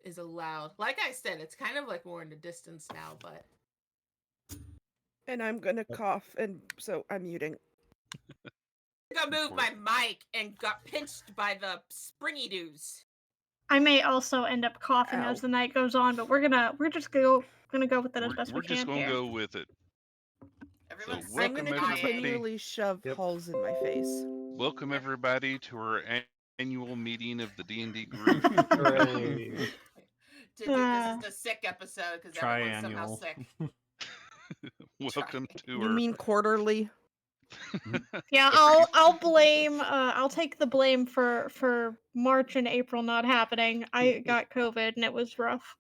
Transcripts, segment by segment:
is allowed. Like I said, it's kind of like more in the distance now, but. And I'm gonna cough, and so I'm muting. I moved my mic and got pinched by the springy doos. I may also end up coughing as the night goes on, but we're just gonna go with it as best we can. We're just gonna go with it. Everyone's so welcome I'm gonna continually shove holes in my face. Welcome everybody to our annual meeting of the D&D group. This is the sick episode because everyone's somehow sick. Welcome to You mean quarterly? Yeah, I'll take the blame for March and April not happening. I got COVID and it was rough.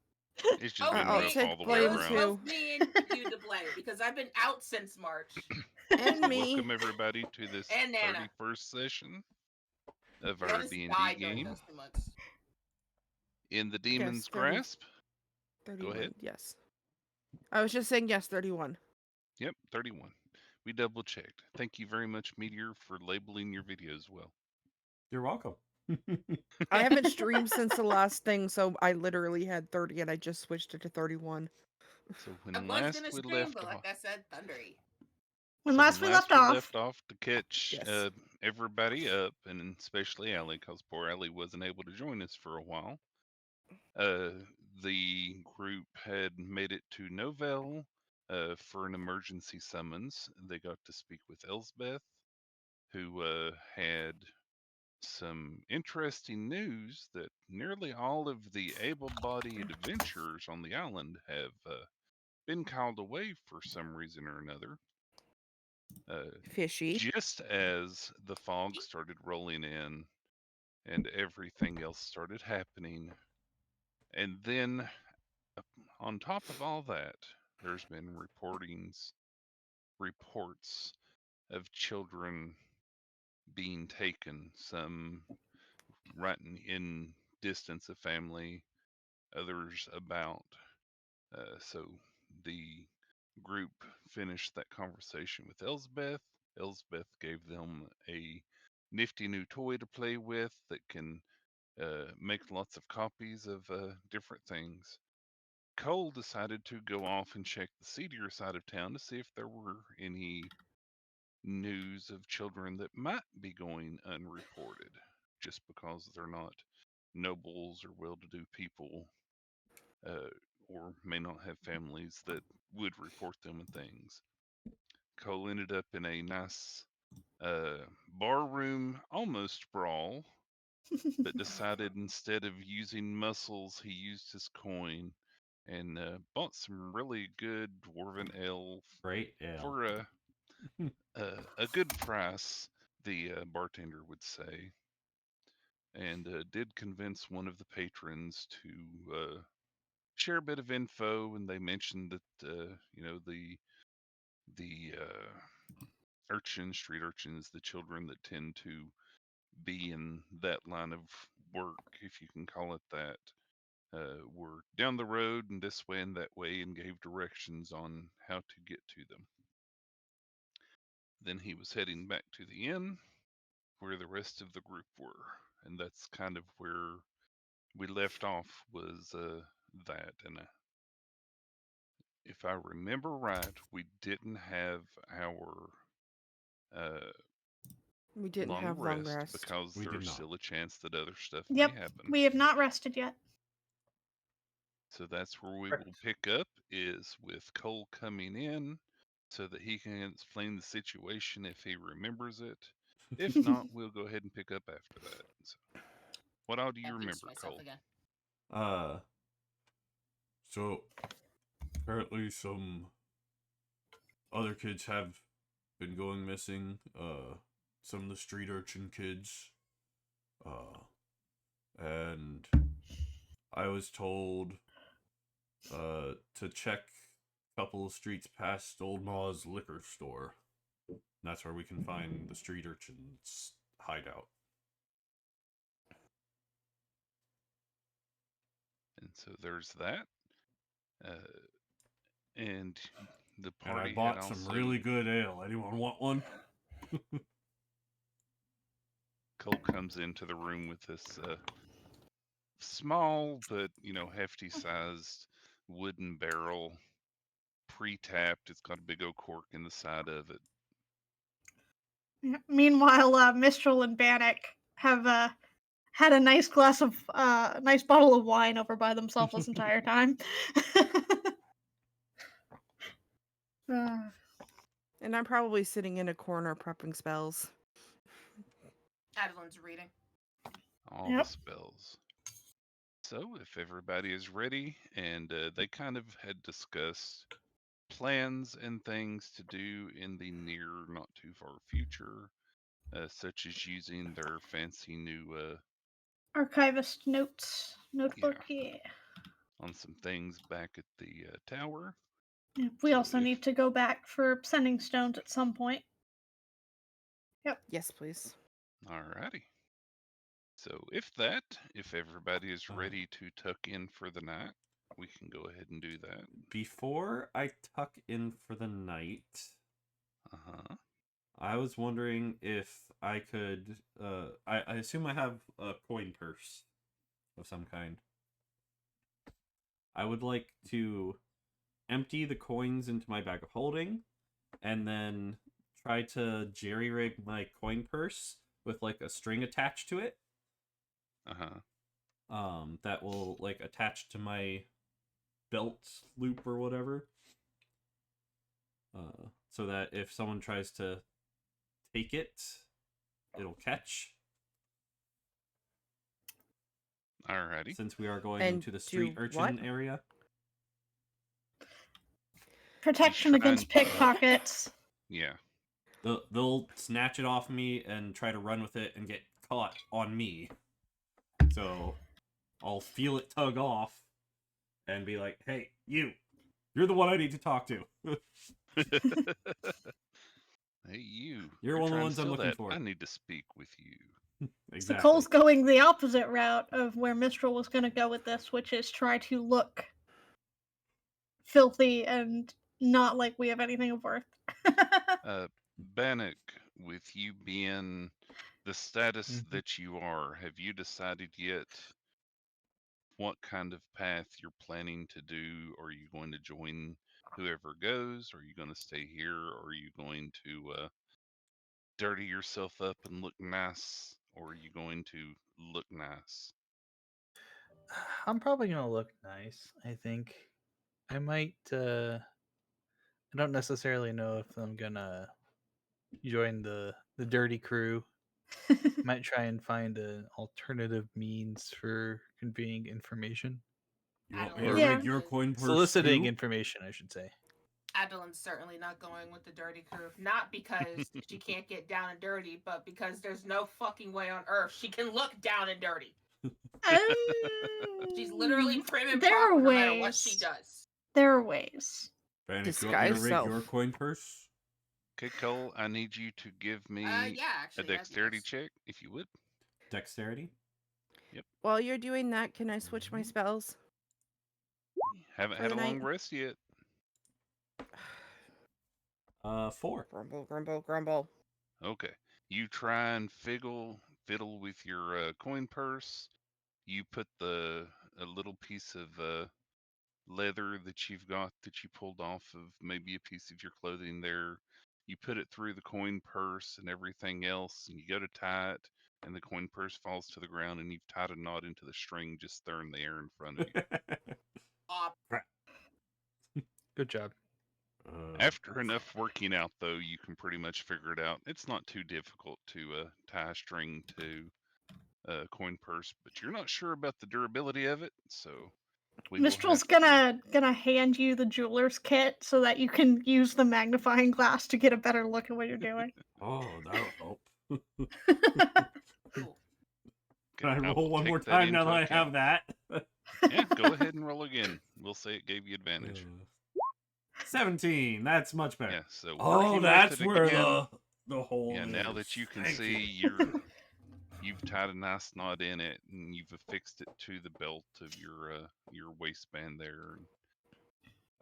It's just been rough all the way around. Both me and you to blame because I've been out since March. And me. Welcome everybody to this 31st session of our D&D game. In the Demon's Grasp. 31, Go ahead. Yes. I was just saying yes, 31. Yep, 31. We double checked. Thank you very much, Meteor, for labeling your videos well. You're welcome. I haven't streamed since the last thing, so I literally had 30 and I just switched it to 31. So when last we left off, like I said, thundery. When last we left off to catch everybody up, and especially Allie, because poor Allie wasn't able to join us for a while. The group had made it to Novell for an emergency summons. They got to speak with Elsbeth, who had some interesting news that nearly all of the able-bodied adventurers on the island have been called away for some reason or another. Fishy. Just as the fog started rolling in and everything else started happening. And then on top of all that, there's been reports of children being taken, some right in distance of family, others about. So the group finished that conversation with Elsbeth. Elsbeth gave them a nifty new toy to play with that can make lots of copies of different things. Kohl decided to go off and check the seedier side of town to see if there were any news of children that might be going unreported, just because they're not nobles or well-to-do people, or may not have families that would report them and things. Kohl ended up in a nice bar room, almost brawl, but decided instead of using muscles, he used his coin and bought some really good dwarven ale. Great ale. For a good price, the bartender would say, and did convince one of the patrons to share a bit of info. And they mentioned that the street urchins, the children that tend to be in that line of work, if you can call it that, were down the road and this way and that way, and gave directions on how to get to them. Then he was heading back to the inn where the rest of the group were, and that's kind of where we left off, was that. And if I remember right, we didn't have our long rest because there's still a chance that other stuff may happen. We have not rested yet. So that's where we will pick up, is with Kohl coming in so that he can explain the situation if he remembers it. If not, we'll go ahead and pick up after that. So, what all do you remember, Kohl? So apparently some other kids have been going missing. Some of the street urchin kids. And I was told to check a couple of streets past Old Ma's liquor store. And that's where we can find the street urchin's hideout. And so there's that. And the party. And I bought some really good ale. Anyone want one? Kohl comes into the room with this small but hefty sized wooden barrel, pre-tapped. It's got a big old cork in the side of it. Meanwhile, Mistral and Bannock have had a nice nice bottle of wine over by themselves this entire time. And I'm probably sitting in a corner prepping spells. Adeline's reading. All Yep. the spells. So, if everybody is ready, and they kind of had discussed plans and things to do in the near, not too far future, such as using their fancy new, Archivist notebook, yeah. on some things back at the tower. Yeah, we So also if- need to go back for sending stones at some point. Yes, please. Alrighty. So, if everybody is ready to tuck in for the night, we can go ahead and do that. Before I tuck in for the night, Uh-huh. I was wondering if I could. I assume I have a coin purse of some kind. I would like to empty the coins into my bag of holding, and then try to jerry-rig my coin purse with like a string attached to it. That will like attach to my belt loop or whatever. So that if someone tries to take it, it'll catch. Alrighty. Since we are going And into the street do urchin what? area. Protection against trying- pickpockets. Yeah. They'll snatch it off me and try to run with it and get caught on me. So I'll feel it tug off and be like, "Hey, you're the one I need to talk to." Hey, you. You're one of the trying to ones I'm steal looking that. for. I need to speak with you. So Exactly. Cole's going the opposite route of where Mistral was going to go with this, which is try to look filthy and not like we have anything of worth. Bannock, with you being the status Mhm. that you are, have you decided yet what kind of path you're planning to do? Are you going to join whoever goes? Are you going to stay here? Or are you going to dirty yourself up and look nice? Or are you going to look nice? I'm probably gonna look nice. I think I might. I don't necessarily know if I'm gonna join the dirty crew. Might try and find an alternative means for conveying information, You want me Adeline to Yeah. rig your coin purse soliciting too? information, I should say. Adeline's certainly not going with the dirty crew. Not because she can't get down and dirty, but because there's no fucking way on earth she can look down and dirty. She's literally prim and There are proper no matter what she ways. does. There are ways. Bannock, you want me to Disguise rig self. your coin purse? Okay, Cole, I need you to give me Yeah, a actually. that'd be dexterity nice. check, if you would. Dexterity? While you're doing that, can I switch my spells? Haven't For had the a long night? rest yet. 4. Grumble, grumble, grumble. Okay. You try and fiddle with your coin purse. You put a little piece of leather that you've got that you pulled off of maybe a piece of your clothing there. You put it through the coin purse and everything else, and you go to tie it, and the coin purse falls to the ground, and you've tied a knot into the string just there in the air in front of you. Good job. After enough working out, though, you can pretty much figure it out. It's not too difficult to tie a string to a coin purse, but you're not sure about the durability of it, so we will Mistral's have to- gonna hand you the jeweler's kit so that you can use the magnifying glass to get a better look at what you're doing. Oh, that'll help. Cool. Can I will roll one more take that time now into that I have account. that? Yeah, go ahead and roll again. We'll say it gave you advantage. 17. That's much better. Yeah, so Oh, working with that's it where again, the hole yeah, is. now that you can Thank see you've tied a nice knot in it and you've affixed it to the belt of your waistband there.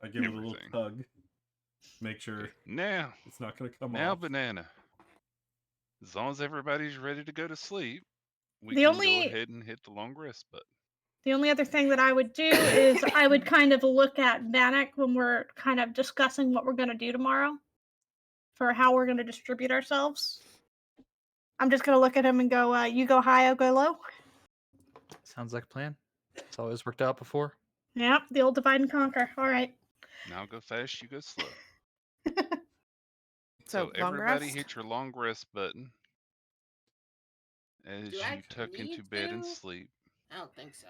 I give it a little everything. tug. Make sure Okay. Now it's not going to come Now, off. Banana, as long as everybody's ready to go to sleep, we The can only- go ahead and hit the long rest button. The only other thing that I would do is I would kind of look at Vanek when we're kind of discussing what we're going to do tomorrow for how we're going to distribute ourselves. I'm just going to look at him and go, you go high, I'll go low. Sounds like a plan. It's always worked out before. Yep, the old divide and conquer. All right. Now go fast, you go slow. So, long everybody rest? hit your long rest button as Do I you tuck into need bed and to? sleep. I don't think so.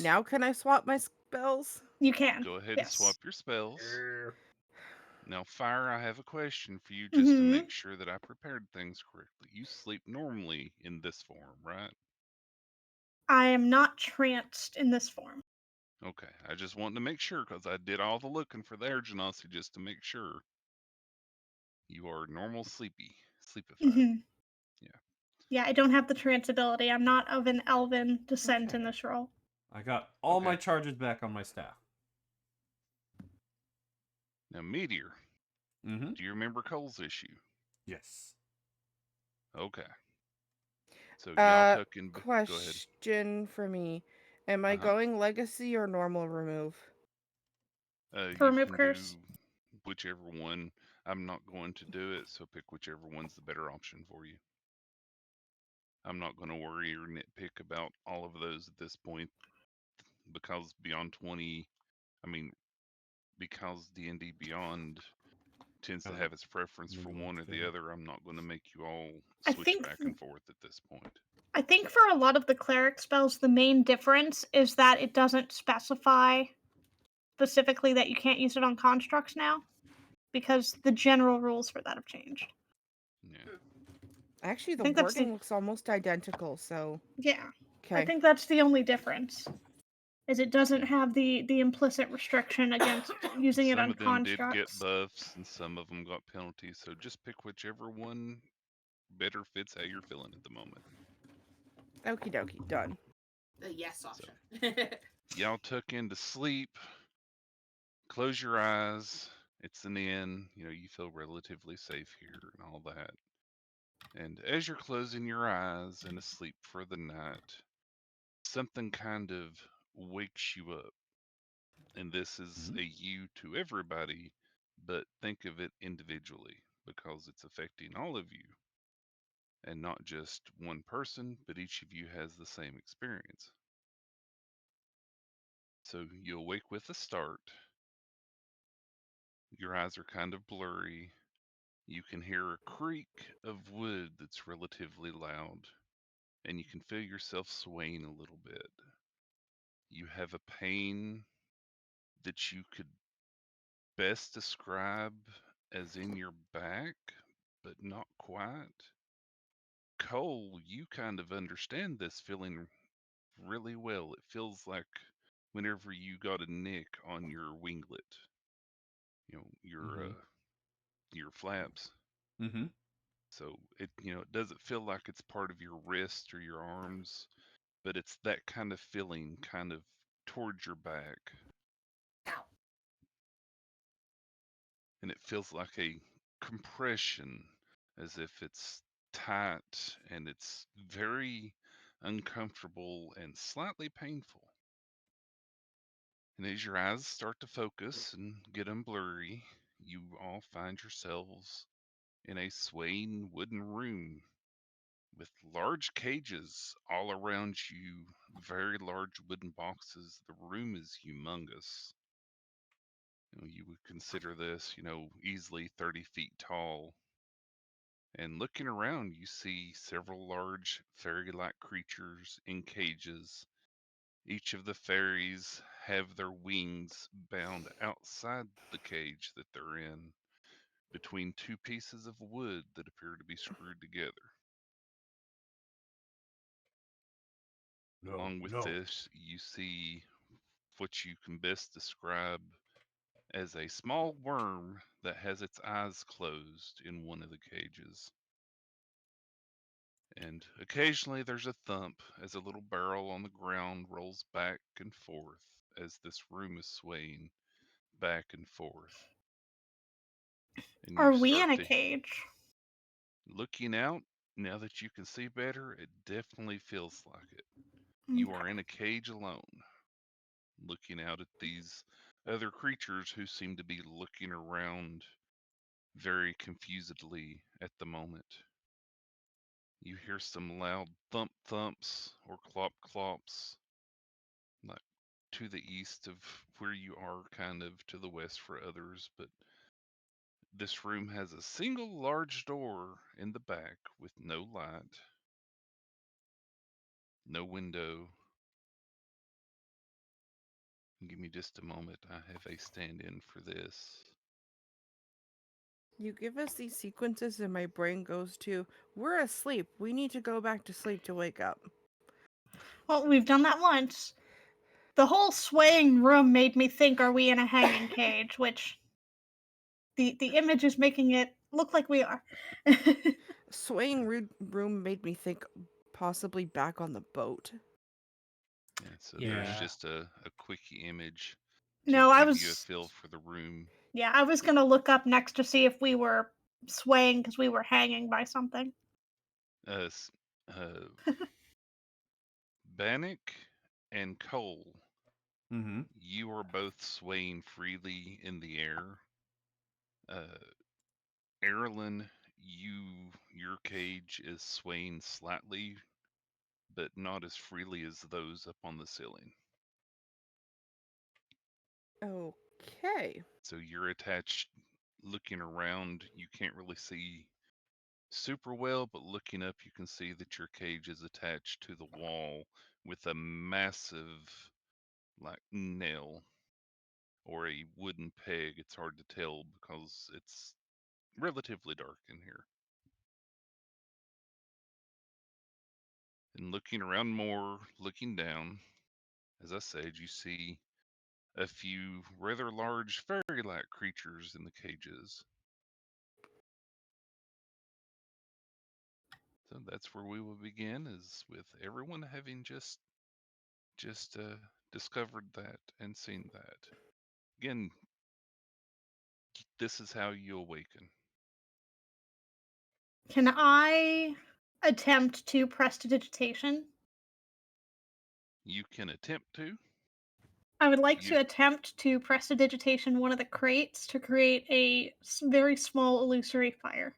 Now can I swap my spells? You can. Go ahead and Yes. swap your spells. Now, Fire, I have a question for you just to Mhm. make sure that I prepared things correctly. You sleep normally in this form, right? I am not tranced in this form. Okay, I just wanted to make sure because I did all the looking for the urgency just to make sure you are normal sleepified. Mhm. Yeah. Yeah, I don't have the trance ability. I'm not of an elven descent in Okay. this role. I got all Okay. my charges back on my staff. Now, Meteor, Mm-hmm. do you remember Kohl's issue? Yes. Okay. So y'all tuck in. Go ahead. Question for me. Am I Uh-huh. going legacy or normal remove? For You remove can curse? do whichever one. I'm not going to do it, so pick whichever one's the better option for you. I'm not going to worry or nitpick about all of those at this point because beyond 20, I mean, because D&D Beyond tends to Kinda have its preference for mingle one or the together. other, I'm not going to make you all I switch think back and forth at this point. I think for a lot of the cleric spells, the main difference is that it doesn't specify specifically that you can't use it on constructs now, because the general rules for that have changed. Yeah. Actually, I the think that's wording the looks almost identical, so yeah. I okay. think that's the only difference. Is it doesn't have the implicit restriction against using it Some on of them did get constructs. buffs and some of them got penalties, so just pick whichever one better fits how you're feeling at the moment. Okie dokie, done. The yes option. Y'all tuck into sleep, close your eyes. It's an inn, you feel relatively safe here and all that. And as you're closing your eyes and asleep for the night, something kind of wakes you up. And this is Mhm. a you to everybody, but think of it individually because it's affecting all of you. And not just one person, but each of you has the same experience. So you awake with a start. Your eyes are kind of blurry. You can hear a creak of wood that's relatively loud, and you can feel yourself swaying a little bit. You have a pain that you could best describe as in your back, but not quite. Cole, you kind of understand this feeling really well. It feels like whenever you got a nick on your winglet, Mm-hmm. your flaps. Mm-hmm. So it doesn't feel like it's part of your wrist or your arms, but it's that kind of feeling kind of towards your back. Ow. And it feels like a compression as if it's tight and it's very uncomfortable and slightly painful. And as your eyes start to focus and get blurry, you all find yourselves in a swaying wooden room with large cages all around you, very large wooden boxes. The room is humongous. You would consider this, easily 30 feet tall. And looking around, you see several large fairy like creatures in cages. Each of the fairies have their wings bound outside the cage that they're in, between two pieces of wood that appear to be screwed together. No, Along with no. this, you see what you can best describe as a small worm that has its eyes closed in one of the cages. And occasionally there's a thump as a little barrel on the ground rolls back and forth as this room is swaying back and forth. And you Are we start in a to cage? looking out, now that you can see better, it definitely feels like it. You are in a cage alone, looking out at these other creatures who seem to be looking around very confusedly at the moment. You hear some loud thump thumps or clop clops, like to the east of where you are, kind of to the west for others, but this room has a single large door in the back with no light, no window. Give me just a moment. I have a stand in for this. You give us these sequences, and my brain goes to, we're asleep. We need to go back to sleep to wake up. Well, we've done that once. The whole swaying room made me think, are we in a hanging cage? Which the image is making it look like we are. Swaying room made me think possibly back on the boat. Yeah, so there's Yeah. just a quickie image to No, I give you a was feel for the room. yeah, I was gonna look up next to see if we were swaying because we were hanging by something. Uh, s- uh, Bannock and Kohl, Mm-hmm. you are both swaying freely in the air. Uh, Erilyn, your cage is swaying slightly, but not as freely as those up on the ceiling. Okay. So you're attached, looking around. You can't really see super well, but looking up, you can see that your cage is attached to the wall with a massive, like, nail or a wooden peg. It's hard to tell because it's relatively dark in here. And looking around more, looking down, as I said, you see a few rather large fairy-like creatures in the cages. So that's where we will begin, is with everyone having just discovered that and seen that. Again, this is how you awaken. Can I attempt to prestidigitation? You can attempt to. I would like You to attempt to prestidigitation one of the crates to create a very small illusory fire.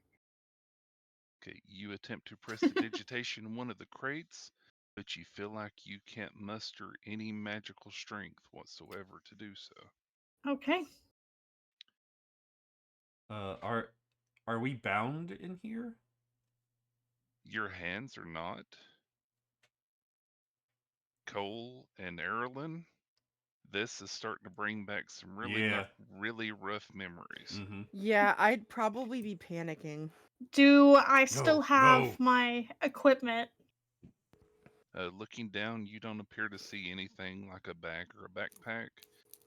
Okay, you attempt to prestidigitation in one of the crates, but you feel like you can't muster any magical strength whatsoever to do so. Okay. Are we bound in here? Your hands are not. Kohl and Erilyn, this is starting to bring back some Yeah. really rough memories. Mm-hmm. Yeah, I'd probably be panicking. Do I still No, have no. my equipment? Looking down, you don't appear to see anything like a bag or a backpack.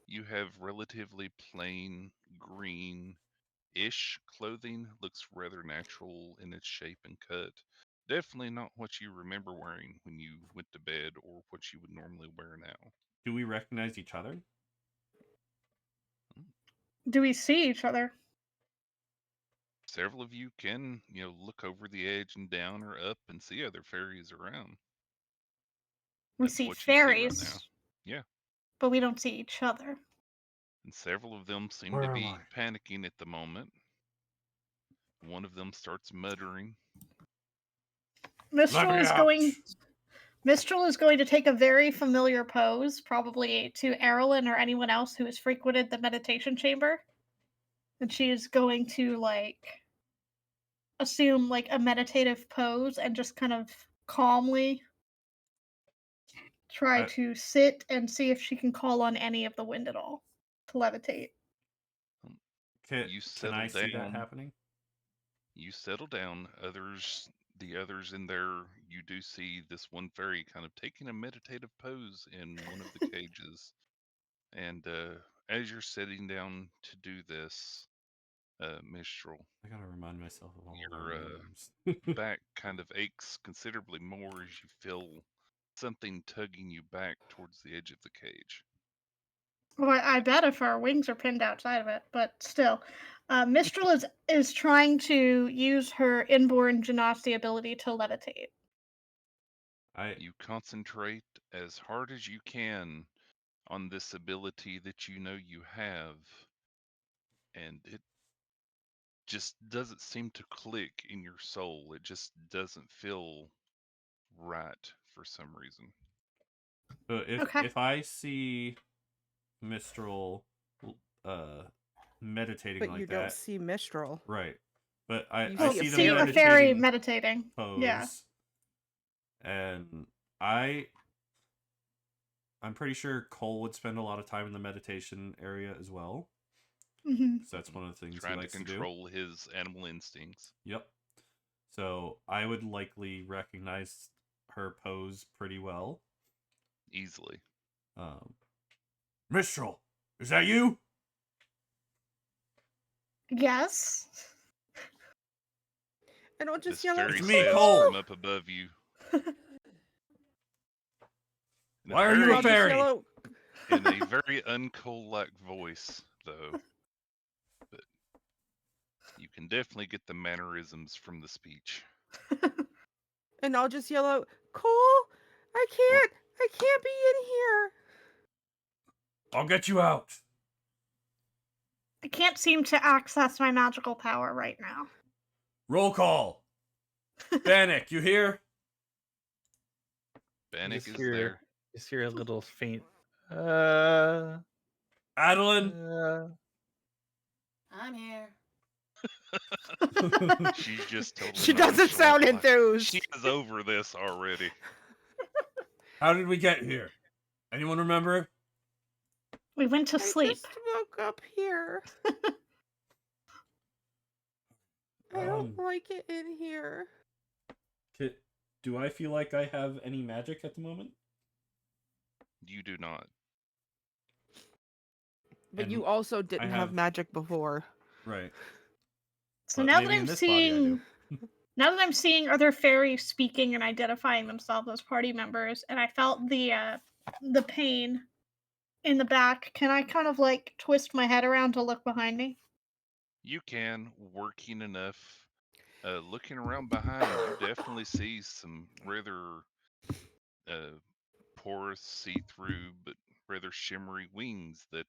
You have relatively plain green-ish clothing. Looks rather natural in its shape and cut. Definitely not what you remember wearing when you went to bed or what you would normally wear now. Do we recognize each other? Do we see each other? Several of you can, look over the edge and down or up and see other fairies around. We That's see what you see right now. fairies, Yeah. but we don't see each other. And several of them seem Where to am be I? panicking at the moment. One of them starts muttering. Let Mistral me is out! going. Mistral is going to take a very familiar pose, probably to Erilyn or anyone else who has frequented the meditation chamber. And she is going to assume a meditative pose and just kind of calmly try Uh, to sit and see if she can call on any of the wind at all to levitate. Um, Can, You can settle I see that down. happening? You settle down. The others in there, you do see this one fairy kind of taking a meditative pose in one of the cages. And as you're sitting down to do this, Mistral, I gotta remind myself of all of our your names. back kind of aches considerably more as you feel something tugging you back towards the edge of the cage. Well, I bet if our wings are pinned outside of it, but still. Mistral is trying to use her inborn Genasi ability to levitate. You concentrate as hard as you can on this ability that you know you have, and it just doesn't seem to click in your soul. It just doesn't feel right for some reason. So Okay. if I see Mistral uh meditating But like you that, don't see Mistral. right? But I You I see a see the See a fairy. fairy meditating meditating. pose, Yeah. and I'm pretty sure Cole would spend a lot of time in the meditation area as well. Hmm. So that's one of the things he Trying to likes to do. control his animal instincts. Yep. So I would likely recognize her pose pretty well. Easily. Mistral, is that you? Yes. And I'll just This yell out, fairy It's me, says Cole. from up above you. In a Why are you And a I'll just yell fairy? out, in a very uncole-like voice, though. But you can definitely get the mannerisms from the speech. and I'll just yell out, Cole, I can't be in here. I'll get you out. I can't seem to access my magical power right now. Roll call. Bannock, you here? Bannock Just is hear, there. just hear a little faint. Adeline? I'm here. She's just totally She doesn't sound nonchalant, like, enthused. she is over this already. How did we get here? Anyone remember? We went to I sleep. just woke up here. I don't like it in here. Do I feel like I have any magic at the moment? You do not. But And you also didn't have have- magic before. Right. So But now that maybe in I'm this body I seeing, do. now that I'm seeing other fairies speaking and identifying themselves as party members, and I felt the pain in the back, can I kind of like twist my head around to look behind me? You can, working enough. Looking around behind, you definitely see some rather porous, see-through, but rather shimmery wings that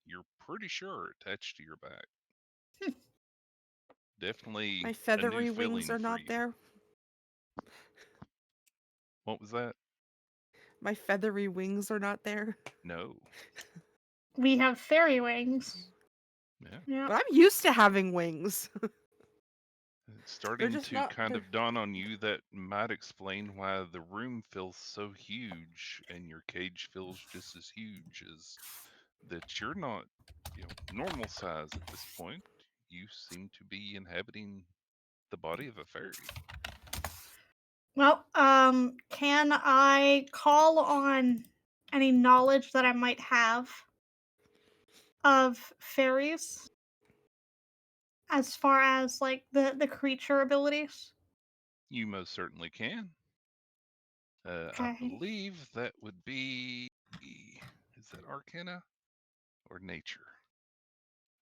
you're pretty sure are attached to your back. Definitely My a new feathery feeling wings are for not you. there. What was that? My feathery wings are not there. No. We have fairy wings. Yeah. Yeah. But I'm used to having wings. It's starting just to not- kind they're- of dawn on you that might explain why the room feels so huge and your cage feels just as huge, as that you're not, normal size at this point. You seem to be inhabiting the body of a fairy. Well, can I call on any knowledge that I might have of fairies as far as like the creature abilities? You most certainly can. I Okay. believe that would be, is that Arcana or Nature?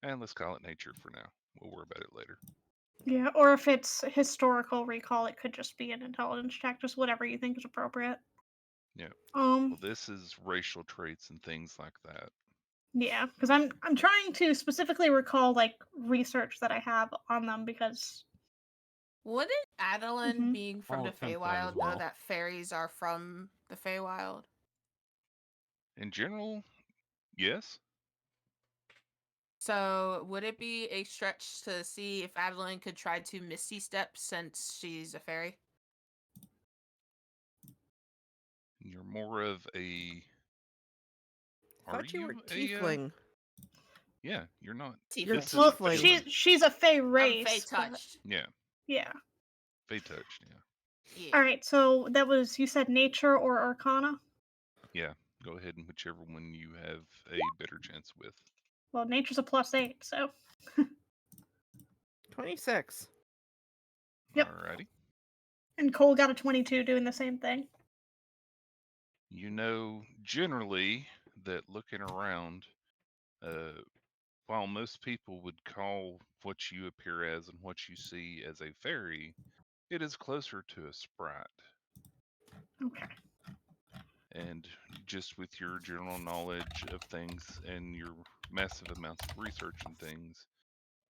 And let's call it Nature for now. We'll worry about it later. Yeah, or if it's historical recall, it could just be an intelligence check, just whatever you think is appropriate. Yeah. Um, Well, this is racial traits and things like that. yeah, because I'm trying to specifically recall like research that I have on them because Wouldn't Adeline, Mhm. being from I'll the attempt that as Feywild, know well. that fairies are from the Feywild? In general, yes. So would it be a stretch to see if Adeline could try to Misty Step since she's a fairy? You're more of a. I Are thought you were you a? tiefling. Yeah, you're not. You're This is well, a tiefling. failing. she's a fey I'm race. Fey but- touched. Yeah, Yeah. Fey touched. Yeah, Yeah. All right. So that was you said nature or arcana. yeah. Go ahead and whichever one you have a better chance with. Well, nature's a +8, so 26. Yep. Alrighty. and Cole got a 22 doing the same thing. You know generally that looking around, while most people would call what you appear as and what you see as a fairy, it is closer to a sprite. Okay. And just with your general knowledge of things and your massive amounts of research and things,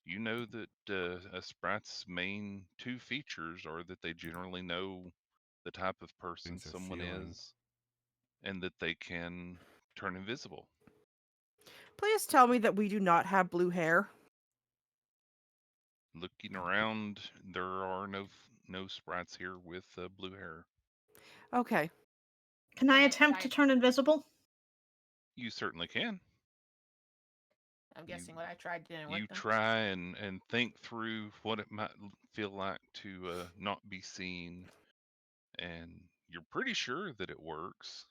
you know that a sprite's main two features are that they generally know the type of person Things are someone feeling. is and that they can turn invisible. Please tell me that we do not have blue hair. Looking around, there are no sprites here with blue hair. Okay. Can I I attempt to turn invisible? You certainly can. I'm guessing what I tried didn't work. You Then. try and think through what it might feel like to not be seen, and you're pretty sure that it works.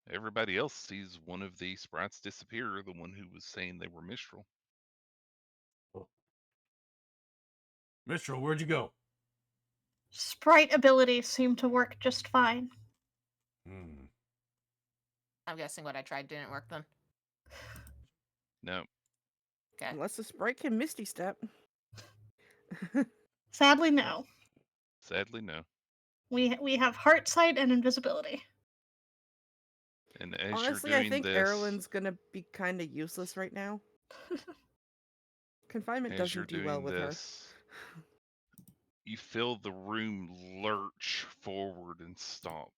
Everybody else sees one of the sprites disappear, the one who was saying they were Mistral. Mistral, where'd you go? Sprite abilities seem to work just fine. Hmm. I'm guessing what I tried didn't work. Then. No, Okay. Unless the sprite can Misty Step. Sadly, no. sadly, no. We have heart sight and invisibility. And as Honestly, you're I doing think this, Erlen's gonna be kind of useless right now. Confinement as you're doesn't do well doing with her. this, you feel the room lurch forward and stop.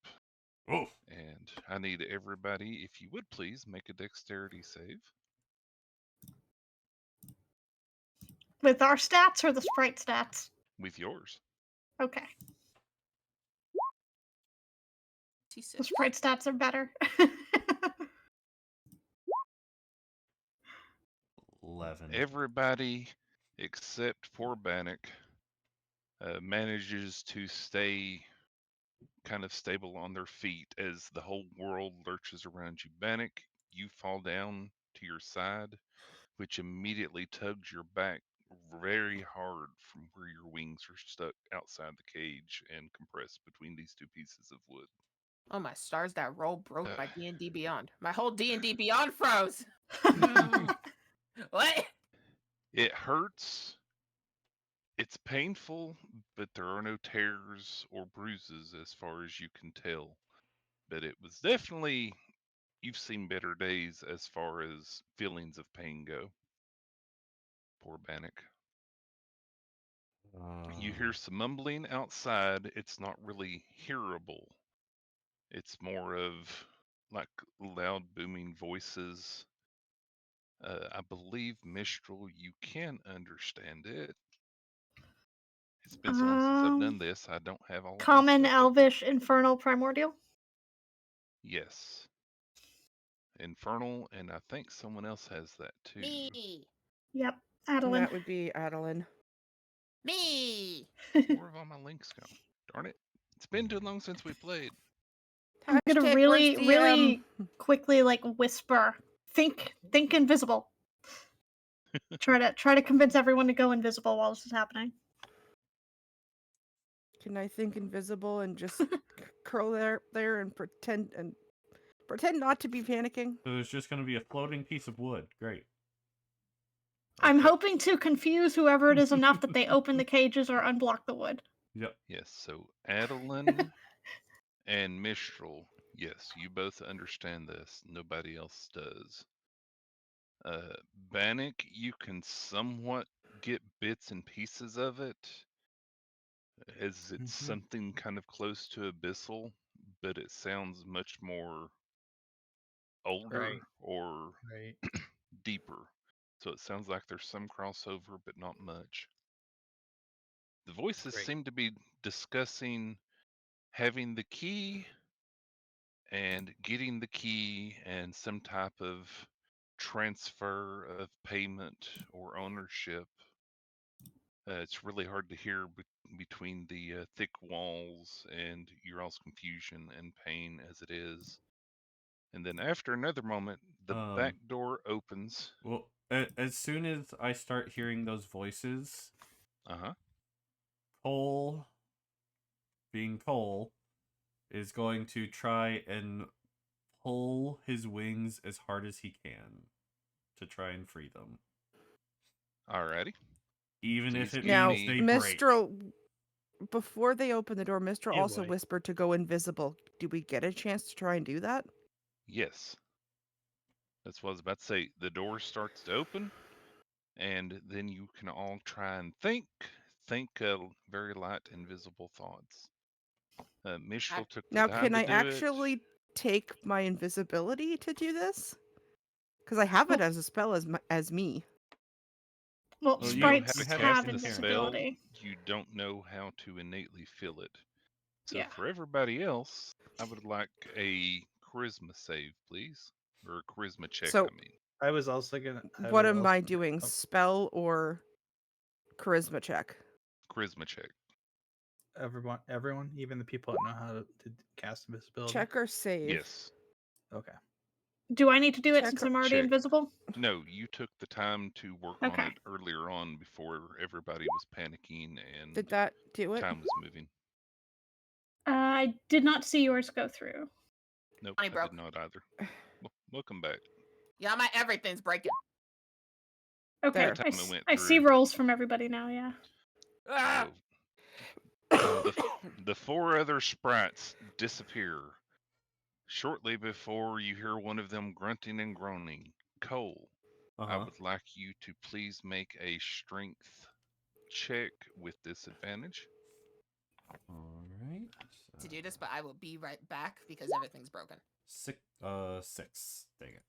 Oh, And I need everybody, if you would please, make a dexterity save With our stats or the sprite stats? with yours. Okay. The T6. sprite stats are better. 11. Everybody except for Bannock manages to stay kind of stable on their feet as the whole world lurches around you. Bannock, you fall down to your side, which immediately tugs your back very hard from where your wings are stuck outside the cage and compressed between these two pieces of wood. Oh my stars! That roll broke my Uh. D&D Beyond. My whole D&D Beyond froze. No, What? it hurts. It's painful, but there are no tears or bruises as far as you can tell. But it was definitely, you've seen better days as far as feelings of pain go. Poor Bannock. You hear some mumbling outside. It's not really hearable. It's more of like loud booming voices. I believe Mistral, you can understand it. It's been so long since I've done this, I don't have all of my Common, stuff open. Elvish, Infernal, Primordial? Yes. Infernal, and I think someone else has that too. Me. Yep. And Adeline. that would be Adeline. Me. Where have all my links gone? Darn it. It's been too long since we played. I'm gonna Hashtag really, where's the, really quickly like whisper. Think invisible. try to convince everyone to go invisible while this is happening. Can I think invisible and just curl there and pretend not to be panicking? So there's just going to be a floating piece of wood. Great. I'm Okay. hoping to confuse whoever it is enough that they open the cages or unblock the wood. Yep. Yes, so Adeline and Mistral, yes, you both understand this. Nobody else does. Bannock, you can somewhat get bits and pieces of it, as it's something kind of close to abyssal, but it sounds much more older Right. or Right. deeper. So it sounds like there's some crossover, but not much. The voices Great. seem to be discussing having the key and getting the key and some type of transfer of payment or ownership. It's really hard to hear between the thick walls and your all's confusion and pain as it is. And then after another moment, the back door opens. Well, as soon as I start hearing those voices, Uh-huh. Kohl, being Kohl, is going to try and pull his wings as hard as he can to try and free them. Alrighty. Even if Please it give Now, means me- they break. Mistral, before they open the door, Mistral Yeah, also boy. whispered to go invisible. Do we get a chance to try and do that? Yes. That's what I was about to say. The door starts to open, and then you can all try and think very light, invisible thoughts. Mistral took the Now, time can to I do actually take my invisibility to do this? Because I have it Well- as a spell as me. Well, Well, You know how sprites to you have have cast the spell. invisibility. You don't know how to innately feel it. So Yeah. for everybody else, I would like a charisma save, please, or a charisma check. So- I mean, I was also gonna. What am I also- doing? oh, Spell or charisma check? charisma check. everyone, even the people that know how to cast invisibility. Check or save? Yes. Okay. Do I need to do it Check since or- I'm already check. invisible? No, you took the time to work on Okay. it earlier on before everybody was panicking and Did that do it? time was moving. I did not see yours go through. Nope, Money I broke. did not either. Welcome back. Yeah, my everything's breaking. Okay, There. Time it went I see through. rolls from everybody now. Yeah. Ah! So, the four other sprites disappear. Shortly before you hear one of them grunting and groaning. Kohl, I would like you to please make a strength check with disadvantage. All right. To do this, but I will be right back because everything's broken. 6. Dang it.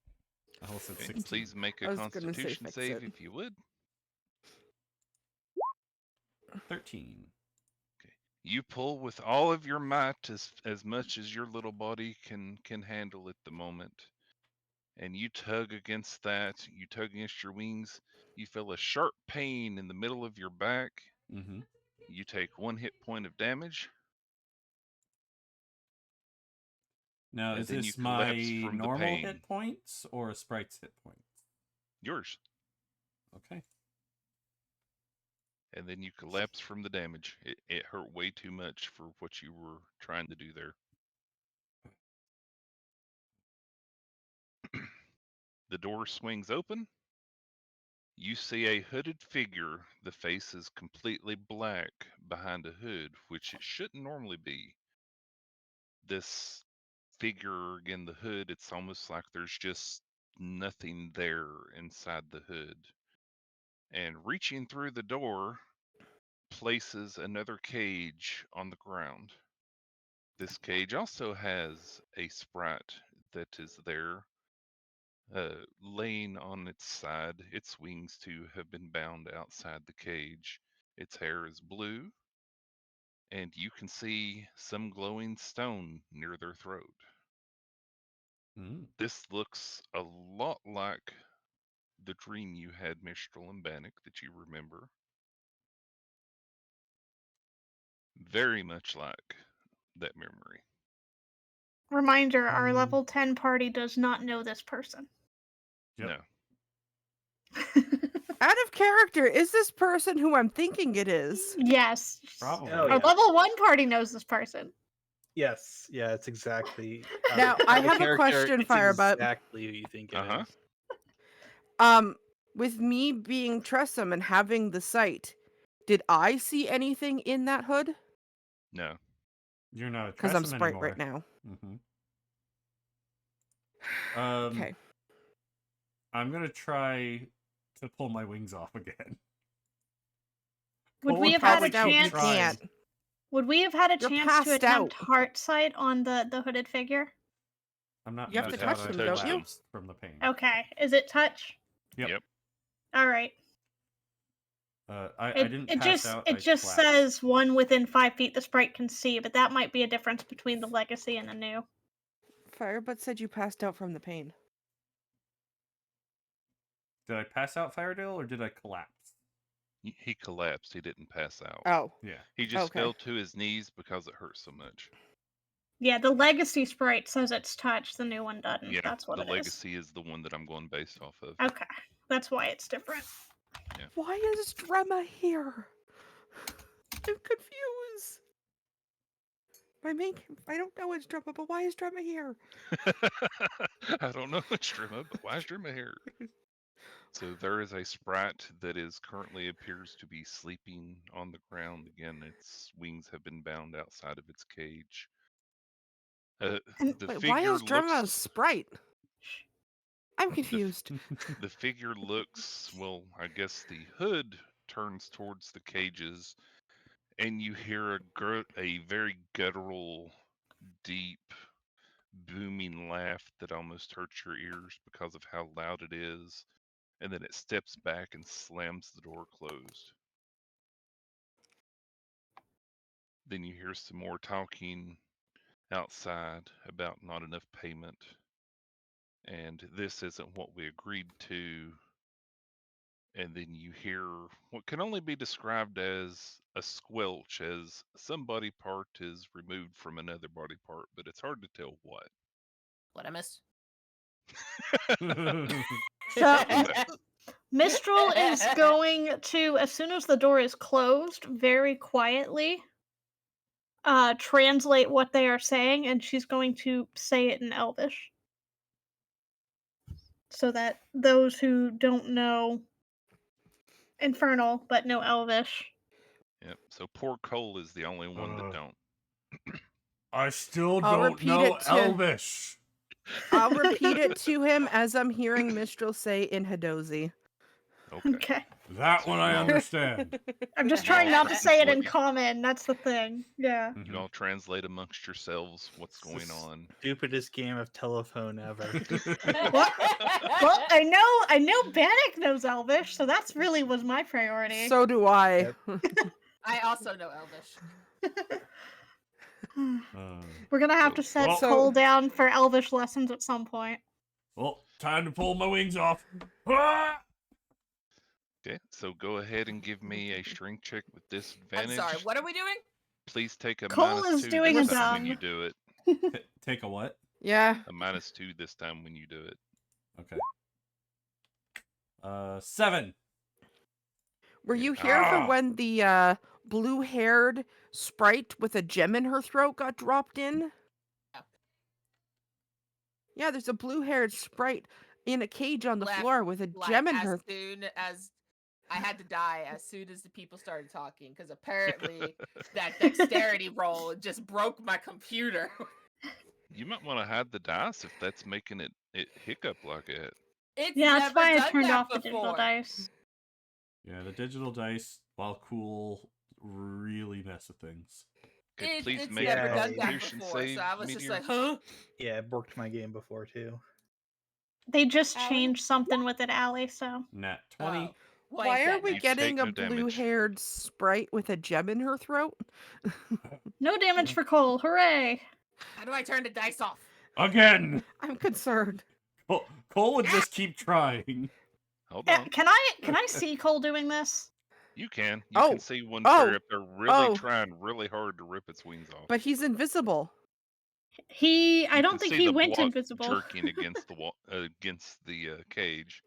I almost said Okay, 16. please make I a was gonna say constitution fix save it. if you would. 13. You pull with all of your might as much as your little body can handle at the moment. And you tug against that, you tug against your wings, you feel a sharp pain in the middle of your back. Mm-hmm. You take 1 hit point of damage, Now, and is then you this collapse my from the normal pain. hit points or a sprite's hit points? Yours. Okay. And then you collapse from the damage. It hurt way too much for what you were trying to do there. The door swings open. You see a hooded figure. The face is completely black behind a hood, which it shouldn't normally be. This figure, again, the hood, it's almost like there's just nothing there inside the hood. And reaching through the door, places another cage on the ground. This cage also has a sprite that is there, laying on its side. Its wings, too, have been bound outside the cage. Its hair is blue, and you can see some glowing stone near their throat. Mm. This looks a lot like the dream you had, Mistral and Bannock, that you remember. Very much like that memory. Reminder: our Hmm. level 10 party does not know this person. Yep. No. Out of character, is this person who I'm thinking it is? Yes. Probably. Oh, Our yeah. level 1 party knows this person. Yes. Yeah. It's exactly. Now, I have a character, question, it's Firebutt. Exactly who you think it is. Uh-huh. With me being Tressum and having the sight, did I see anything in that hood? No. You're not a Because I'm Tressum Sprite anymore. right now. Mm-hmm. Okay. I'm gonna try to pull my wings off again. Would Cole we have had a probably keep chance? trying. Can't. Would we have had a You're chance to passed attempt out. heart sight on the hooded figure? I'm not. You have passed to out, touch I them, don't you? collapsed from the pain. Okay. Is it touch? Yep. All right. I It, didn't it pass just out. it I just collapsed. says one within 5 feet the sprite can see, but that might be a difference between the legacy and the new. Firebutt said you passed out from the pain. Did I pass out, Firedale, or did I collapse? He collapsed. He didn't pass out. Oh. Yeah. He just Okay. fell to his knees because it hurt so much. Yeah, the legacy sprite says it's touch, the new one doesn't. Yeah, That's what the it legacy is the one that I'm going based off of. is. Okay. That's why it's different. Why is Drema here? I'm confused. I don't know it's Drema, but why is Drema here? I don't know which Drima, but why is Drima here? So there is a sprite that is currently appears to be sleeping on the ground. Again, its wings have been bound outside of its cage. And The Wait, why figure is Drema a looks. sprite? I'm The, confused. the figure looks. Well, I guess the hood turns towards the cages, and you hear a very guttural, deep, booming laugh that almost hurts your ears because of how loud it is. And then it steps back and slams the door closed. Then you hear some more talking outside about not enough payment. And this isn't what we agreed to. And then you hear what can only be described as a squelch as some body part is removed from another body part, but it's hard to tell what. What I missed? So Mistral is going to, as soon as the door is closed, very quietly translate what they are saying, and she's going to say it in Elvish. So that those who don't know Infernal but know Elvish. Yep. So poor Kohl is the only one that don't. I still I'll don't repeat know it to- Elvish. I'll repeat it to him as I'm hearing Mistral say in Hadozi. Okay. Okay. That one I Well- understand. I'm just Yeah, trying not to that's say it what in you- common. That's the thing. Yeah. You all translate amongst yourselves what's going on. Stupidest game of telephone ever. What? Well, I know Bannock knows Elvish, so that's really was my priority. So do I. Yep. I also know Elvish. We're gonna have to So- set Well- Cole down for Elvish lessons at some point. Well, time to pull my wings off. Ah! Okay, so go ahead and give me a strength check with I'm disadvantage. sorry. What are we doing? Please take a Cole minus is 2 doing this a time when dumb. you do it. Take a what? Yeah. A minus 2 this time when you do it. Okay. 7. Were you here for Ah. when the blue-haired sprite with a gem in her throat got dropped in? Yeah. Yeah, there's a blue-haired sprite in a cage on the Left, floor with a Like, gem in as her. soon as I had to die as soon as the people started talking, because apparently that dexterity roll just broke my computer. You might want to hide the dice if that's making it hiccup like it. It's Yeah, that's never why I done turned that off the digital before. dice. Yeah, the digital dice, while cool, really mess with things. Okay, please It's make never a done that Constitution before, save, so I was just Meteor. like, huh? Yeah, it borked my game before too. They just Allie? changed something with it, Allie, so. Nat 20. Oh, well, Why ain't are that we nice. get- getting take a no damage. blue-haired sprite with a gem in her throat? No damage for Cole, hooray! How do I turn the dice off? Again! I'm concerned. Cole would just keep trying. Hold Yeah, on. can I see Cole doing this? You can. You Oh, can see one oh, fairy up there really oh. trying really hard to rip its wings off. But he's invisible. I You don't can think see he the went block invisible. jerking against the wall, against the cage.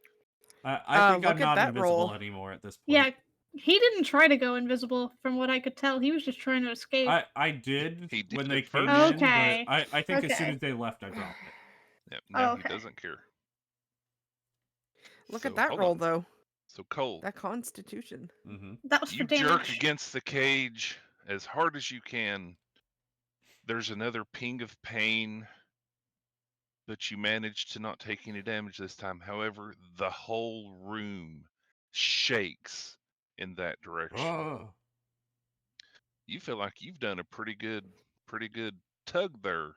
I think look I'm at not that invisible roll. anymore at this point. Yeah, he didn't try to go invisible from what I could tell. He was just trying to escape. I did He did when at they came first. in, Okay, but I think as soon okay. as they left, I dropped it. Yep, now Okay. he doesn't care. Look So, at that hold roll, on. though. So Cole, That constitution. Mm-hmm. That was for you jerk damage. against the cage as hard as you can. There's another ping of pain, but you manage to not take any damage this time. However, the whole room shakes in that direction. Oh. You feel like you've done a pretty good tug there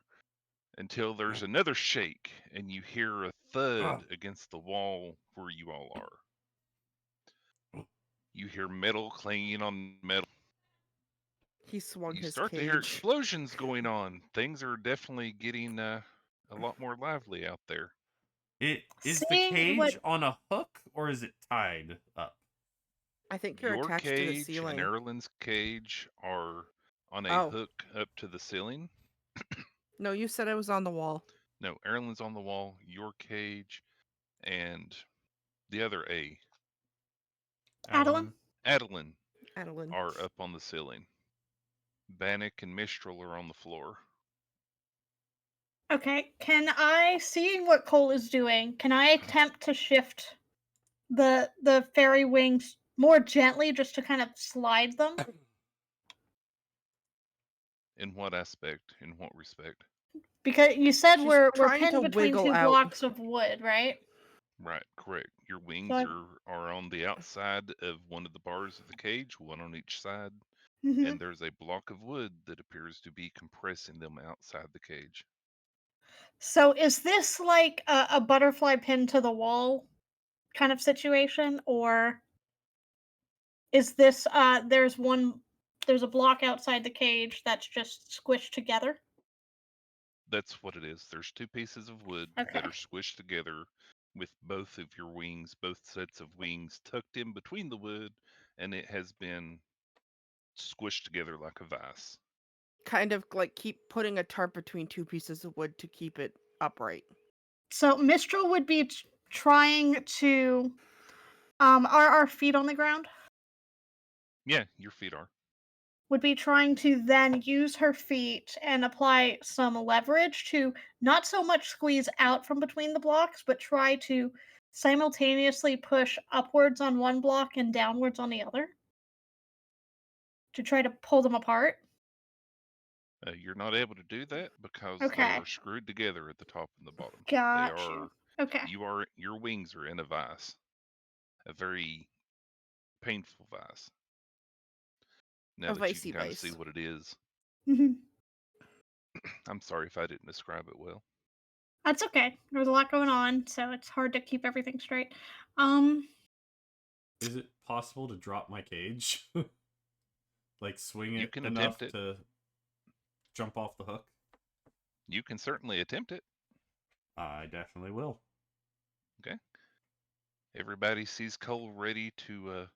until there's another shake and you hear a thud against the wall where you all are. You hear metal clanging on metal. He swung You his start cage. to hear explosions going on. Things are definitely getting a lot more lively out there. Is the Seeing cage what- on a hook or is it tied up? I think you're Your attached to the cage ceiling. and Erlen's cage are on a Oh. hook up to the ceiling. No, you said it was on the wall. No, Erlen's on the wall, your cage, and the other A, Adeline? Adeline, Adeline. are up on the ceiling. Bannock and Mistral are on the floor. Okay, can I, seeing what Cole is doing, can I attempt to shift the fairy wings more gently, just to kind of slide them. In what aspect? In what respect? Because you said She's we're trying pinned to between wiggle two out. blocks of wood, right? Right, correct. Your wings I- are on the outside of one of the bars of the cage, one on each side, Mhm. and there's a block of wood that appears to be compressing them outside the cage. So is this like a butterfly pinned to the wall kind of situation, or is this there's a block outside the cage that's just squished together? That's what it is. There's two pieces of wood Okay. that are squished together with both of your wings, both sets of wings tucked in between the wood, and it has been squished together like a vise. Kind of like keep putting a tarp between two pieces of wood to keep it upright. So Mistral would be trying to are our feet on the ground? Yeah, your feet are. Would be trying to then use her feet and apply some leverage to not so much squeeze out from between the blocks, but try to simultaneously push upwards on one block and downwards on the other to try to pull them apart. You're not able to do that because they Okay. are screwed together at the top and the bottom. They Gotcha. are. Okay. Your wings are in a vise, a very painful vise. Now A that you can vicey kind of see vice. what it is, Mhm. I'm sorry if I didn't describe it well. That's okay. There's a lot going on, so it's hard to keep everything straight. Um, Is it possible to drop my cage? Like swing You it can enough attempt it. to jump off the hook? You can certainly attempt it. I definitely will. Okay. Everybody sees Cole ready to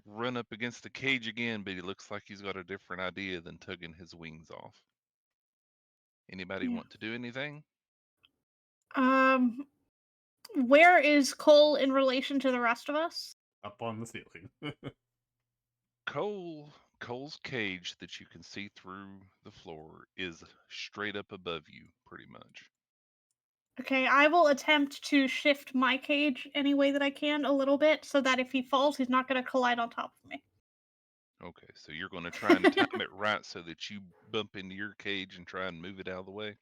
run up against the cage again, but he looks like he's got a different idea than tugging his wings off. Anybody Yeah. want to do anything? um, where is Cole in relation to the rest of us? Up on the ceiling. Cole's cage that you can see through the floor is straight up above you, pretty much. Okay, I will attempt to shift my cage any way that I can a little bit so that if he falls, he's not going to collide on top of me. Okay, so you're going to try and time it right so that you bump into your cage and try and move it out of the way.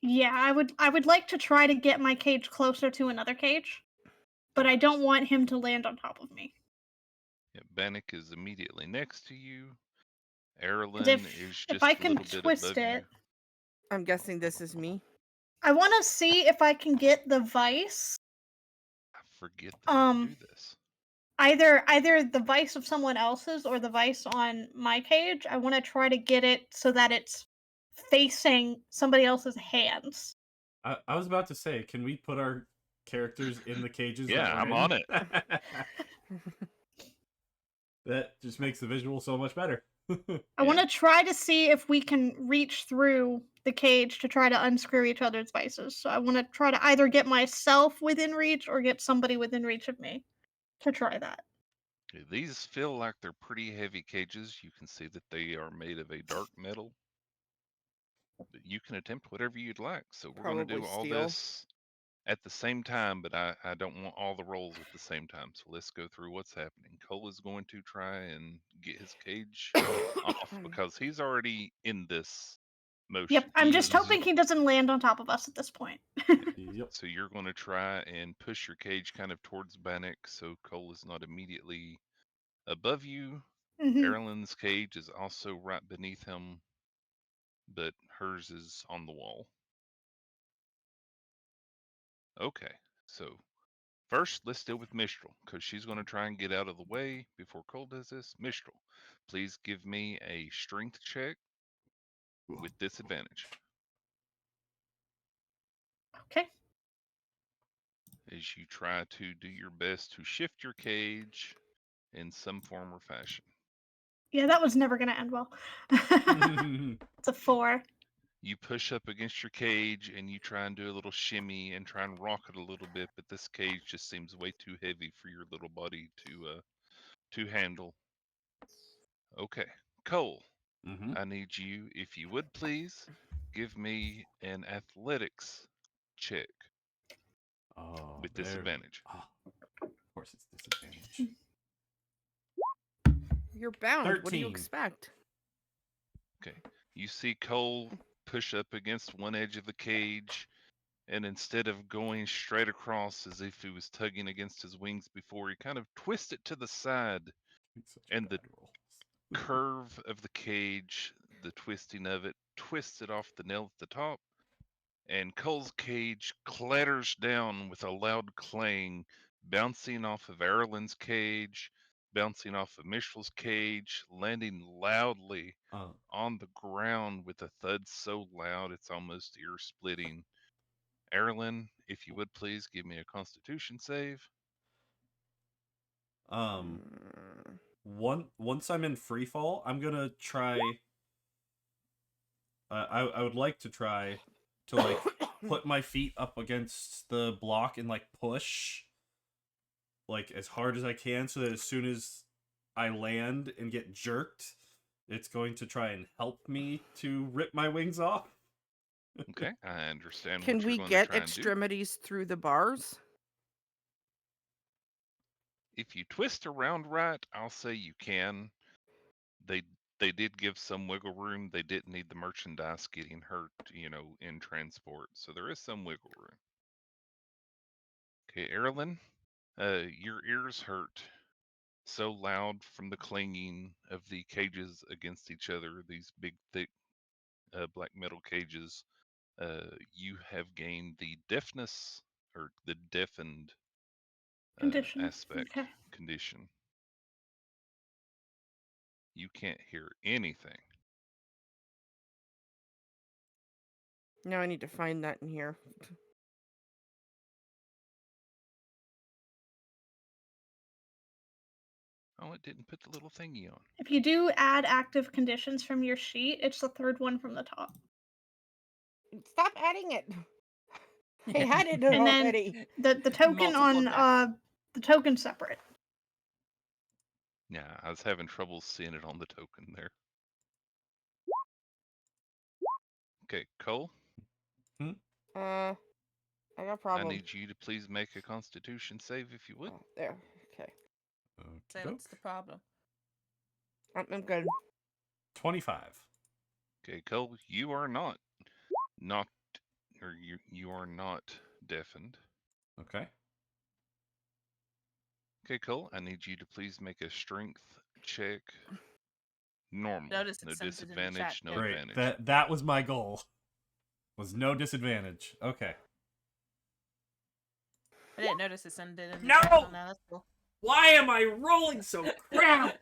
Yeah, I would like to try to get my cage closer to another cage, but I don't want him to land on top of me. Yeah, Bannock is immediately next to you. 'Cause Erlen is if just I a can little bit twist above you. it, I'm guessing this is me. I want to see if I can get the vice. I forget that I can do this. Either the vice of someone else's or the vice on my cage. I want to try to get it so that it's facing somebody else's hands. I was about to say, can we put our characters in the cages Yeah, that we're I'm in? on it. That just makes the visual so much better. I want to try to see if we can reach through the cage to try to unscrew each other's vices. So I want to try to either get myself within reach or get somebody within reach of me to try that. These feel like they're pretty heavy cages. You can see that they are made of a dark metal. But you can attempt whatever you'd like. So we're going to Probably do all steel. this at the same time, but I don't want all the rolls at the same time. So let's go through what's happening. Cole is going to try and get his cage off because he's already in this motion. Yep, I'm He just is- hoping he doesn't land on top of us at this point. Yep. So you're going to try and push your cage kind of towards Bannock so Cole is not immediately above you. Mhm. Erlen's cage is also right beneath him, but hers is on the wall. Okay, so first let's deal with Mistral because she's going to try and get out of the way before Cole does this. Mistral, please give me a strength check with disadvantage Okay. as you try to do your best to shift your cage in some form or fashion. Yeah, that was never going to end well. It's a 4. You push up against your cage and you try and do a little shimmy and try and rock it a little bit, but this cage just seems way too heavy for your little body to handle. Okay, Cole, Mm-hmm. I need you, if you would please, give me an athletics check. Oh, with there- disadvantage. Ah, of course, it's disadvantage. You're bound. What do you 13. expect? Okay. You see Kohl push up against one edge of the cage, and instead of going straight across as if he was tugging against his wings before, he kind of twists it to the side, It's such a and the bad roll. curve of the cage, the twisting of it, twists it off the nail at the top, and Cole's cage clatters down with a loud clang, bouncing off of Erlen's cage, bouncing off of Michel's cage, landing loudly on the ground with a thud so loud it's almost ear splitting. Erlen, if you would please give me a Constitution save. Mm, Once I'm in free fall, I'm gonna try. I would like to try to like put my feet up against the block and like push like as hard as I can, so that as soon as I land and get jerked, it's going to try and help me to rip my wings off. Okay, I understand Can what you're we going get to try and do. extremities through the bars? If you twist around right, I'll say you can. They did give some wiggle room. They didn't need the merchandise getting hurt, in transport. So there is some wiggle room. Okay, Erlen, your ears hurt so loud from the clanging of the cages against each other, these big, thick black metal cages. You have gained the deafness, or the deafened Condition. aspect Okay. condition. You can't hear anything. Now I need to find that in here. Oh, it didn't put the little thingy on. If you do add active conditions from your sheet, it's the third one from the top. Stop adding it. I had it And then already. the token Multiple on deaths. the token separate. Yeah, I was having trouble seeing it on the token there. Okay, Cole, I got a I problem. need you to please make a Constitution save if you would. Oh, there. Okay. Say what's the problem? I'm good. 25. Okay, Cole, you are not knocked, or you are not deafened. Okay. Okay, Cole, I need you to please make a strength check. Normal, Notice it no sends it in the chat, disadvantage, no too. Great. advantage. That was my goal. Was no disadvantage. Okay. I didn't notice it sent it in the No! chat. So now that's cool. Why am I rolling so crap?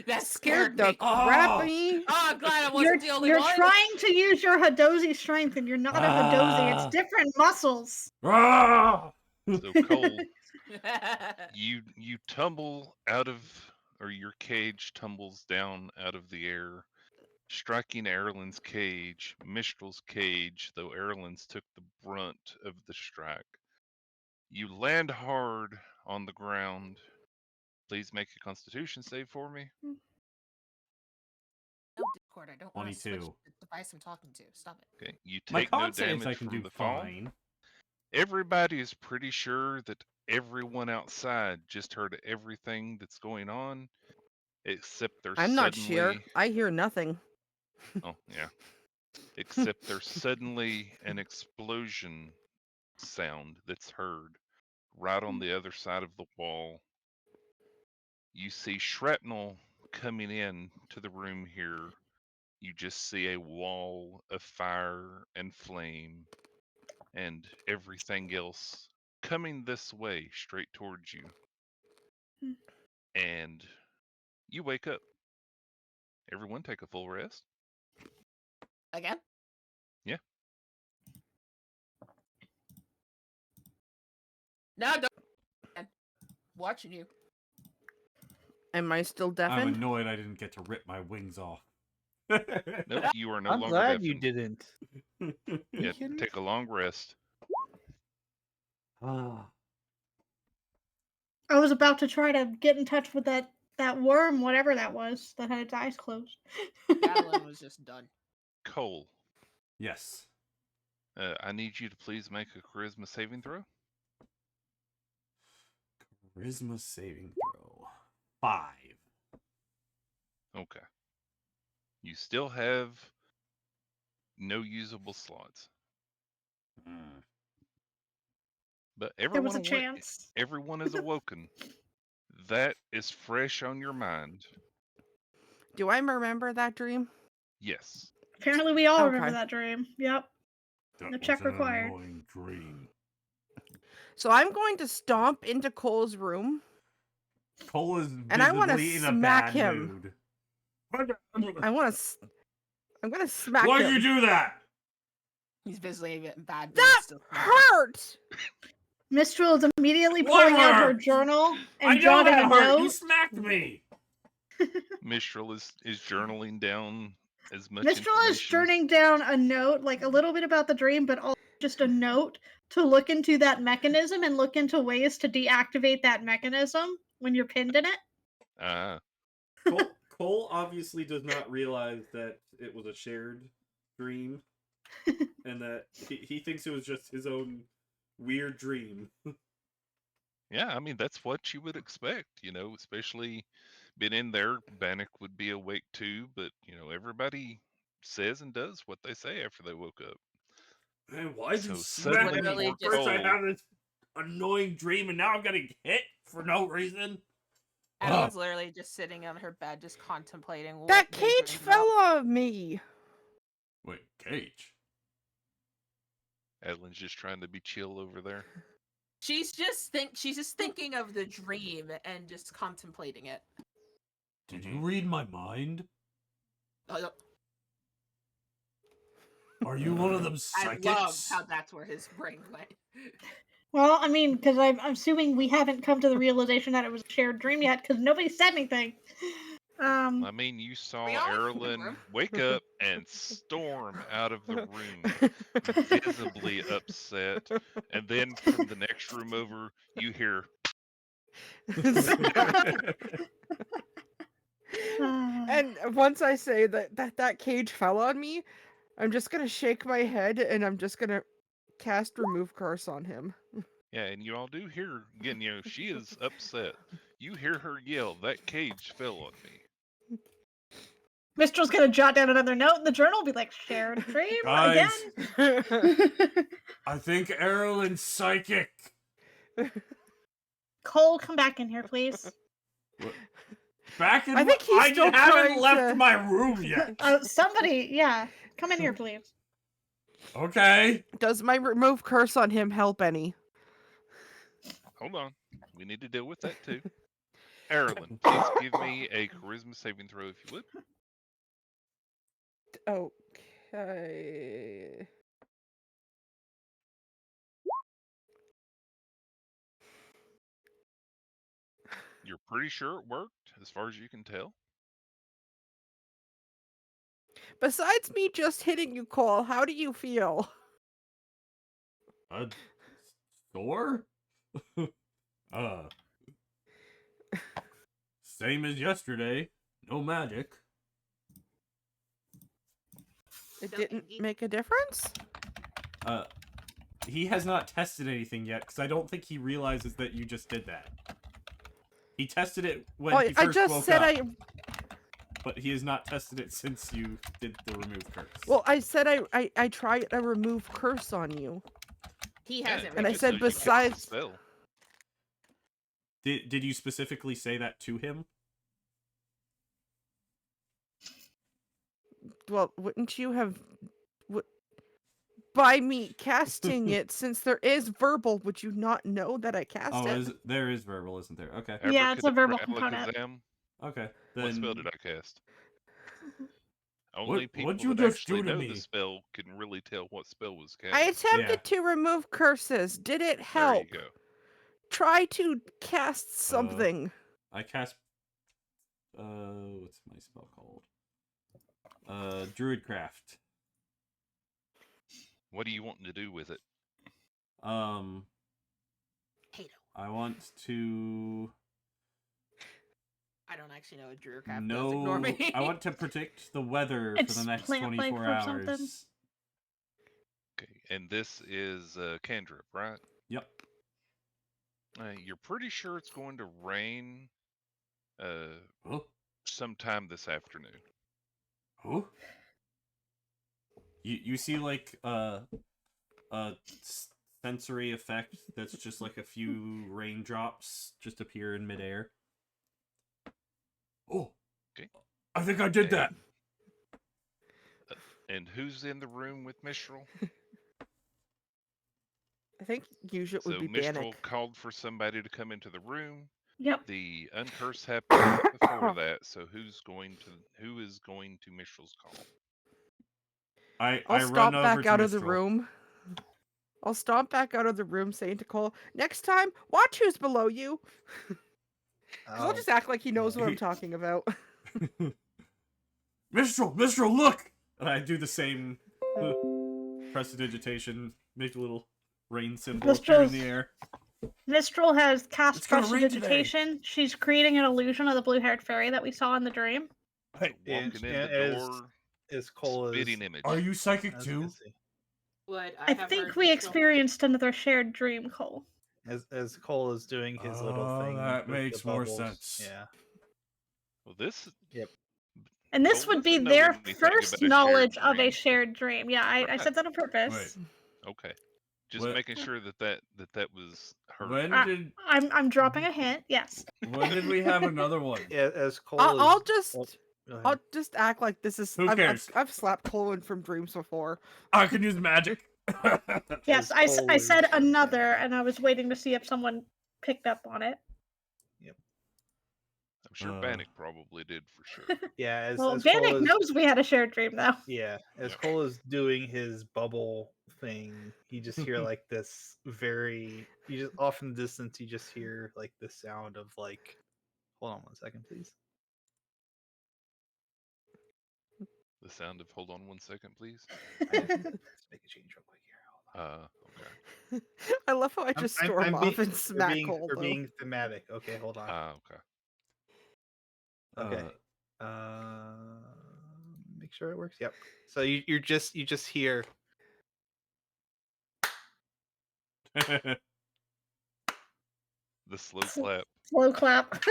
That Scared scared the me. crap Oh. of me. Oh, I'm glad I wasn't the only You're one. trying to use your Hadozi strength, and you're not a Hadozi. It's Ah. different muscles. Ah! So, Cole, you tumble out of, or your cage tumbles down out of the air, striking Erlen's cage, Mistral's cage, though Erlen's took the brunt of the strike. You land hard on the ground. Please make a Constitution save for me. No, Discord, I don't want to switch 22. the device I'm talking to. Stop it. Okay, you My take no con saves I damage can from do the fall. fine. Everybody is pretty sure that everyone outside just heard everything that's going on, except there's I'm not suddenly. sure. I hear nothing. Oh yeah. Except there's suddenly an explosion sound that's heard right on the other side of the wall. You see shrapnel coming in to the room here. You just see a wall of fire and flame and everything else coming this way straight towards you. And you wake up. Everyone take a full rest. Again? Yeah. No, don't. I'm watching you. Am I still I'm deafened? annoyed I didn't get to rip my wings off. Nope, you are no I'm longer glad you deafened. didn't. Yeah, kidding me? take a long rest. Ah. I was about to try to get in touch with that worm, whatever that was, that had its eyes closed. Madeline was just done. Cole, Yes. I need you to please make a charisma saving throw. Charisma saving throw. 5. Okay. You still have no usable slots. But There was a chance. everyone is awoken. That is fresh on your mind. Do I remember that dream? Yes. Apparently, we all remember Okay. that dream. Yep. That No was check an required. annoying dream. So I'm going to stomp into Cole's room. Cole is And I wanna visibly in a smack bad him. mood. I'm gonna smack Why'd him. you do that? He's visibly in bad mood That still. hurt! Mistral is immediately What pulling out her hurt? journal I and know jotting that a hurt. You note. smacked me. Mistral is journaling down as much Mistral is information. journaling down a note, like a little bit about the dream, but also just a note to look into that mechanism and look into ways to deactivate that mechanism when you're pinned in it. Cole obviously does not realize that it was a shared dream, and that he thinks it was just his own weird dream. Yeah, I mean that's what you would expect, especially been in there. Bannock would be awake too, but everybody says and does what they say after they woke up. Man, why'd you So smack suddenly me? Literally for First I Cole, have this annoying dream, and now I'm getting hit for no reason. Adeline's literally just sitting on her bed, just contemplating what That they cage dreamed fell about. on me. Wait, Cage? Adeline's just trying to be chill over there. She's just thinking of the dream and just contemplating it. Did you read my mind? Uh, Are you one of them I psychics? love how that's where his brain went. Well, I mean, because I'm assuming we haven't come to the realization that it was a shared dream yet, because nobody said anything. I mean, you saw We all Erlen wake up and storm out of the room, visibly upset, and then from the next room over, you hear, And once I say that cage fell on me, I'm just gonna shake my head and I'm just gonna cast remove curse on him. yeah, and you all do hear, again, she is upset. You hear her yell, that cage fell on me. Mistral's gonna jot down another note in the journal, be like, shared dream Guys. again. I think Erlen's psychic. Cole, come back in here, please. Back in I think he's I still haven't trying left to- my room yet. Somebody, yeah, come in here, please. Okay. Does my remove curse on him help any? Hold on. We need to deal with that too. Erlen, please give me a charisma saving throw if you would. Okay. You're pretty sure it worked, as far as you can tell. Besides me just hitting you, Cole, how do you feel? Sore? Same as yesterday. No magic. It didn't make a difference? He has not tested anything yet, because I don't think he realizes that you just did that. He tested it when he first woke up. But he has not tested it since you did the remove curse. Well, I said I tried a remove curse on you. He hasn't. And I removed said it. besides- Spell. Did you specifically say that to him? Well, wouldn't you have... By me casting it, since there is verbal, would you not know that I cast it? There is verbal, isn't there? Okay. Yeah, it's a verbal Abracadabra, component. alakazam. Okay. What spell Then did I cast? Only people what'd you that just actually do to know me? the spell can really tell what spell was cast. I attempted to remove curses. Did it help? There you go. Try to cast something. I cast... what's my spell called? Druidcraft. What are you wanting to do with it? Halo. I want to... I don't actually know what Druidcraft does. Ignore No, me. I want to predict the weather for It's the next plant life 24 or hours. something. Okay, and this is cantrip, right? Yep. You're pretty sure it's going to rain Oh. sometime this afternoon. Oh. You see like a sensory effect that's just like a few raindrops just appear in midair. Oh. Okay. I think I did that. And who's in the room with Mistral? I think usually it would So be Mistral Bannock. called for somebody to come into the room. Yep. The uncurse happened before that, so who is going to Mistral's call? I'll I run stomp over back to out of the Mistral. room. I'll stomp back out of the room saying to Kohl, next time, watch who's below you. Because I'll just act like he knows what I'm talking about. Mistral, look! And I do the same prestidigitation, make a little rain symbol appear in the air. Mistral has cast It's gonna rain today. prestidigitation. She's creating an illusion of the blue-haired fairy that we saw in the dream. So walking in the door, is Kohl spitting image. Are you psychic too? Would I have think heard we Mistral- experienced another shared dream, Cole. As Kohl is doing his little thing. That with makes the more bubbles. sense. Yeah. Well, this. Yep. And this Cole would be doesn't know their anything first about a shared knowledge of a dream. shared dream. Yeah, I Right. said that on purpose. Wait. Okay. Just What- making sure that was heard. When Uh, did I'm dropping a hint. Yes. when did we have another one? As Kohl I'll is. just Go ahead. I'll just act like this is. Who cares? I've slapped Kohl in from dreams before. I can use magic. Yes, As I Kohl said is- another, and I was waiting to see if someone picked up on it. I'm sure Bannock probably did for sure. Yeah. As Well, as Kohl Bannock is, knows we had a shared dream, though. Yeah, as Yep. Cole is doing his bubble thing, you just hear like this off in the distance, you just hear like the sound of like, hold on one second, please. The sound of hold on 1 second, please. Let's make a change real quick here. Hold on. Okay. I love how I just storm off and we're smack being, Kohl. we're though. being thematic. Okay, hold on. Okay. Okay. Make sure it works. Yep. So you just hear The slow clap. Slow clap.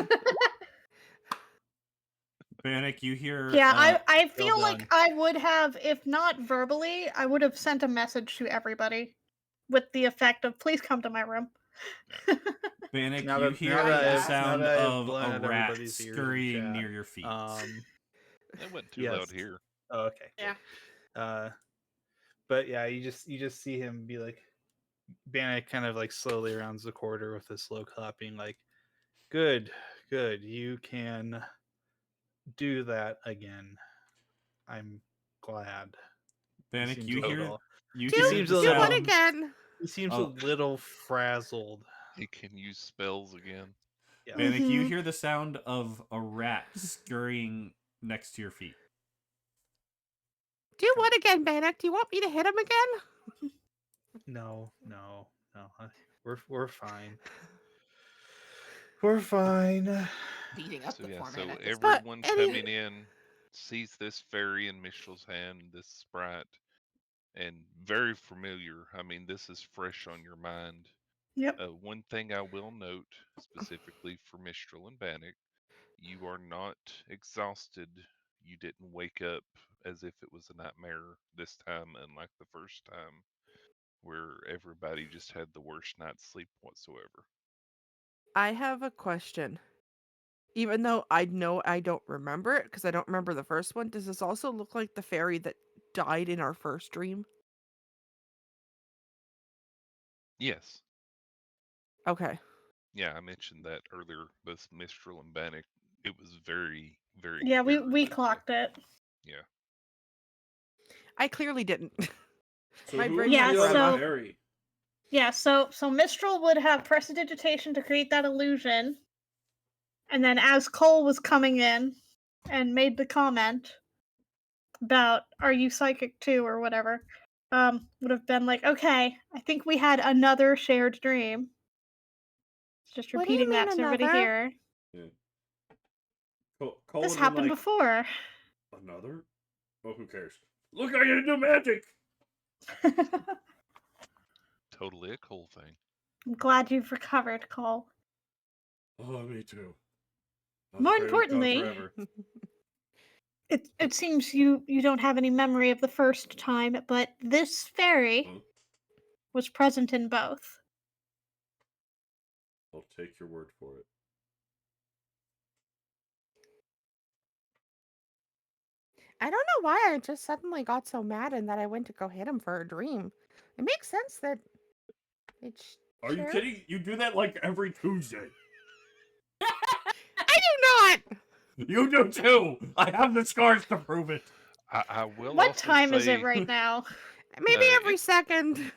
Bannock, you hear? Yeah, I feel well like done. I would have, if not verbally, I would have sent a message to everybody with the effect of "Please come to my room." Bannock, Now you that- hear now that the I've- sound now that I've of blown a out rat everybody's ears in scurrying chat, near your feet. That wasn't too Yes. loud here. Oh, okay. Yeah. But yeah, you just see him be like, Bannock kind of like slowly rounds the corridor with a slow clapping, like, good, you can do that again. I'm glad. Bannock, seems you a hear? little- You Do, hear seems the a do little- what sound? again? He seems Oh. a little frazzled. He can use spells again. Yeah. Bannock, you Mhm. hear the sound of a rat scurrying next to your feet. Do what again, Bannock? Do you want me to hit him again? No. We're fine. We're fine. Beating up So the yeah, poor so man at this But everyone any- coming in sees this fairy in Michel's hand, this sprite, and very familiar. I mean, this is fresh on your mind. Yep. One thing I will note specifically for Mistral and Bannock, you are not exhausted. You didn't wake up as if it was a nightmare this time, unlike the first time, where everybody just had the worst night's sleep whatsoever. I have a question. Even though I know I don't remember it because I don't remember the first one, does this also look like the fairy that died in our first dream? Yes. Okay. Yeah, I mentioned that earlier. Both Mistral and Bannock, it was very, very Yeah, clear we that, clocked it. Yeah. I clearly didn't. So My who brain was Yeah, the other so- fairy? Yeah, so Mistral would have prestidigitation to create that illusion, and then as Cole was coming in and made the comment about "Are you psychic too?" or whatever, would have been like, "Okay, I think we had another shared dream." Just What do you repeating that mean to everybody another? here. Yeah. Cole This would've been happened like, before. Another? Oh, who cares? Look, I can do magic. Totally a Kohl thing. I'm glad you've recovered, Cole. Oh, me too. More importantly, it seems you don't have any memory of the first time, but this fairy Huh? was present in both. I'll take your word for it. I don't know why I just suddenly got so mad and that I went to go hit him for a dream. It makes sense that it's. Are you kidding? You do that like every Tuesday. I do not! You do too! I have the scars to prove it! I will What also time is say, it right now? Maybe every it's- second.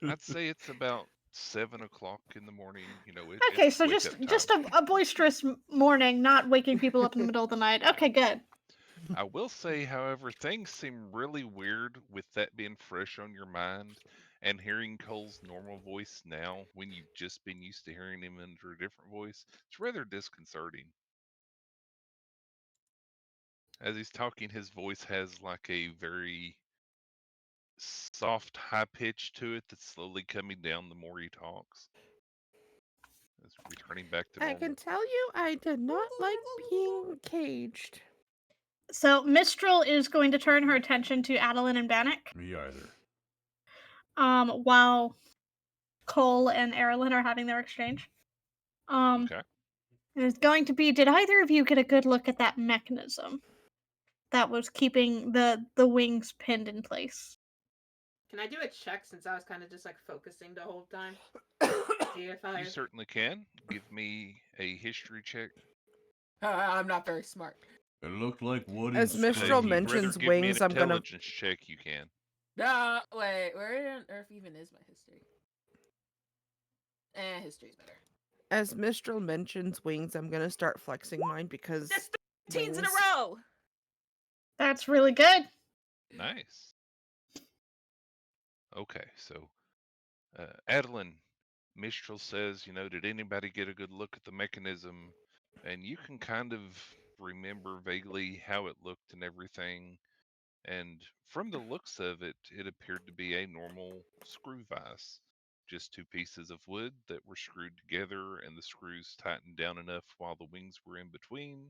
I'd say it's about 7 o'clock in the morning. You know, Okay, it's so wake just up time. a boisterous morning, not waking people up in the middle of the night. Okay, good. I will say, however, things seem really weird with that being fresh on your mind and hearing Cole's normal voice now when you've just been used to hearing him under a different voice. It's rather disconcerting. As he's talking, his voice has like a very soft, high pitch to it that's slowly coming down the more he talks. It's returning back to I normal. can tell you I did not like being caged. So Mistral is going to turn her attention to Adeline and Bannock, Me either. while Cole and Erilyn are having their exchange. Okay. And it's going to be, did either of you get a good look at that mechanism that was keeping the wings pinned in place? Can I do a check since I was kind of just like focusing the whole time? See if I. You certainly can. Give me a history check. I'm not very smart. It looked like wood As and Mistral If you'd rather mentions give me an wings, I'm gonna. intelligence check, you can. Wait, where on earth even is my history? History's better. As Mistral mentions wings, I'm gonna start flexing mine because. That's 13s in a wings. row! That's really good. Nice. Okay, so Adeline, Mistral says, did anybody get a good look at the mechanism? And you can kind of remember vaguely how it looked and everything. And from the looks of it, it appeared to be a normal screw vise. Just two pieces of wood that were screwed together, and the screws tightened down enough while the wings were in between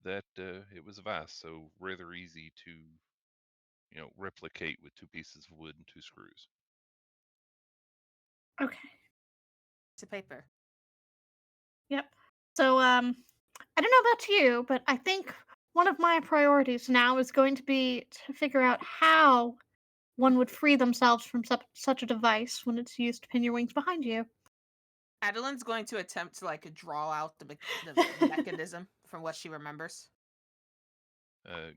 that it was a vise. So rather easy to, replicate with two pieces of wood and two screws. Okay. It's a paper. Yep. So, I don't know about you, but I think one of my priorities now is going to be to figure out how one would free themselves from such a device when it's used to pin your wings behind you. Adeline's going to attempt to like draw out the mechanism from what she remembers.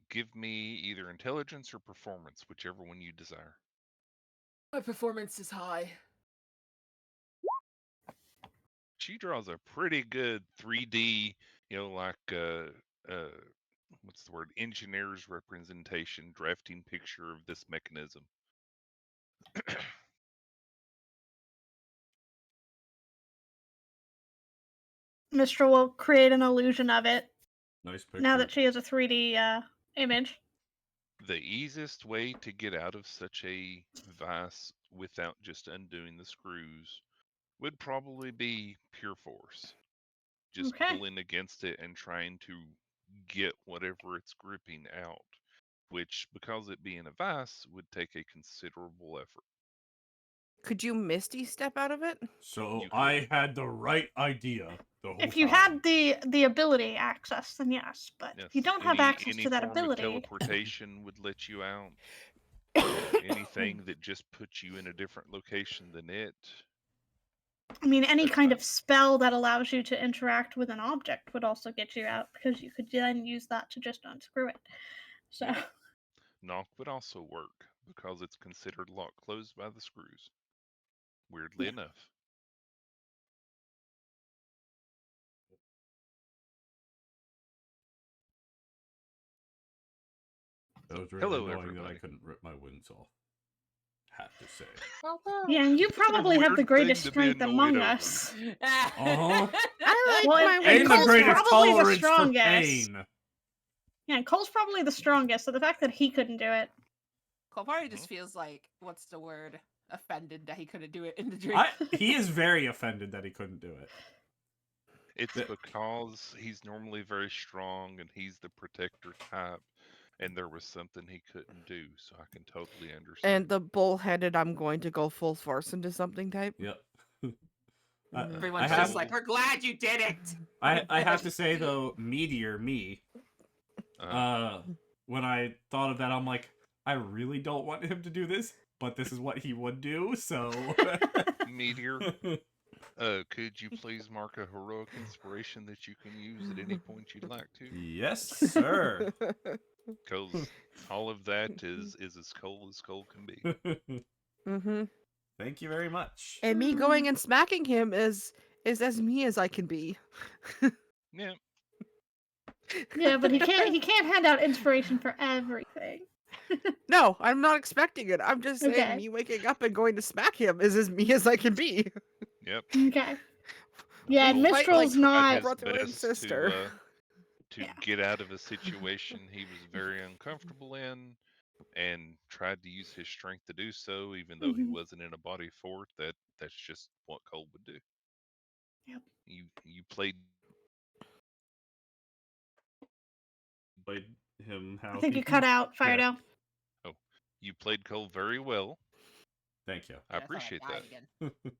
Give me either intelligence or performance, whichever one you desire. My performance is high. She draws a pretty good 3D, like what's the word? Engineer's representation, drafting picture of this mechanism. Mistral will create an illusion of it Nice picture. now that she has a 3D image. The easiest way to get out of such a vise without just undoing the screws would probably be pure force. Just Okay. pulling against it and trying to get whatever it's gripping out, which, because it being a vise, would take a considerable effort. Could you Misty step out of it? So You I could. had the right idea the whole If you time. had the ability access, then yes. But if you Yes, don't have access any to that form of ability, teleportation would let you out. Anything that just puts you in a different location than it. I mean, any That's kind fine. of spell that allows you to interact with an object would also get you out because you could then use that to just unscrew it. So, Yeah. Knock would also work because it's considered locked closed by the screws. Weirdly Yeah. enough. It was really Hello, annoying that I everybody. couldn't rip my wings off. Have to say. yeah, and you What a probably have the weird greatest thing to be strength annoyed among over. us. Uh-huh. I like Well, my and wings. And the Cole's greatest probably the tolerance for strongest. pain. Yeah, and Cole's probably the strongest, so the fact that he couldn't do it. Cole probably just Mhm. feels like, what's the word? Offended that he couldn't do it in the dream. He is very offended that he couldn't do it. It's The- because he's normally very strong and he's the protector type, and there was something he couldn't do, so I can totally understand. And the bullheaded, I'm going to go full force into something type. Yep. Everyone's I just have like, we're glad you did it. I have to say though, Meteor me. Uh, When I thought of that, I'm like, I really don't want him to do this, but this is what he would do. So, Meteor, could you please mark a heroic inspiration that you can use at any point you'd like to? yes, sir. Because all of that is as Cole can be. Mm-hmm. Thank you very much. And me going and smacking him is as me as I can be. Yeah. Yeah, but he can't hand out inspiration for everything. No, I'm not expecting it. I'm just saying Okay. me waking up and going to smack him is as me as I can be. Yep. Okay. Yeah, and Cole Fight Mistral's tried not. his brother and best sister. to Yeah. get out of a situation he was very uncomfortable in, and tried to use his strength to do so, even though he Mhm. wasn't in a body fort. That's just what Cole would do. Yep. You played Played him how I think he you cut out, Yeah. Firedo. you played Cole very well. Thank you. I thought appreciate died that. again.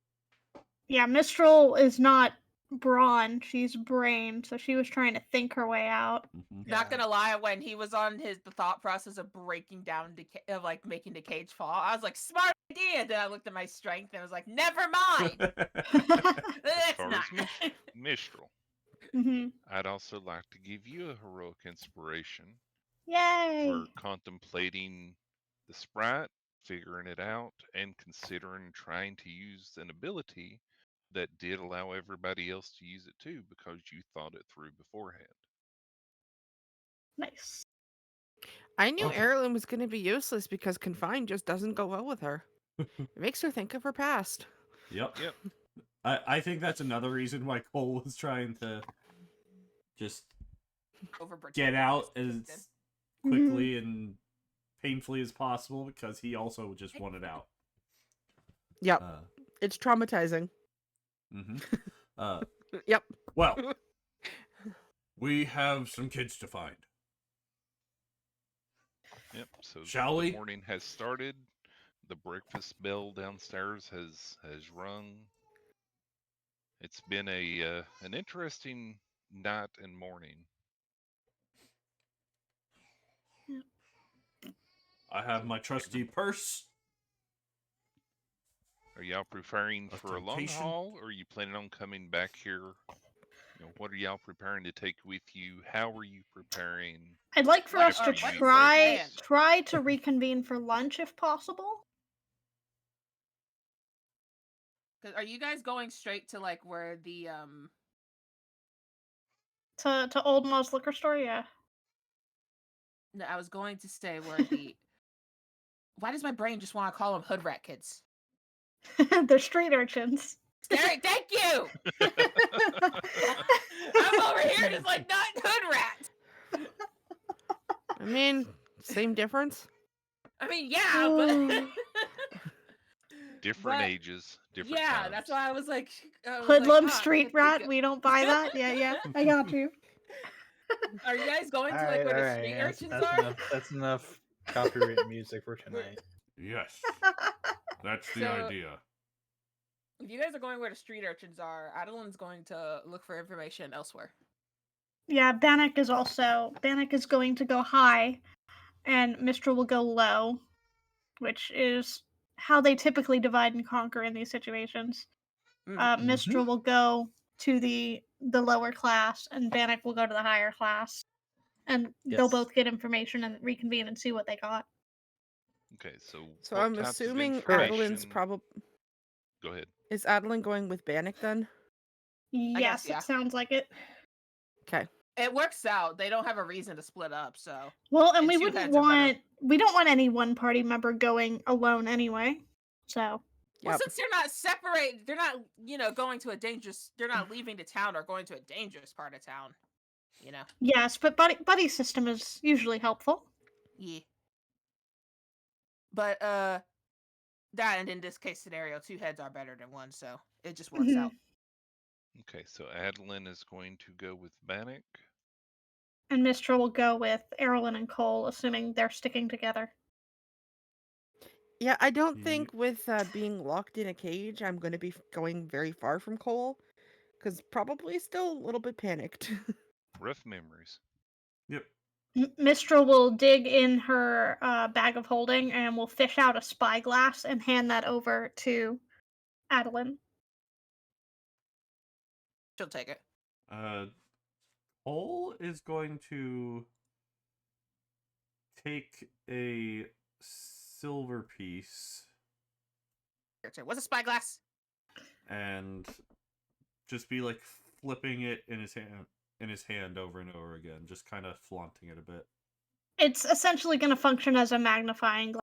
Yeah, Mistral is not brawn, she's brain, so she was trying to think her way out. Mhm. Not gonna lie, when he was on the thought process of breaking down, of like making the cage fall, I was like, smart idea. Then I looked at my strength and I was like, never mind. As It's far not. as Mistral, hmm I'd also like to give you a heroic inspiration Yay! for contemplating the sprite, figuring it out, and considering trying to use an ability that did allow everybody else to use it too, because you thought it through beforehand. Nice. I knew Okay. Erilyn was going to be useless because confined just doesn't go well with her. It makes her think of her past. Yep. Yep. I think that's another reason why Cole was trying to just Overprotective get out assistant. as quickly and painfully as possible because he also just wanted out. Yep. It's traumatizing. Mm-hmm. Yep. Well, we have some kids to find. Yep. So Shall the we? morning has started. The breakfast bell downstairs has rung. It's been an interesting night and morning. I have my trusty purse. Are y'all preparing Of for a long temptation? haul, or are you planning on coming back here? What are y'all preparing to take with you? How are you preparing? I'd like for What us are- to what is the try plan? to reconvene for lunch if possible. 'Cause are you guys going straight to like where the To Old Mo's liquor store, yeah. No, I was going to stay where the. Why does my brain just want to call them hood rat kids? They're street urchins. Derek, thank you. I'm over here just like not hood rat. I mean, same difference. I mean, yeah, but Different But- ages, different yeah, times. that's why I was like Hoodlum I street can't rat. think of- We don't buy that. Yeah. I got you. Are you guys going to All like right, where all the right. street That's, urchins that's are? enough. That's enough copyright music for tonight. Yes. That's the So- idea. If you guys are going where the street urchins are, Adeline's going to look for information elsewhere. Yeah, Bannock is going to go high, and Mistral will go low, which is how they typically divide and conquer in these situations. Mistral will go to the lower class, and Bannock will go to the higher class, and they'll Yes. both get information and reconvene and see what they got. Okay, so So what I'm types of assuming Correct. Adeline's information- probably. Go ahead. Is Adeline going with Bannock then? Yes, yeah. it sounds like it. Okay. It works out. They don't have a reason to split up, so Well, and And we two wouldn't heads are better. we don't want any one party member going alone anyway. So Well, Yep. since they're not separated, they're not, going to they're not leaving the town or going to a dangerous part of town. yes, but buddy system is usually helpful. Yeah. But that, and in this case scenario, 2 heads are better than 1, so it just works out. Okay, so Adeline is going to go with Bannock. And Mistral will go with Erlen and Kohl, assuming they're sticking together. Yeah, I don't Ye- think with being locked in a cage, I'm going to be going very far from Cole, because probably still a little bit panicked. Rough memories. Yep. Mistral will dig in her bag of holding and will fish out a spyglass and hand that over to Adeline. She'll take it. Cole is going to take a silver piece Your turn. What's a spyglass? and just be like flipping it in his hand over and over again, just kind of flaunting it a bit. It's essentially going to function as a magnifying glass.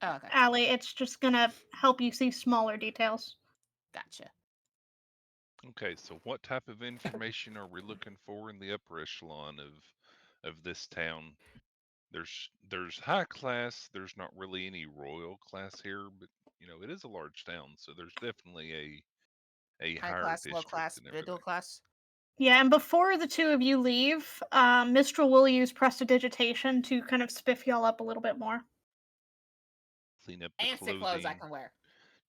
Oh, okay. Allie, it's just going to help you see smaller details. Gotcha. Okay, so what type of information are we looking for in the upper echelon of this town? There's high class. There's not really any royal class here, but it is a large town, so there's definitely a High higher class, low district class, and middle everything. class. Yeah, and before the two of you leave, Mistral will use prestidigitation to kind of spiff y'all up a little bit more. Clean up the Fancy clothes I clothing, can wear.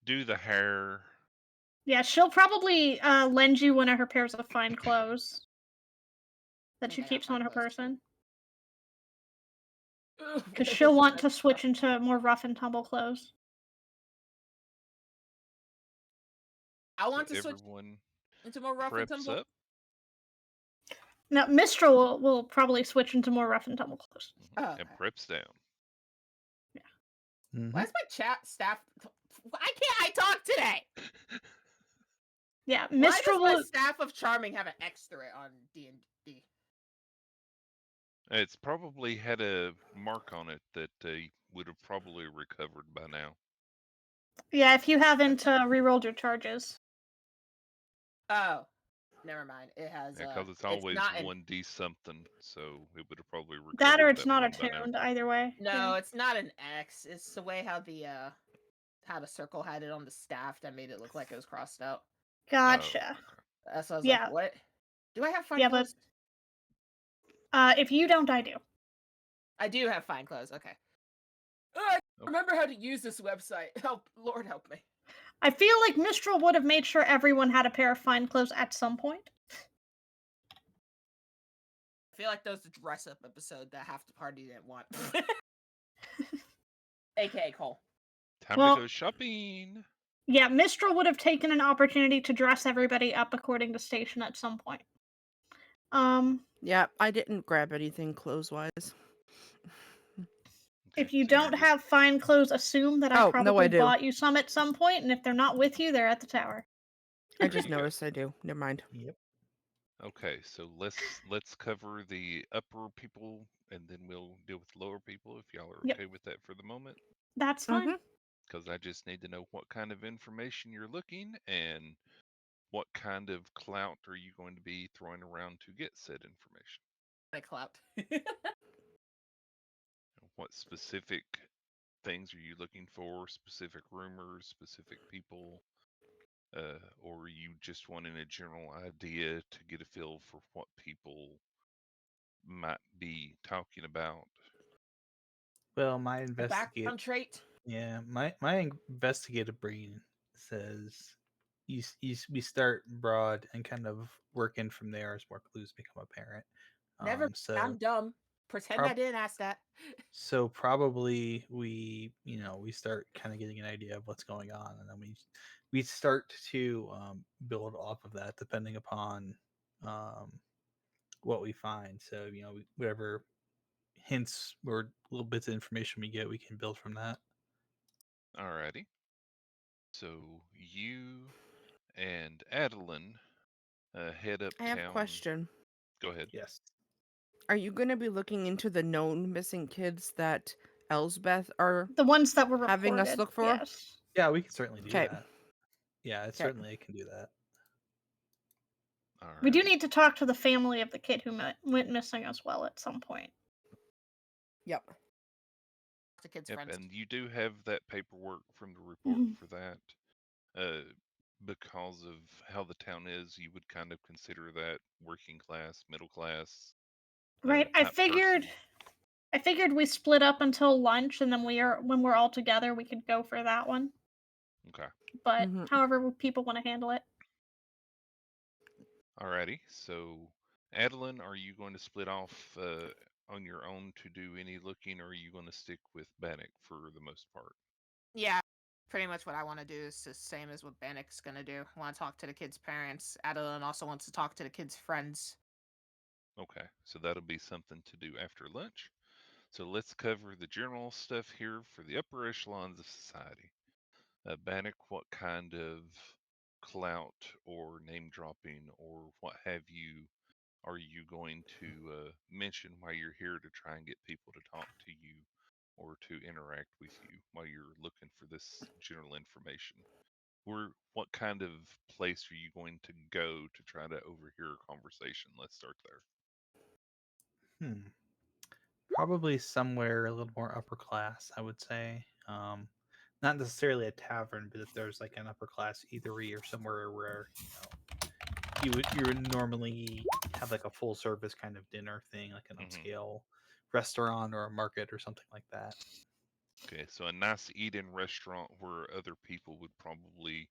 do the hair. Yeah, she'll probably lend you one of her pairs of fine clothes that I she think I got keeps on fine her clothes. person. Ugh, Because what she'll is want that to switch stuff? into more rough and tumble clothes. I So want to switch everyone into more rough and preps tumble. up. Now, Mistral will probably switch into more rough and tumble clothes. Oh, And okay. preps down. Why is my chat staff? Why can't I talk today? Yeah, Why Mistral does my will. staff of charming have an X through it on D&D? It's probably had a mark on it that would have probably recovered by now. Yeah, if you haven't rerolled your charges. Oh, never mind. It has. Because it's It's always not an. 1d something, so it would have probably That or recovered it's that not one by now. attuned, either way. No, Yeah. it's not an X. It's the way how the circle had it on the staff that made it look like it was crossed out. Gotcha. Okay. So I was Yeah. like, what? Do I have fine Yeah, but clothes? if you don't, I do. I do have fine clothes. Okay. I remember how to use this website. Help, Lord help me. I feel like Mistral would have made sure everyone had a pair of fine clothes at some point. I feel like that was the dress up episode that half the party didn't want. AKA Cole. Time Well- to go shopping. Yeah, Mistral would have taken an opportunity to dress everybody up according to station at some point. Yeah, I didn't grab anything clothes-wise. If Okay, you so you're don't just- have fine clothes, assume that I Oh, no, probably I do. bought you some at some point, and if they're not with you, they're at the tower. I just Okay. noticed I do. Never mind. Yep. Okay, so let's cover the upper people, and then we'll deal with lower people if y'all are Yep. okay with that for the moment. That's fine. Mhm. Because I just need to know what kind of information you're looking and what kind of clout are you going to be throwing around to get said information. I clapped. What specific things are you looking for? Specific rumors, specific people, or you just wanting a general idea to get a feel for what people might be talking about? Well, my A background trait. Yeah, my investigative brain says we start broad and kind of work in from there as more clues become apparent. Never. I'm dumb. Pretend I prob- didn't ask that. So probably we start kind of getting an idea of what's going on, and then we start to build off of that depending upon what we find. So whatever hints or little bits of information we get, we can build from that. Alrighty. So you and Adeline head uptown. I have a question. Go ahead. Yes. Are you going to be looking into the known missing kids that Elsbeth are The ones that were reported. having us look for? Yes. Yeah, we can certainly do Okay. that. Yeah, Okay. certainly I can do that. We do Alrighty. need to talk to the family of the kid who went missing as well at some point. Yep. The kids' Yep, friends. and you do have that paperwork from the report Mhm. for that. Uh, because of how the town is, you would kind of consider that working class, middle class Right. I type figured person. I figured we split up until lunch, and then when we're all together, we could go for that one. Okay. But Mhm. however people want to handle it. Alrighty. So, Adeline, are you going to split off on your own to do any looking, or are you going to stick with Bannock for the most part? Yeah, pretty much what I want to do is the same as what Bannock's gonna do. I want to talk to the kids' parents. Adeline also wants to talk to the kids' friends. Okay. So that'll be something to do after lunch. So let's cover the general stuff here for the upper echelons of society. Bannock, what kind of clout or name dropping or what have you are you going to mention while you're here to try and get people to talk to you or to interact with you while you're looking for this general information? What kind of place are you going to go to try to overhear a conversation? Let's start there. Hmm. Probably somewhere a little more upper class, I would say. Not necessarily a tavern, but if there's like an upper class eatery or somewhere where you would normally have like a full service kind of dinner thing, like an Hmm. upscale restaurant or a market or something like that. Okay, so a nice eat-in restaurant where other people would probably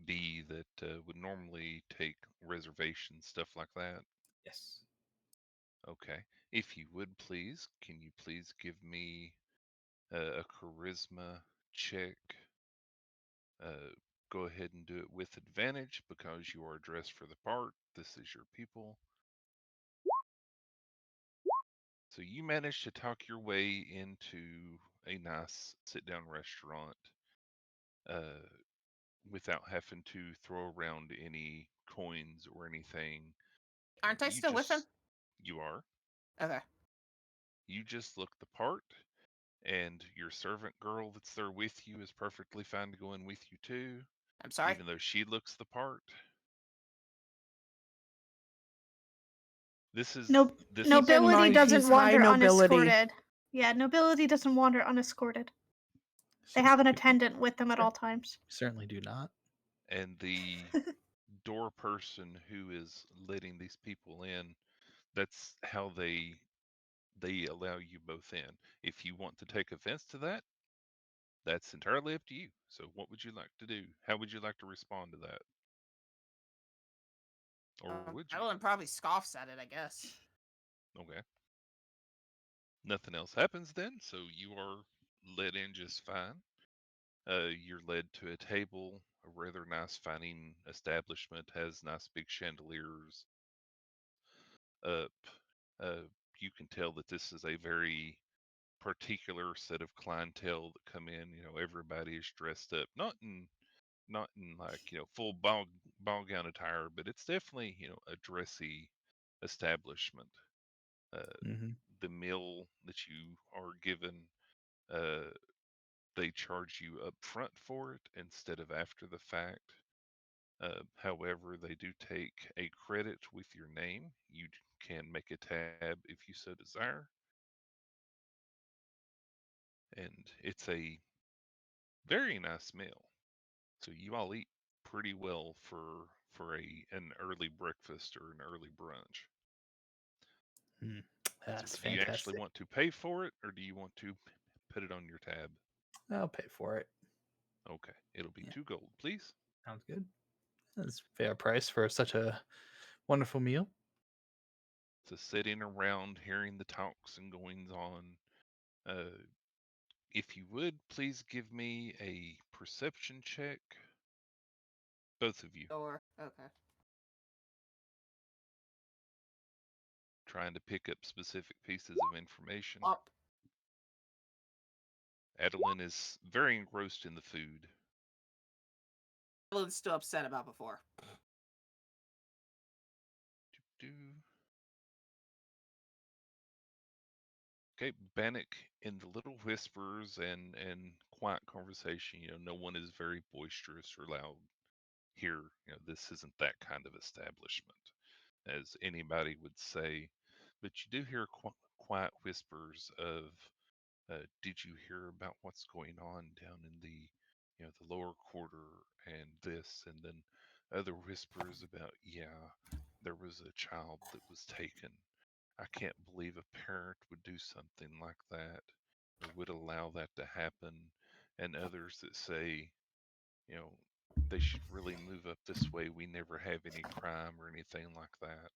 be that would normally take reservations, stuff like that. Yes. Okay. If you would please, can you please give me a charisma check? Go ahead and do it with advantage because you are dressed for the part. This is your people. So you managed to talk your way into a nice sit-down restaurant uh, without having to throw around any coins or anything. Aren't I You still with him? just you are. Okay. You just look the part, and your servant girl that's there with you is perfectly fine to go in with you too, I'm sorry. even though she looks the part. This is No, this Keep is in nobility mind, doesn't he's high wander nobility. unescorted. Yeah, nobility doesn't wander unescorted. They So have an we attendant with them at all times. certainly do not. and the door person who is letting these people in, that's how they allow you both in. If you want to take offense to that, that's entirely up to you. So what would you like to do? How would you like to respond to that? Or would you? Adeline probably scoffs at it, I guess. Okay. Nothing else happens then, so you are led in just fine. You're led to a table, a rather nice finding establishment, has nice big chandeliers up. You can tell that this is a very particular set of clientele that come in. You know, everybody is dressed up, not in like full ball gown attire, but it's definitely a dressy establishment. Uh, Hmm. the meal that you are given, uh, they charge you up front for it instead of after the fact. However, they do take a credit with your name. You can make a tab if you so desire, and it's a very nice meal. So you all eat pretty well for an early breakfast or an early brunch. Hmm. So That's do you actually fantastic. want to pay for it or do you want to put it on your tab? I'll pay for it. Okay, it'll be Yeah, 2 gold, please. sounds good. That's fair price for such a wonderful meal. So sitting around hearing the talks and goings on. Uh, if you would, please give me a perception check, both of you, Or okay. trying to pick up specific pieces of information. Up. Adeline is very engrossed in the food. Adeline's still upset about before. Do. Okay, Bannock, in the little whispers and quiet conversation, no one is very boisterous or loud here. This isn't that kind of establishment, as anybody would say. But you do hear quiet whispers of Did you hear about what's going on down in the lower quarter and this, and then other whispers about, yeah, there was a child that was taken. I can't believe a parent would do something like that or would allow that to happen. And others that say, you know, they should really move up this way. We never have any crime or anything like that.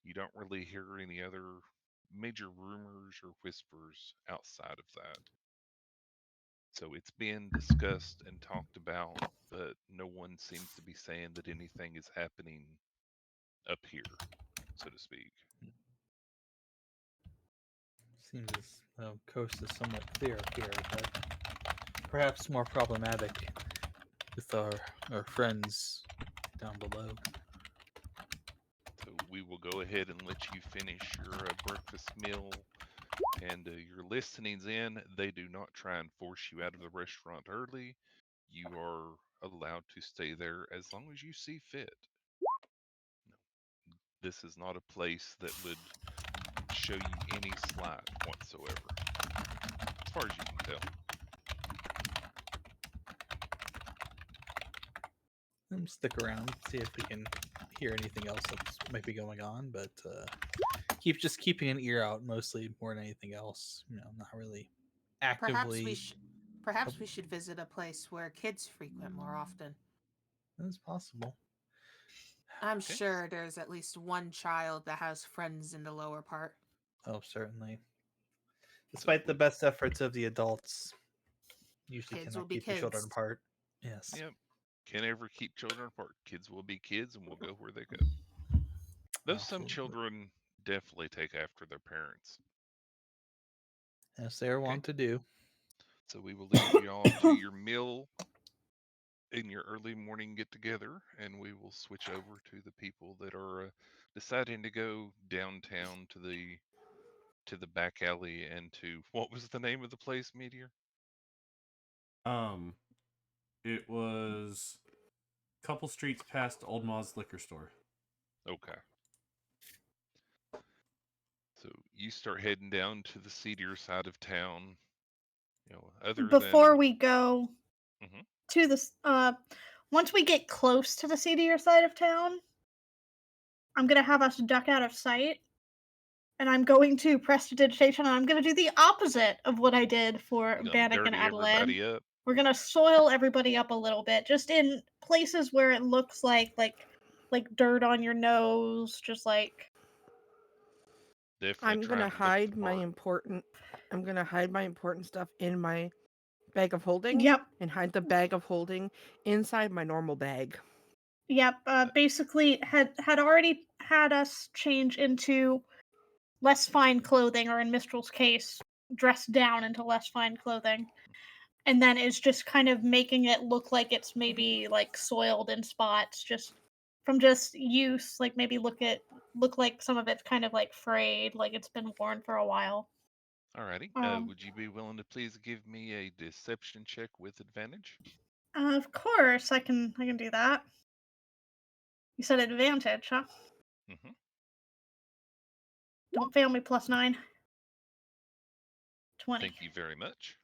You don't really hear any other major rumors or whispers outside of that. So it's being discussed and talked about, but no one seems to be saying that anything is happening up here, so to speak. Seems as though coast is somewhat clear up here, but perhaps more problematic with our friends down below. So we will go ahead and let you finish your breakfast meal and your listenings in. They do not try and force you out of the restaurant early. You are allowed to stay there as long as you see fit. This is not a place that would show you any slight whatsoever, as far as you can tell. Stick around, see if we can hear anything else that's might be going on, but keeping an ear out mostly more than anything else. Not really actively. Perhaps we should visit a place where kids frequent more often. That's possible. I'm Okay. sure there's at least one child that has friends in the lower part. Oh, certainly. Despite the best efforts of the adults, usually Kids will cannot be keep the children kids. apart. Yes. Yep. Can't ever keep children apart. Kids will be kids and will go where they go. Though some Absolutely. children definitely take after their parents. As they are Okay. wont to do. So we will leave you all to your meal in your early morning get together, and we will switch over to the people that are deciding to go downtown to the back alley and to what was the name of the place, Meteor? It was a couple streets past Old Ma's liquor store. Okay. So you start heading down to the seedier side of town. Other Before than we go Mhm. to this, once we get close to the seedier side of town, I'm gonna have us duck out of sight, and I'm going to prestidigitation, and I'm gonna do the opposite of what I did for You gonna Bannock and dirty Adelaide. everybody up. We're gonna soil everybody up a little bit, just in places where it looks like dirt on your nose, just like Definitely I'm try gonna and look the hide my part. important. I'm gonna hide my important stuff in my bag of holding. yep, And hide the bag of holding inside my normal bag. yep. Basically, had already had us change into less fine clothing, or in Mistral's case, dress down into less fine clothing, and then is just kind of making it look like it's maybe like soiled in spots, just from just use. Like maybe look like some of it's kind of like frayed, like it's been worn for a while. Alrighty. Would you be willing to please give me a deception check with advantage? Of course, I can do that. You said advantage, huh? Mm-hmm. Don't fail me. +9. 20. Thank you very much.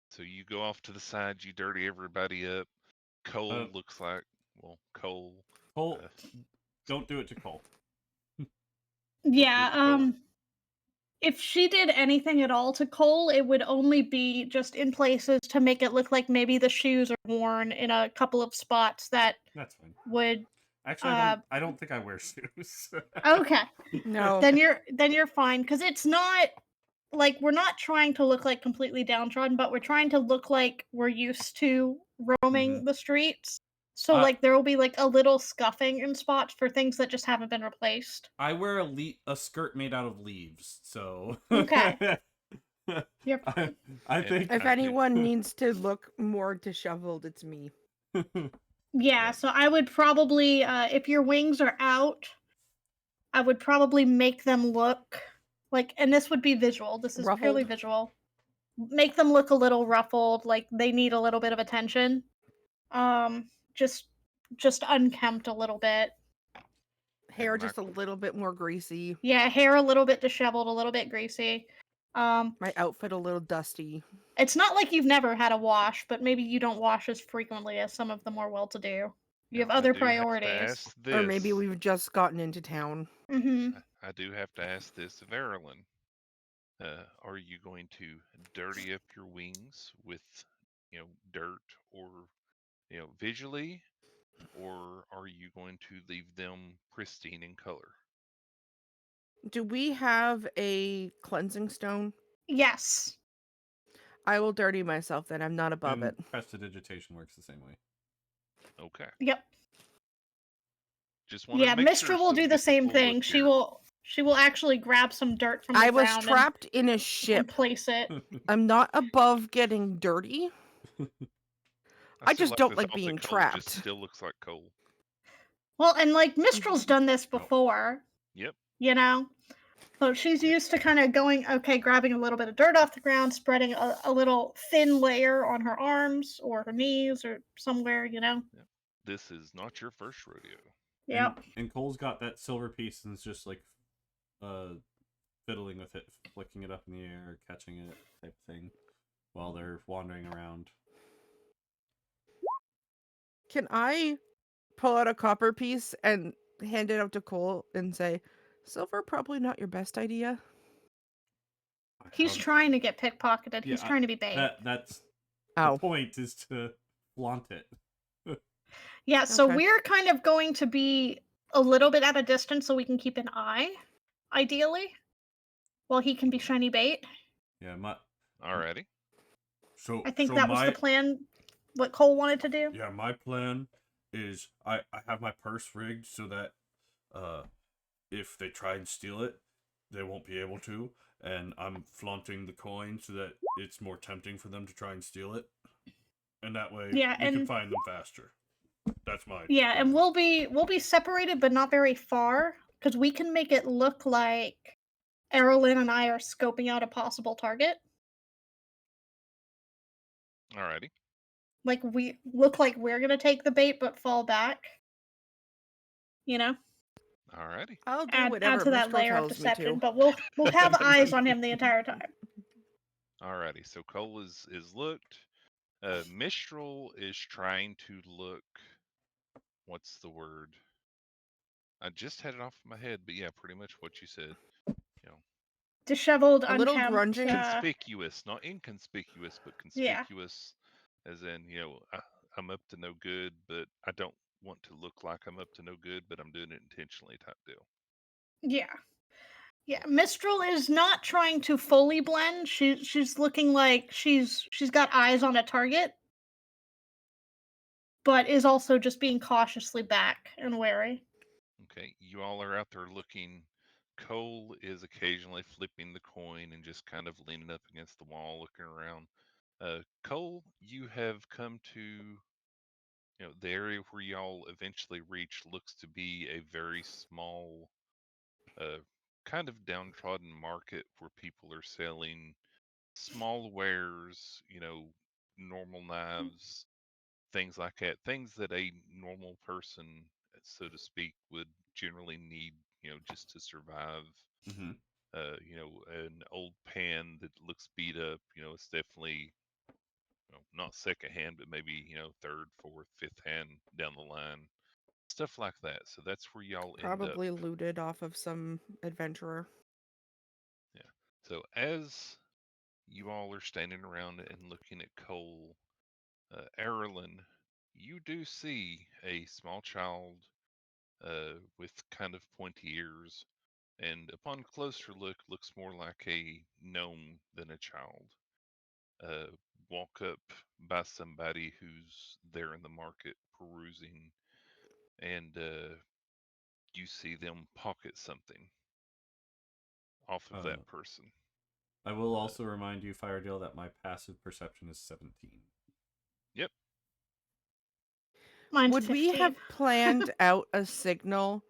So you go off to the side, you dirty everybody up. Kohl looks like, Kohl. Cole, don't do it to Cole. Don't do it Yeah. to Kohl. If she did anything at all to Cole, it would only be just in places to make it look like maybe the shoes are worn in a couple of spots that That's fine. would. Actually, I don't think I wear shoes. Okay. No. Then you're fine, because it's not like we're not trying to look like completely downtrodden, but we're trying to look like we're used to roaming the streets. So like there will be like a little scuffing in spots for things that just haven't been replaced. I wear a skirt made out of leaves, so Okay. You're I, I think If anyone needs to look more disheveled, it's me. Yeah, so I would probably, if your wings are out, I would probably make them look like, and this would be visual. This is purely Ruffled. visual. Make them look a little ruffled, like they need a little bit of attention. Um, just unkempt a little bit. Hair just a Michael? little bit more greasy. Yeah, hair a little bit disheveled, a little bit greasy. My outfit a little dusty. It's not like you've never had a wash, but maybe you don't wash as frequently as some of the more well-to-do. You have Now, I other do have to priorities. ask Or maybe this. we've just gotten into town. Mm-hmm. I do have to ask this of Erilyn. Are you going to dirty up your wings with, dirt or, visually, or are you going to leave them pristine in color? Do we have a cleansing stone? Yes. I will dirty myself then. I'm not above And it. prestidigitation works the same way. Okay. Yep. Just wanted Yeah, to make sure Mistral will so we do the get the same full look thing. She here. will actually grab some dirt from the I was ground trapped in a and ship. place it. I'm not above getting dirty. I still just like don't the like thought that being Kohl just trapped. still looks like Kohl. Well, and like Mistral's done this Oh. before, Yep. you know? So she's Yep. used to kind of going, okay, grabbing a little bit of dirt off the ground, spreading a little thin layer on her arms or her knees or somewhere, you know? Yep. This is not your first rodeo. Yep. And Cole's got that silver piece and is just like fiddling with it, flicking it up in the air, catching it, type thing, while they're wandering around. Can I pull out a copper piece and hand it out to Cole and say, silver probably not your best idea? He's trying to get pickpocketed. He's trying to be bait. That's Oh. the point, is to flaunt it. Yeah, so Okay. we're kind of going to be a little bit at a distance so we can keep an eye, ideally, while he can be shiny bait. Yeah, Alrighty. I think that was the plan, what Cole wanted to do. Yeah, my plan is I have my purse rigged so that if they try and steal it, they won't be able to, and I'm flaunting the coin so that it's more tempting for them to try and steal it, and that way we can find them faster. That's my plan. And we'll be separated, but not very far, because we can make it look like Erilyn and I are scoping out a possible target. Alrighty. Like we look like we're gonna take the bait, but fall back. You know. Alrighty. I'll do Add whatever to that Mistral layer of tells me deception, to. but we'll have eyes on him the entire time. Alrighty. So Kohl is looked. Mistral is trying to look. What's the word? I just had it off my head, but yeah, pretty much what you said. Disheveled, A little unkempt. grunging. Conspicuous, not inconspicuous, but Yeah. conspicuous, as in, I'm up to no good, but I don't want to look like I'm up to no good, but I'm doing it intentionally type deal. Yeah. Yeah, Mistral is not trying to fully blend. She's looking like she's got eyes on a target, but is also just being cautiously back and wary. Okay, you all are out there looking. Kohl is occasionally flipping the coin and just kind of leaning up against the wall, looking around. Kohl, you have come to, the area where y'all eventually reach looks to be a very small, kind of downtrodden market where people are selling small wares, normal knives, things like that, things that a normal person, so to speak, would generally need, just to survive. Mm-hmm. An old pan that looks beat up, it's definitely, not secondhand, but maybe, third, fourth, fifth hand down the line, stuff like that. So that's where y'all end up. Probably looted off of some adventurer. Yeah. So as you all are standing around and looking at Kohl, Erilyn, you do see a small child with kind of pointy ears, and upon closer look, looks more like a gnome than a child. Uh, walk up by somebody who's there in the market perusing, and you see them pocket something off of that person. I will also remind you, Firedale, that my passive perception is 17. Yep. Mine's Would 15. we have planned out a signal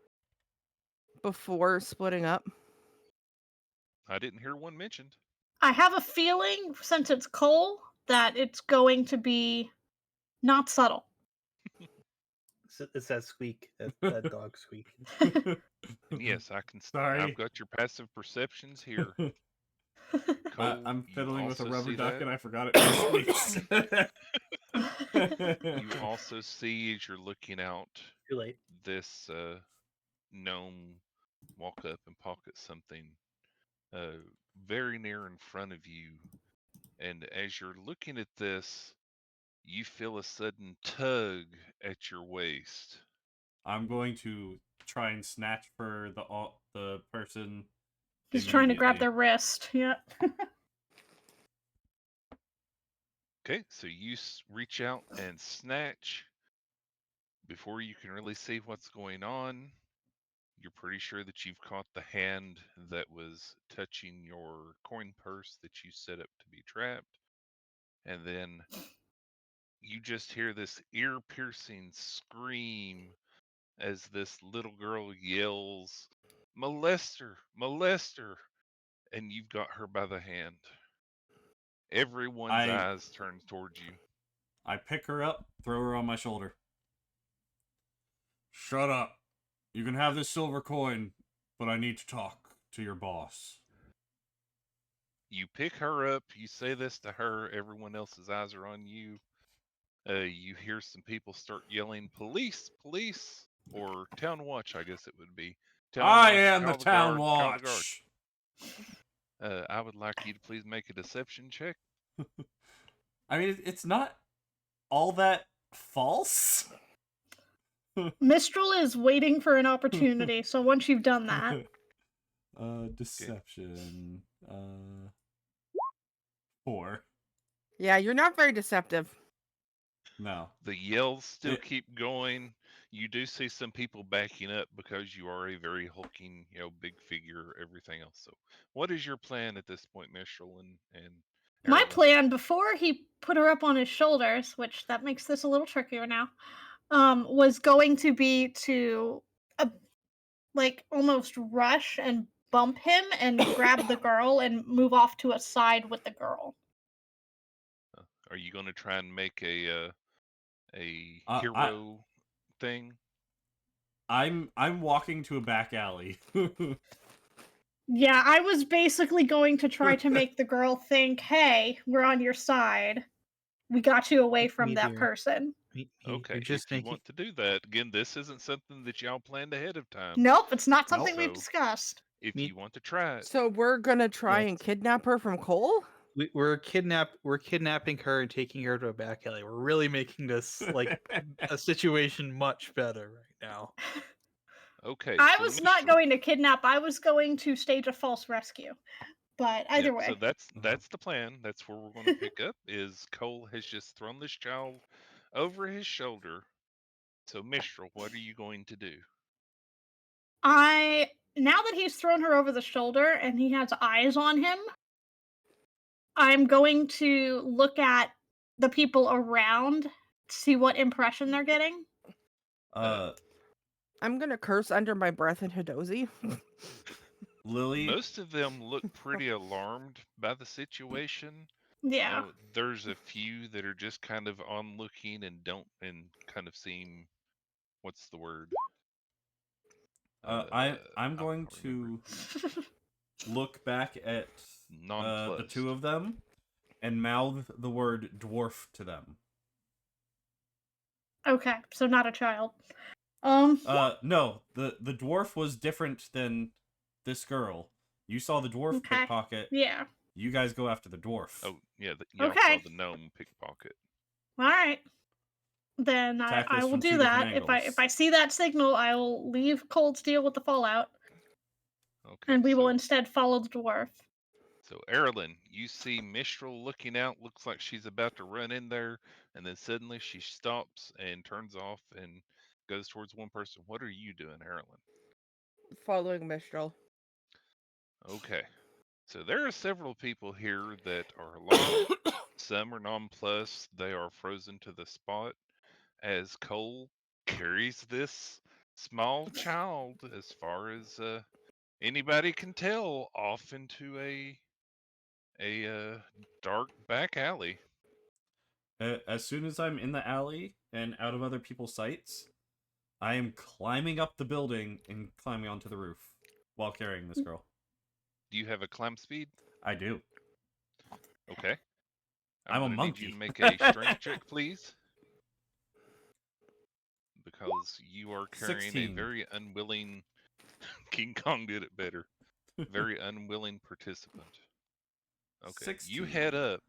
before splitting up? I didn't hear one mentioned. I have a feeling, since it's Cole, that it's going to be not subtle. It's that squeak, that dog squeak. And yes, I can. Sorry. I've got your passive perceptions here. Cole, I'm you fiddling with a also rubber see duck that. and I forgot it squeaks. You also see as you're looking out Too late. this gnome walk up and pocket something very near in front of you. And as you're looking at this, you feel a sudden tug at your waist. I'm going to try and snatch for the person. He's trying to grab immediately. their wrist. Yep. Okay, so you reach out and snatch. Before you can really see what's going on, you're pretty sure that you've caught the hand that was touching your coin purse that you set up to be trapped. And then you just hear this ear piercing scream as this little girl yells, "Molester! Molester!" And you've got her by the hand. Everyone's I eyes turn towards you. I pick her up, throw her on my shoulder. Shut up. You can have this silver coin, but I need to talk to your boss. You pick her up, you say this to her, everyone else's eyes are on you. You hear some people start yelling, "Police! Police!" Or "Town Watch," I guess it would be. "Town I Watch, am the call the town guard, call the guard." watch. I would like you to please make a deception check. I mean, it's not all that false. Mistral is waiting for an opportunity, so once you've done that, Deception. 4. Yeah, you're not very deceptive. No. The yells still It- keep going. You do see some people backing up because you are a very hulking, big figure, everything else. So, what is your plan at this point, Mistral and my Erlen? plan before he put her up on his shoulders, which that makes this a little trickier now, was going to be to like almost rush and bump him and grab the girl and move off to a side with the girl. Are you going to try and make a I hero thing? I'm walking to a back alley. Yeah, I was basically going to try to make the girl think, hey, we're on your side. We got you away from that Meteor. person. Okay, You're just if you making. want to do that, again, this isn't something that y'all planned ahead of time. Nope, it's not Nope. something we've So, discussed. if Me- you want to try it, So we're gonna try Yes. and kidnap her from Kohl? We're kidnapping her and taking her to a back alley. We're really making this like a situation much better right now. okay. I So was not Mistral, going to kidnap, I was going to stage a false rescue. But either So way. that's the plan. That's where we're going to pick up. Is Cole has just thrown this child over his shoulder. So Mistral, what are you going to do? Now that he's thrown her over the shoulder and he has eyes on him, I'm going to look at the people around, see what impression they're getting. I'm gonna curse under my breath in Hidozi. Lily. Most of them look pretty alarmed by the situation. Yeah. There's a few that are just kind of onlooking and don't and kind of seem, what's the word? I'm I going don't remember. to look back at the Nonplussed. two of them and mouth the word dwarf to them. Okay, so not a child. No, the dwarf was different than this girl. You saw the dwarf Okay. pickpocket. Yeah. You guys go after the dwarf. Oh yeah, y'all Okay. saw the gnome pickpocket. All right. Then Attack I this will from do two different that. If angles. I see that signal, I will leave Cold Steel with the fallout, Okay. and we will so- instead follow the dwarf. So, Erlen, you see Mistral looking out, looks like she's about to run in there, and then suddenly she stops and turns off and goes towards one person. What are you doing, Erlen? Following Mistral. Okay. So, there are several people here that are alarmed. Some are nonplussed. They are frozen to the spot as Cole carries this small child, as far as anybody can tell, off into a dark back alley. As soon as I'm in the alley and out of other people's sights, I am climbing up the building and climbing onto the roof while carrying this girl. Do you have a climb speed? I do. Okay. I'm a going to need you to monkey. make a strength check, please. Because you are carrying a 16. very unwilling... King Kong did it better. Very unwilling participant. Okay, 16. you head up.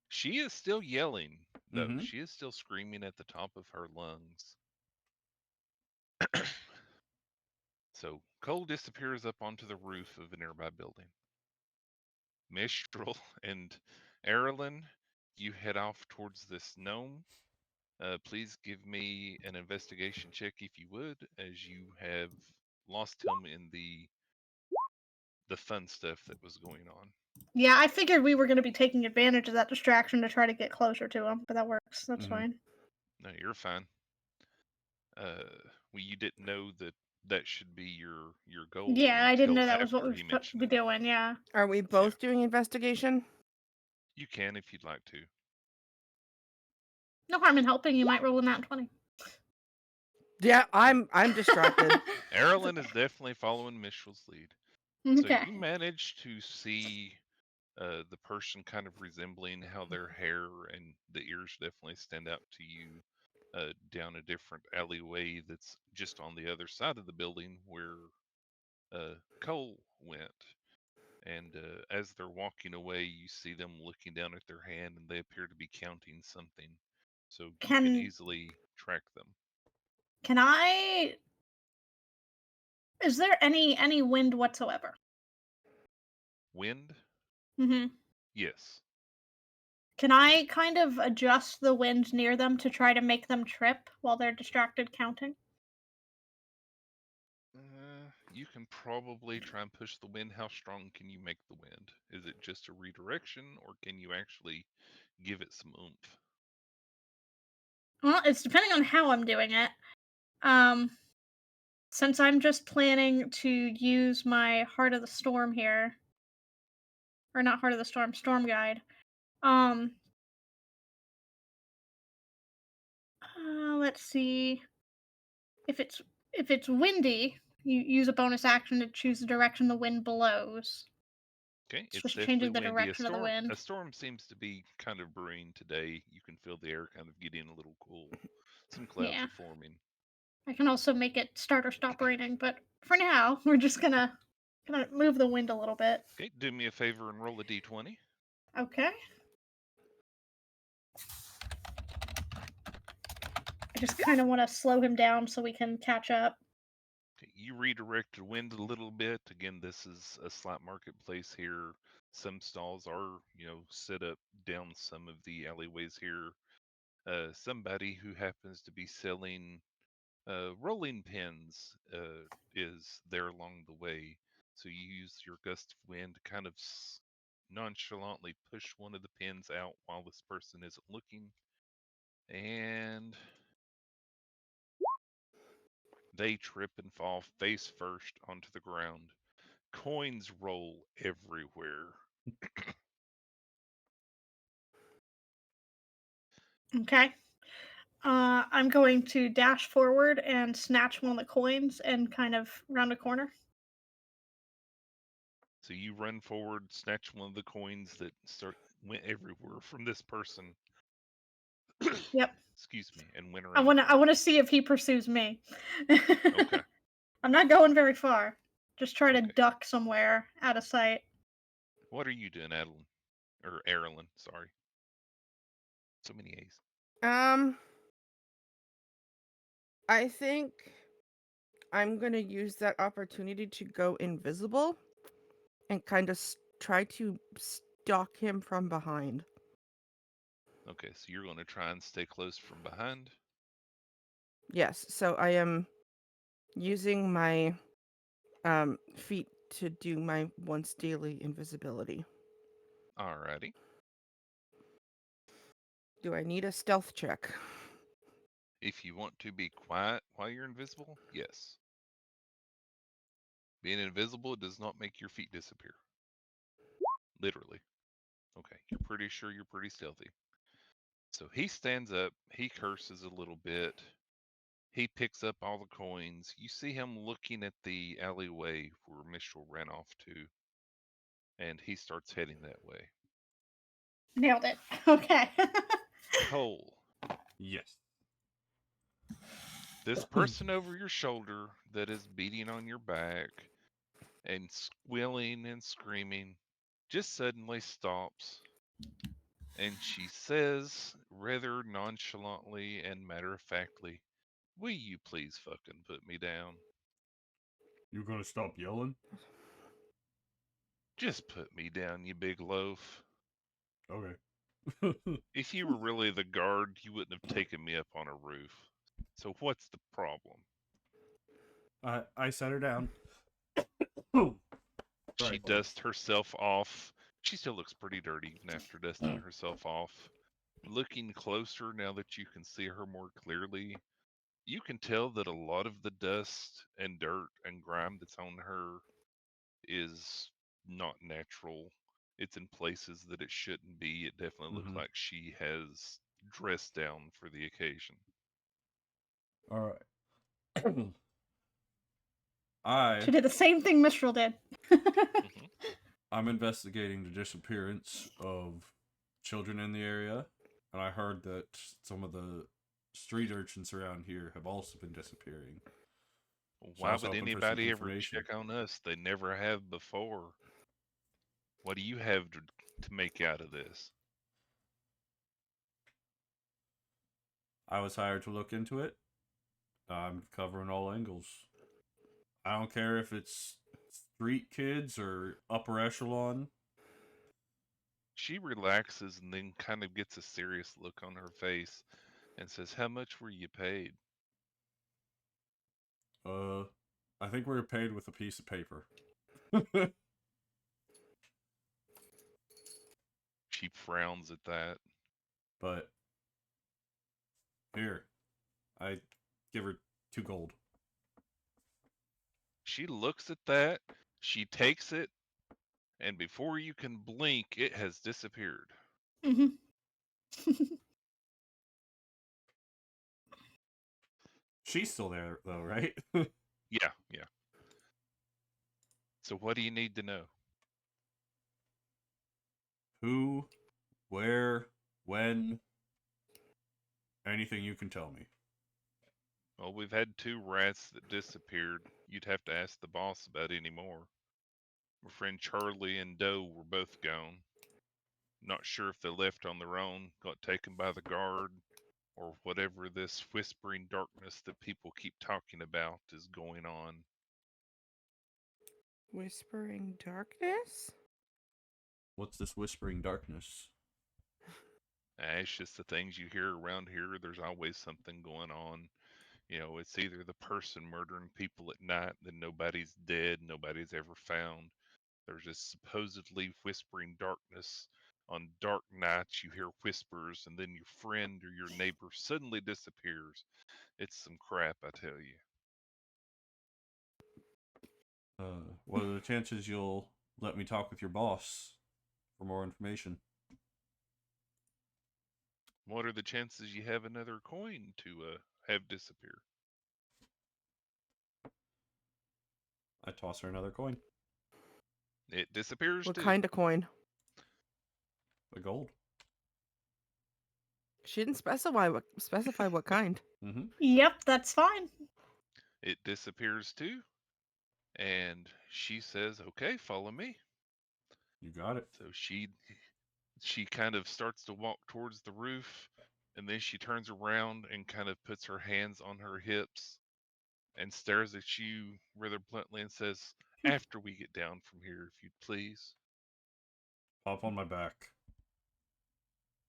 She is still yelling, though. Mhm. She is still screaming at the top of her lungs. So Kohl disappears up onto the roof of a nearby building. Mistral and Erilyn, you head off towards this gnome. Please give me an investigation check if you would, as you have lost him in the fun stuff that was going on. Yeah, I figured we were going to be taking advantage of that distraction to try to get closer to him, but that works. That's Mhm. fine. No, you're fine. Well, you didn't know that should be your goal Yeah, I didn't until know that was what after we were he supposed to mentioned be it. doing. Yeah. Are we both doing investigation? You can if you'd like to. No harm in helping. You might roll a nat 20. Yeah, I'm distracted. Erilyn is definitely following Mistral's lead. So Okay. you managed to see the person kind of resembling how their hair and the ears definitely stand out to you down a different alleyway that's just on the other side of the building where Kohl went. And as they're walking away, you see them looking down at their hand and they appear to be counting something. So you can Can easily track them. can I? Is there any wind whatsoever? Wind? Mm-hmm. Yes. Can I kind of adjust the wind near them to try to make them trip while they're distracted counting? You can probably try and push the wind. How strong can you make the wind? Is it just a redirection, or can you actually give it some oomph? Well, it's depending on how I'm doing it. Um, since I'm just planning to use my Heart of the Storm here, or not Heart of the Storm, Storm Guide. Um, let's see. If it's windy, you use a bonus action to choose the direction the wind blows. Okay, It's it's just definitely changing the windy. direction of the wind. A storm seems to be kind of brewing today. You can feel the air kind of getting a little cool. Some clouds Yeah. are forming. I can also make it start or stop raining, but for now, we're just gonna move the wind a little bit. Okay, do me a favor and roll a d20. Okay. I just kind of want to slow him down so we can catch up. Okay, you redirect the wind a little bit. Again, this is a slight marketplace here. Some stalls are, set up down some of the alleyways here. Somebody who happens to be selling rolling pins is there along the way. So you use your gust of wind to kind of nonchalantly push one of the pins out while this person isn't looking. And they trip and fall face first onto the ground. Coins roll everywhere. Okay. I'm going to dash forward and snatch one of the coins and kind of round a corner. So you run forward, snatch one of the coins that went everywhere from this person. Yep. Excuse me, and went I around the corner. want to see if he pursues me. Okay. I'm not going very far. Just try to Okay. duck somewhere out of sight. What are you doing, Adeline? Or Erilyn, sorry. So many A's. I think I'm gonna use that opportunity to go invisible and kind of try to stalk him from behind. Okay, so you're going to try and stay close from behind. Yes, so I am using my feet to do my once daily invisibility. Alrighty. Do I need a stealth check? If you want to be quiet while you're invisible, yes. Being invisible does not make your feet disappear. Literally. Okay, you're pretty sure you're pretty stealthy. So he stands up, he curses a little bit, He picks up all the coins. You see him looking at the alleyway where Mistral ran off to, and he starts heading that way. Nailed it. Okay. Kohl, Yes. this person over your shoulder that is beating on your back and squealing and screaming just suddenly stops, and she says, rather nonchalantly and matter of factly, "Will you please fucking put me down? You gonna stop yelling? Just put me down, you big loaf. Okay. If you were really the guard, you wouldn't have taken me up on a roof. So what's the problem?" I set her down. Oh, She sorry. dusts herself off. She still looks pretty dirty even after dusting herself off. Looking closer now that you can see her more clearly, you can tell that a lot of the dust and dirt and grime that's on her is not natural. It's in places that it shouldn't be. It definitely looks Mhm. like she has dressed down for the occasion. All right. I She did the same thing Mistral did. Hmm. I'm investigating the disappearance of children in the area, and I heard that some of the street urchins around here have also been disappearing. So I Why was would hoping for some anybody ever information. check on us? They never have before. What do you have to make out of this? I was hired to look into it. I'm covering all angles. I don't care if it's street kids or upper echelon. She relaxes and then kind of gets a serious look on her face and says, "How much were you paid?" I think we were paid with a piece of paper. She frowns at that. But here, I give her 2 gold. She looks at that, she takes it, and before you can blink, it has disappeared. Hmm. She's still there though, right? Yeah, yeah. So what do you need to know? Who, where, when, anything you can tell me. Well, we've had 2 rats that disappeared. You'd have to ask the boss about any more. My friend Charlie and Doe were both gone. Not sure if they left on their own, got taken by the guard, or whatever this whispering darkness that people keep talking about is going on. Whispering darkness? What's this whispering darkness? It's just the things you hear around here. There's always something going on. You know, it's either the person murdering people at night, then nobody's dead, nobody's ever found. There's just supposedly whispering darkness. On dark nights, you hear whispers, and then your friend or your neighbor suddenly disappears. It's some crap, I tell you. What are the chances you'll let me talk with your boss for more information? What are the chances you have another coin to have disappear? I toss her another coin. It disappears What too. kind of coin? A gold. She didn't specify what kind. Mm-hmm. Yep, that's fine. It disappears too. And she says, "Okay, follow me." You got it. So she kind of starts to walk towards the roof, and then she turns around and kind of puts her hands on her hips and stares at you rather bluntly and says, "After we get down from here, if you'd please." Hop on my back.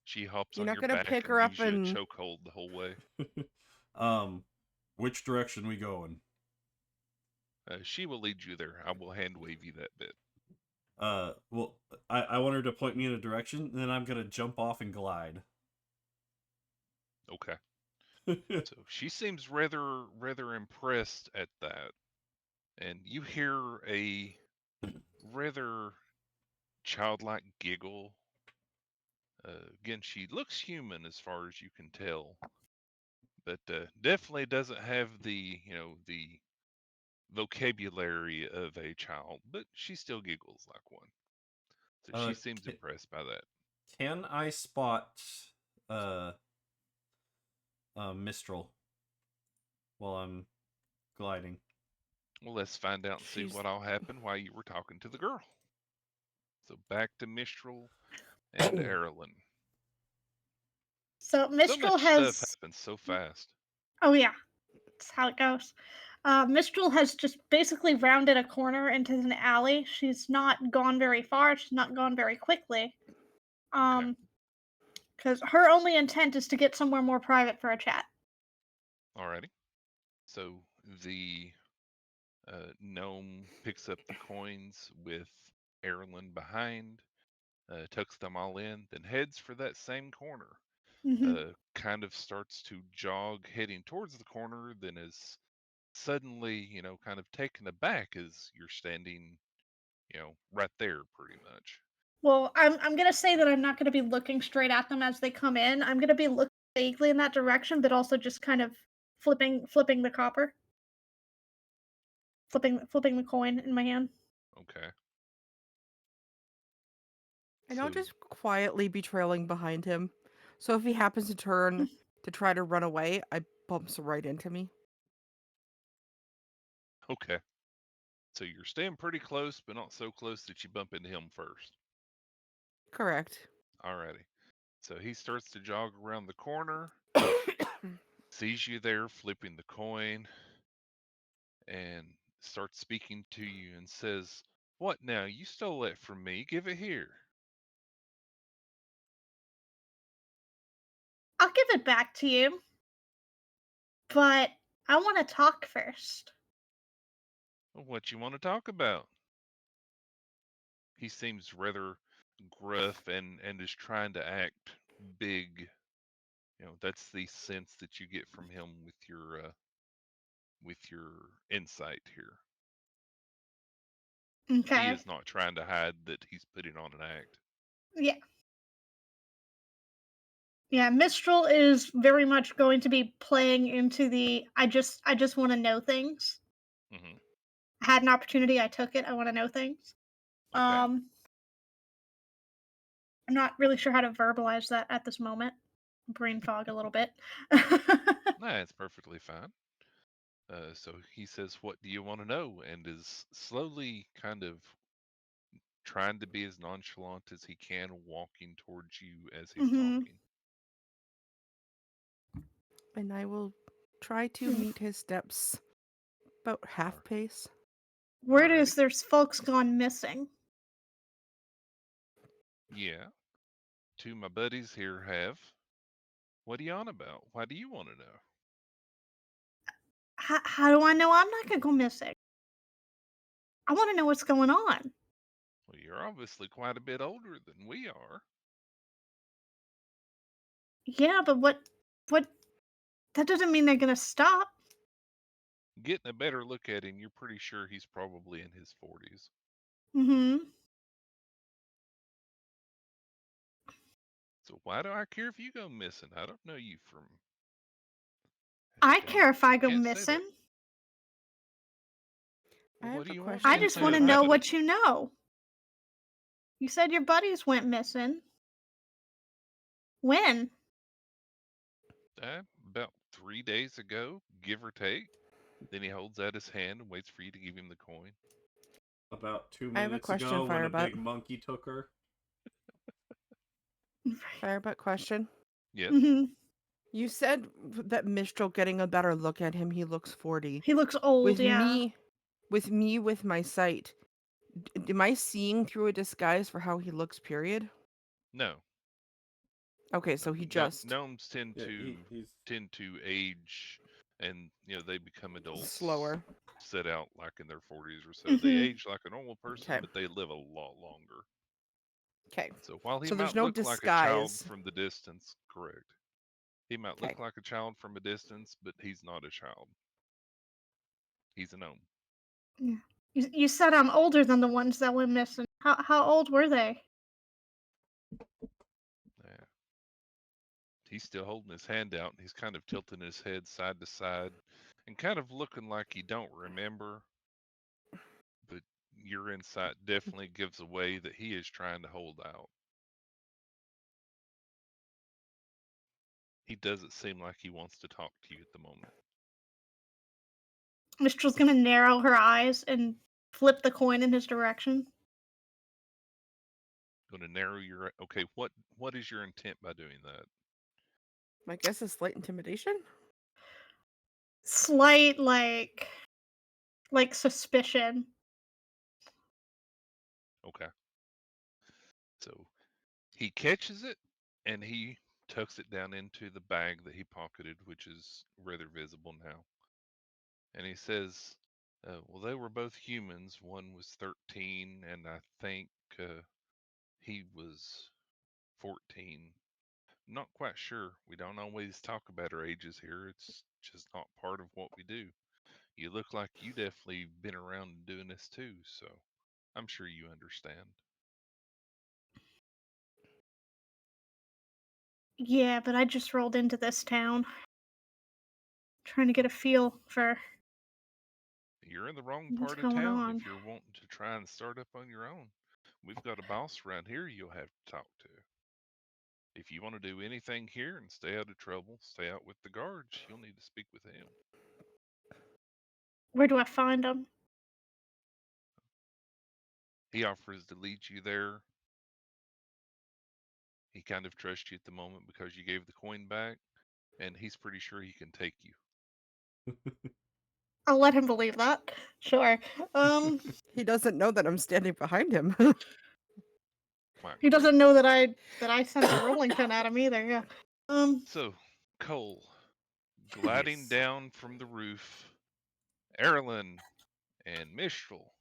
She hops You're on not your gonna back pick and her up gives you a and chokehold the whole way. Which direction we going? She will lead you there. I will hand wave you that bit. Well, I want her to point me in a direction, and then I'm gonna jump off and glide. Okay. So she seems rather impressed at that. And you hear a rather childlike giggle. Again, she looks human as far as you can tell, but definitely doesn't have the the vocabulary of a child, but she still giggles like one. So she seems impressed by that. Can I spot uh Mistral while I'm gliding? Well, let's find out and see She's what all happened while you were talking to the girl. So back to Mistral and Erilyn. So So Mistral much stuff has. happens so fast. Oh yeah, that's how it goes. Mistral has just basically rounded a corner into an alley. She's not gone very far. She's not gone very quickly. Okay. Because her only intent is to get somewhere more private for a chat. Alrighty. So the gnome picks up the coins with Erilyn behind, tucks them all in, then heads for that same corner. Mm-hmm. Kind of starts to jog heading towards the corner, then is suddenly, kind of taken aback as you're standing, right there pretty much. Well, I'm gonna say that I'm not gonna be looking straight at them as they come in. I'm gonna be looking vaguely in that direction, but also just kind of flipping the copper, flipping the coin in my hand. Okay. and I'll So, just quietly be trailing behind him. So if he happens to turn to try to run away, I bumps right into me. okay. So you're staying pretty close, but not so close that you bump into him first. Correct. Alrighty. So he starts to jog around the corner, sees you there flipping the coin, and starts speaking to you and says, "What now? You stole that from me. Give it here." I'll give it back to you, but I want to talk first. "Well, what you want to talk about?" He seems rather gruff and is trying to act big. That's the sense that you get from him with your insight here. He Okay. is not trying to hide that he's putting on an act. Yeah. Yeah, Mistral is very much going to be playing into the I just want to know things. Hmm. I had an opportunity, I took it. I want to know things. Okay, I'm not really sure how to verbalize that at this moment. Brain fog a little bit. that's perfectly fine. So he says, "What do you want to know?" and is slowly kind of trying to be as nonchalant as he can, walking towards you as he's Hmm. talking. And I will try to meet his steps about half pace. Word Alrighty. is there's folks gone missing. Yeah. Two of my buddies here have. What are you on about? Why do you want to know? How do I know I'm not gonna go missing? I want to know what's going on. Well, you're obviously quite a bit older than we are. Yeah, but what? That doesn't mean they're gonna stop. Getting a better look at him, you're pretty sure he's probably in his 40s. Mm-hmm. So why do I care if you go missing? I don't know you from. I Okay, care if I you go can't say that. missing. I Well, have what do a you want I me question to just say want to for know about it? what you know. You said your buddies went missing. When? About 3 days ago, give or take. Then he holds out his hand and waits for you to give him the coin. About two I have a minutes question, ago, when a Firebutt. big monkey took her. Firebutt question. Yes. Mm-hmm. You said that Mistral getting a better look at him, he looks 40. He looks old, With yeah. me with my sight, am I seeing through a disguise for how he looks, period? No. Okay, so he No. just Gnomes tend Yeah, to he's age, and they become adults. slower. Set out like in their 40s or so. They Mm-hmm. age like a normal person, Okay. but they live a lot longer. Okay. So while he So there's might no look like a child disguise. from the distance, correct. He might Okay. look like a child from a distance, but he's not a child. He's a gnome. Yeah. You said I'm older than the ones that went missing. How old were they? Yeah. he's still holding his hand out, and he's kind of tilting his head side to side and kind of looking like he don't remember, but your insight definitely gives away that he is trying to hold out. He doesn't seem like he wants to talk to you at the moment. Mistral's gonna narrow her eyes and flip the coin in his direction. Going to narrow your... Okay, what is your intent by doing that? My guess is slight intimidation. Slight, like suspicion. Okay. So he catches it, and he tucks it down into the bag that he pocketed, which is rather visible now. And he says, well, they were both humans. One was 13, and I think he was 14. Not quite sure. We don't always talk about our ages here. It's just not part of what we do. You look like you definitely been around doing this too, so I'm sure you understand. Yeah, but I just rolled into this town. Trying to get a feel for You're in the wrong what's part of going town on. if you're wanting to try and start up on your own. We've got a boss around here you'll have to talk to. If you want to do anything here and stay out of trouble, stay out with the guards, you'll need to speak with him. Where do I find them? He offers to lead you there. He kind of trusts you at the moment because you gave the coin back, and he's pretty sure he can take you. I'll let him believe that. Sure. He doesn't know that I'm standing behind him. Quite He correct. doesn't know that I sent the rolling pin at him either. Yeah. So, Kohl, gliding Yes. down from the roof, Erlen and Mistral,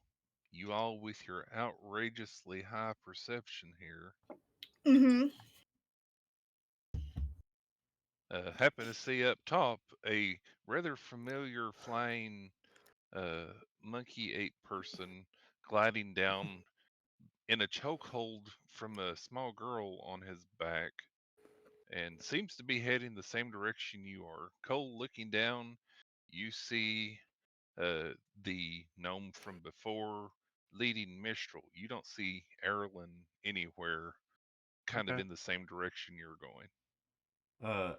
you all with your outrageously high perception here, Mm-hmm. happen to see up top a rather familiar flying monkey ape person gliding down in a chokehold from a small girl on his back, and seems to be heading the same direction you are. Cole, looking down, you see the gnome from before leading Mistral. You don't see Erlen anywhere kind of Okay. in the same direction you're going.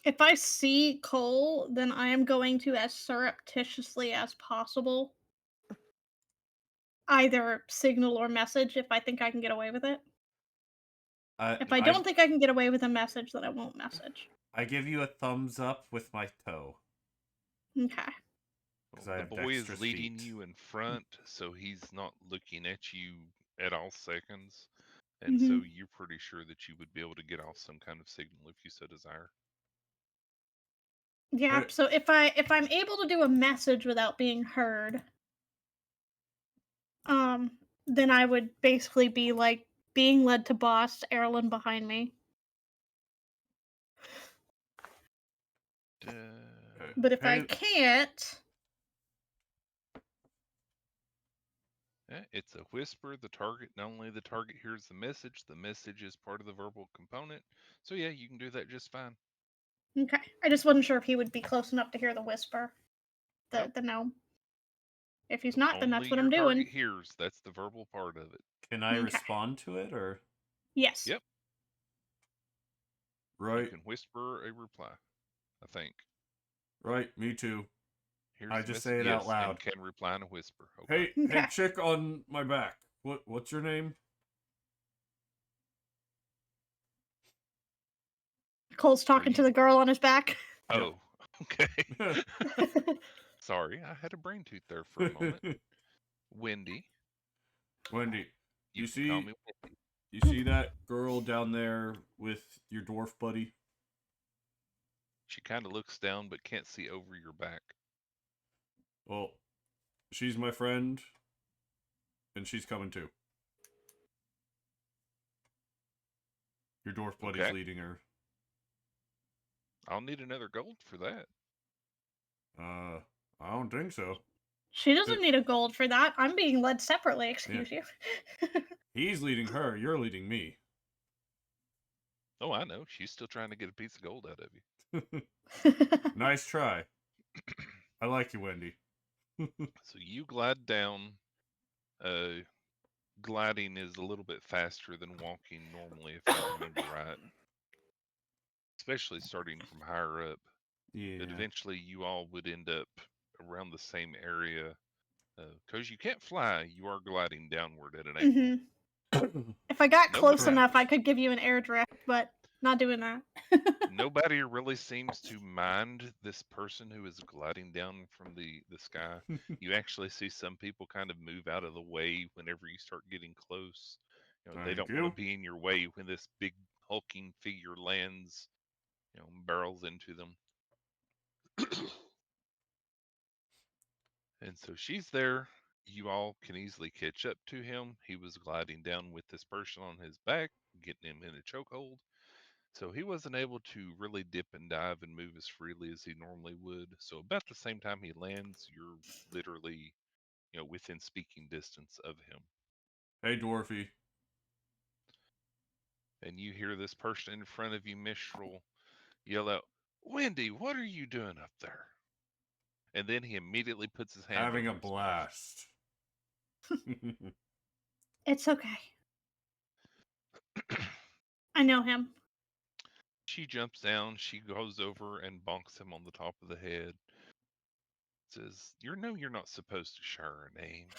If I see Cole, then I am going to, as surreptitiously as possible, either signal or message if I think I can get away with it. If I don't think I can get away with a message, then I won't message. I give you a thumbs up with my toe. Okay. Because I The have boy is dexterous leading feet. you in front, so he's not looking at you at all seconds. And Mm-hmm. so you're pretty sure that you would be able to get off some kind of signal if you so desire. Yeah. Right. So if I'm able to do a message without being heard, then I would basically be like being led to boss, Erlen behind me. But if I Hey, can't, It's a whisper. The target, not only the target hears the message is part of the verbal component. So yeah, you can do that just fine. okay. I just wasn't sure if he would be close enough to hear the whisper, Nope. the gnome. If he's not, then that's Only what your I'm doing. target hears. That's the verbal part of it. can I Okay. respond to it, or? Yes. Yep. You Right, can whisper a reply, I think. right, me too. Here's I the just message. say it out Yes, loud. and can reply in a whisper. Okay. Hey, Okay. chick on my back. What's your name? Cole's talking to you- the girl on his back. Oh, okay. Sorry, I had a brain tooth there for a moment. Wendy. Wendy, You you can call see me Wendy. you see that girl down there with your dwarf buddy? She kind of looks down but can't see over your back. Well, she's my friend, and she's coming too. Your dwarf buddy's Okay. leading her. I'll need another gold for that. I don't think so. She doesn't need a gold for that. I'm being led separately, excuse you. He's leading her, you're leading me. Oh, I know. She's still trying to get a piece of gold out of you. Nice try. I like you, Wendy. So you glide down. Uh, Gliding is a little bit faster than walking normally, if I remember right. Especially starting from higher up. But Yeah. eventually, you all would end up around the same area. Because you can't fly, you are gliding downward at an angle. If I got close Nobody, enough, I could give you an air drift, but not doing that. nobody really seems to mind this person who is gliding down from the sky. You actually see some people kind of move out of the way whenever you start getting close. They Thank don't want to you. be in your way when this big hulking figure lands, barrels into them. And so she's there. You all can easily catch up to him. He was gliding down with this person on his back, getting him in a chokehold. So he wasn't able to really dip and dive and move as freely as he normally would. So about the same time he lands, you're literally, within speaking distance of him. Hey, Dwarfy. And you hear this person in front of you, Mistral, yell out, "Wendy, what are you doing up there?" And then he immediately puts his hand Having a over his mouth. blast. It's okay. I know him. She jumps down, she goes over and bonks him on the top of the head. Says, you're not supposed to share our names."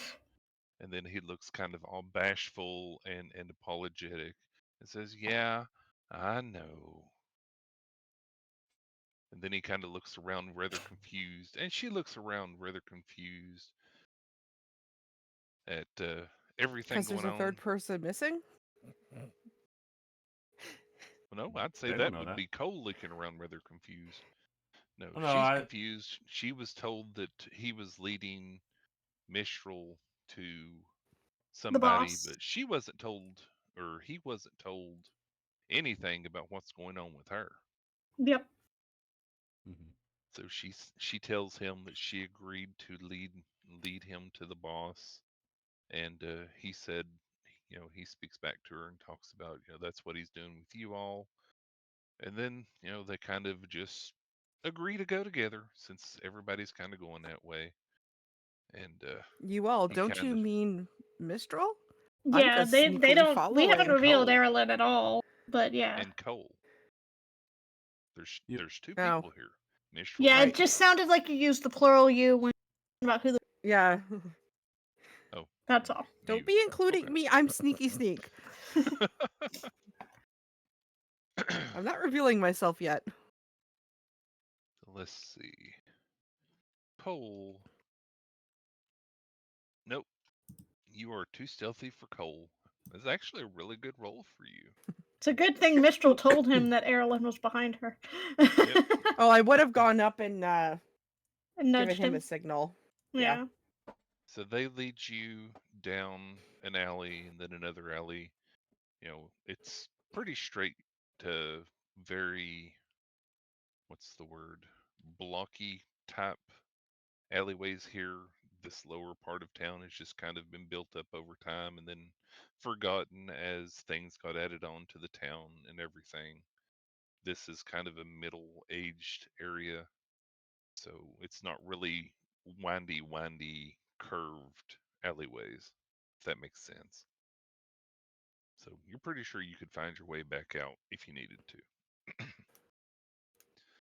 And then he looks kind of all bashful and apologetic and says, "Yeah, I know." And then he kind of looks around rather confused, and she looks around rather confused at everything Because there's going a third on. person missing? Well, no, I'd say They don't that know would that. be Kohl looking around rather confused. No, Oh, no, she's confused. She was told that he was leading Mistral to The somebody, boss. but she wasn't told, or he wasn't told anything about what's going on with her. Yep. Mhm. So she tells him that she agreed to lead him to the boss, and he said, he speaks back to her and talks about, that's what he's doing with you all, and then they kind of just agree to go together since everybody's kind of going that way, and You all, he don't kind you of mean Mistral? I'm Yeah, just they sneakily don't. We haven't following. revealed Kohl Erlyn at all, but yeah. and Kohl. There's Yep. there's two Oh, people here, Mistral Yeah, and it right. just Kohl. sounded like you used the plural you when about who the. Yeah. Oh, That's all. Don't you. be including Okay. me. I'm sneaky sneak. I'm not revealing myself yet. Let's see. Kohl. Nope. You are too stealthy for Kohl. That's actually a really good roll for you. It's a good thing Mistral told him that Erlyn was behind her. Yep. Oh, I would have gone up and And given nudged him a him. signal. Yeah. Yeah. So they lead you down an alley and then another alley. It's pretty straight to very, what's the word, blocky type alleyways here. This lower part of town has just kind of been built up over time and then forgotten as things got added on to the town and everything. This is kind of a middle aged area, so it's not really windy, curved alleyways, if that makes sense. So you're pretty sure you could find your way back out if you needed to.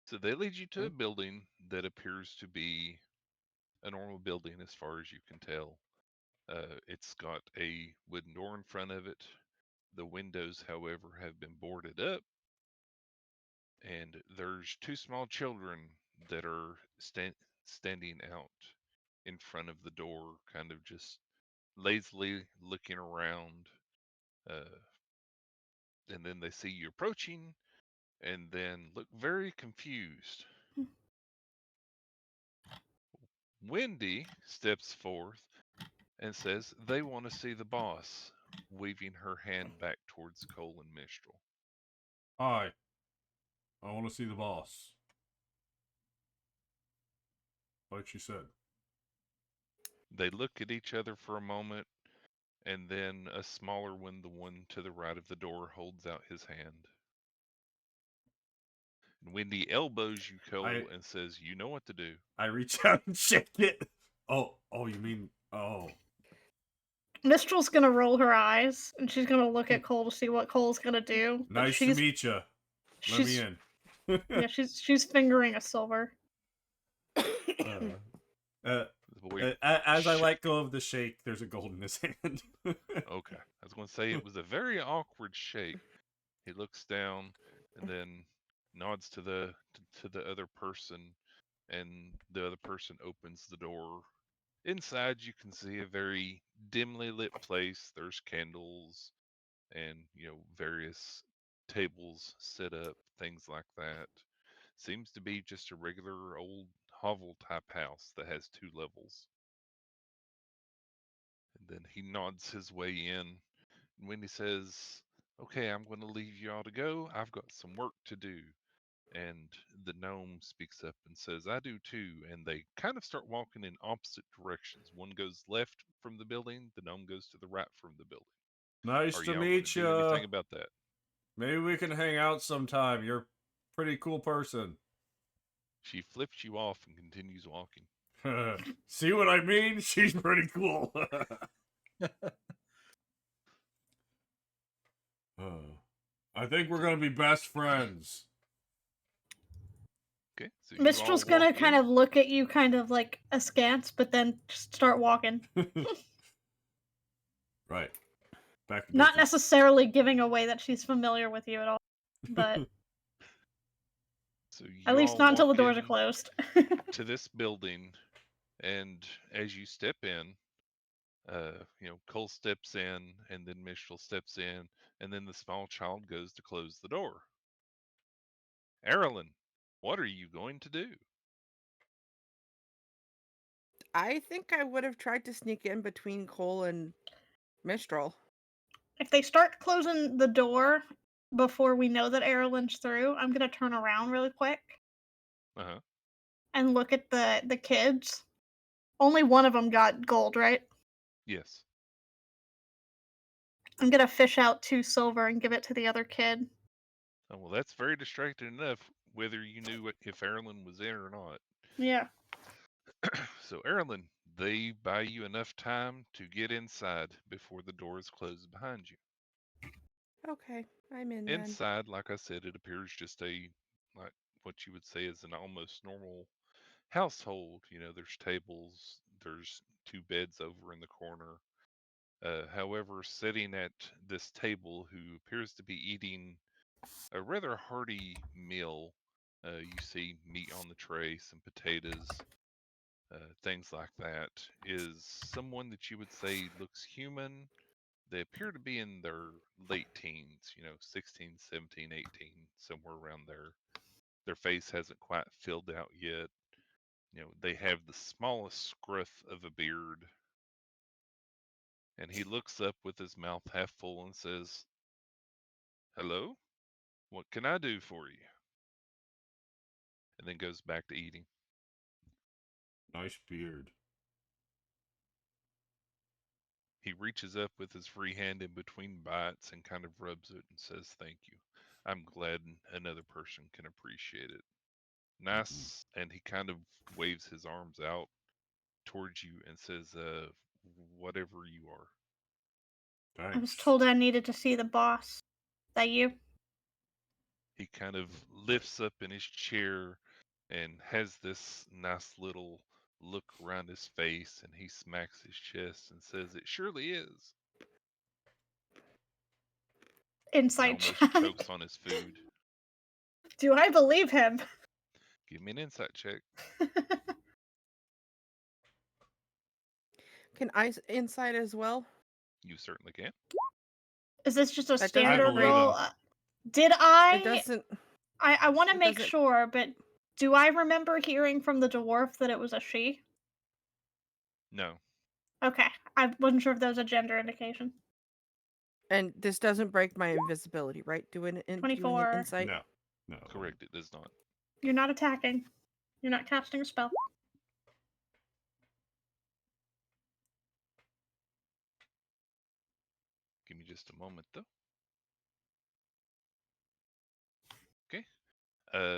So they lead you to a building that appears to be a normal building as far as you can tell. It's got a wooden door in front of it. The windows, however, have been boarded up, and there's two small children that are standing out in front of the door, kind of just lazily looking around. Uh, and then they see you approaching and then look very confused. Wendy steps forth and says they want to see the boss, waving her hand back towards Kohl and Mistral. Hi. I want to see the boss. Like she said. They look at each other for a moment, and then a smaller one, the one to the right of the door, holds out his hand. Wendy elbows you, Cole, I- and says, "You know what to do." I reach out and shake it. Oh, you mean Mistral's gonna roll her eyes and she's gonna look at Cole to see what Cole's gonna do. But Nice to meet you. Let me she's in. yeah, she's fingering a silver. As I let go of the shake, there's a gold in his hand. Okay. I was going to say it was a very awkward shake. He looks down and then nods to the other person, and the other person opens the door. Inside, you can see a very dimly lit place. There's candles and various tables set up, things like that. Seems to be just a regular old hovel type house that has 2 levels. And then he nods his way in. And when he says, "Okay, I'm going to leave you all to go. I've got some work to do." And the gnome speaks up and says, "I do too." And they kind of start walking in opposite directions. One goes left from the building, the gnome goes to the right from the building. Nice Are to y'all going to meet do anything about that? Maybe we can hang out sometime. You're a pretty cool person. She flips you off and continues walking. See what I mean? She's pretty cool. I think we're gonna be best friends. Okay, so you Mistral's all gonna walk kind in. of look at you kind of like askance, but then just start walking. Right. Back to Not business. necessarily giving away that she's familiar with you at all. But So at you least all not until the walk doors are in closed. to this building, and as you step in, Cole steps in, and then Mistral steps in, and then the small child goes to close the door. Erilyn, what are you going to do? I think I would have tried to sneak in between Cole and Mistral. If they start closing the door before we know that Erilyn's through, I'm gonna turn around really quick Uh-huh. and look at the kids. Only one of them got gold, right? Yes. I'm gonna fish out 2 silver and give it to the other kid. Oh, well, that's very distracting enough, whether you knew if Erilyn was in or not. Yeah. So, Erilyn, they buy you enough time to get inside before the doors close behind you. Okay, I'm in then. Inside, like I said, it appears just like what you would say is an almost normal household. There's tables, there's 2 beds over in the corner. However, sitting at this table, who appears to be eating a rather hearty meal, you see meat on the tray, some potatoes, things like that, is someone that you would say looks human. They appear to be in their late teens, 16, 17, 18, somewhere around there. Their face hasn't quite filled out yet. They have the smallest scruff of a beard. And he looks up with his mouth half full and says, "Hello? What can I do for you?" And then goes back to eating. Nice beard. He reaches up with his free hand in between bites and kind of rubs it and says, "Thank you. I'm glad another person can appreciate it." Nice. And he kind of waves his arms out towards you and says, "Whatever you are." I was Thanks. told I needed to see the boss. That you? He kind of lifts up in his chair and has this nice little look around his face, and he smacks his chest and says, "It surely is." And Insight almost check. chokes on his food. Do I believe him? Give me an insight check. Can I inside as well? You certainly can. Is this just a That doesn't standard I believe roll? him. Did It I? doesn't. I want to It make doesn't. sure, but do I remember hearing from the dwarf that it was a she? No. Okay, I wasn't sure if that was a gender indication. And this doesn't break my invisibility, right? Doing an 24. insight. No. No. Correct, it does not. You're not attacking. You're not casting a spell. Give me just a moment, though. Okay.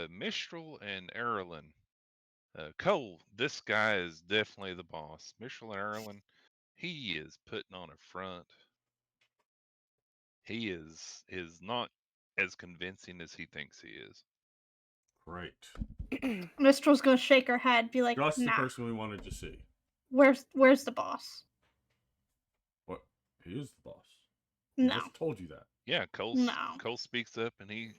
Mistral and Erlen. Kohl, this guy is definitely the boss. Mistral and Erlen, he is putting on a front. He is not as convincing as he thinks he is. Great. Mistral's gonna shake her head, be like, Just the "Nah, person we wanted to see. where's the boss? What? He is the boss. He No, just told you that. Yeah, Cole no." speaks up and he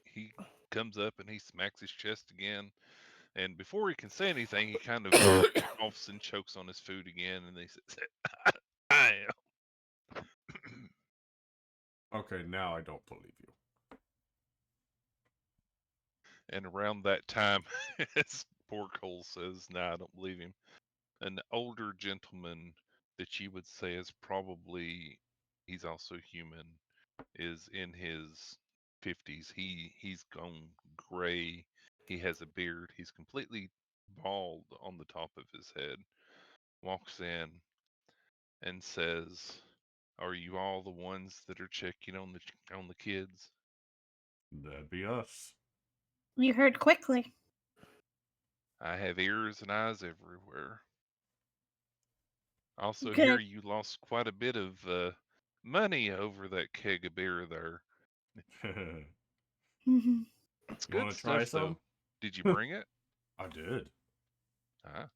comes up and he smacks his chest again. And before he can say anything, he kind of coughs and chokes on his food again, and he says, "I am." Okay, now I don't believe you. And around that time, as poor Cole says, "Nah, I don't believe him." An older gentleman that you would say is probably he's also human is in his 50s. He's gone gray. He has a beard. He's completely bald on the top of his head. Walks in and says, "Are you all the ones that are checking on the kids?" That'd be us. You heard quickly. I have ears and eyes everywhere. Also, hear Good. you lost quite a bit of money over that keg of beer there. Mhm. It's You want good to try stuff, though. some? Did you bring it? I did. Ah.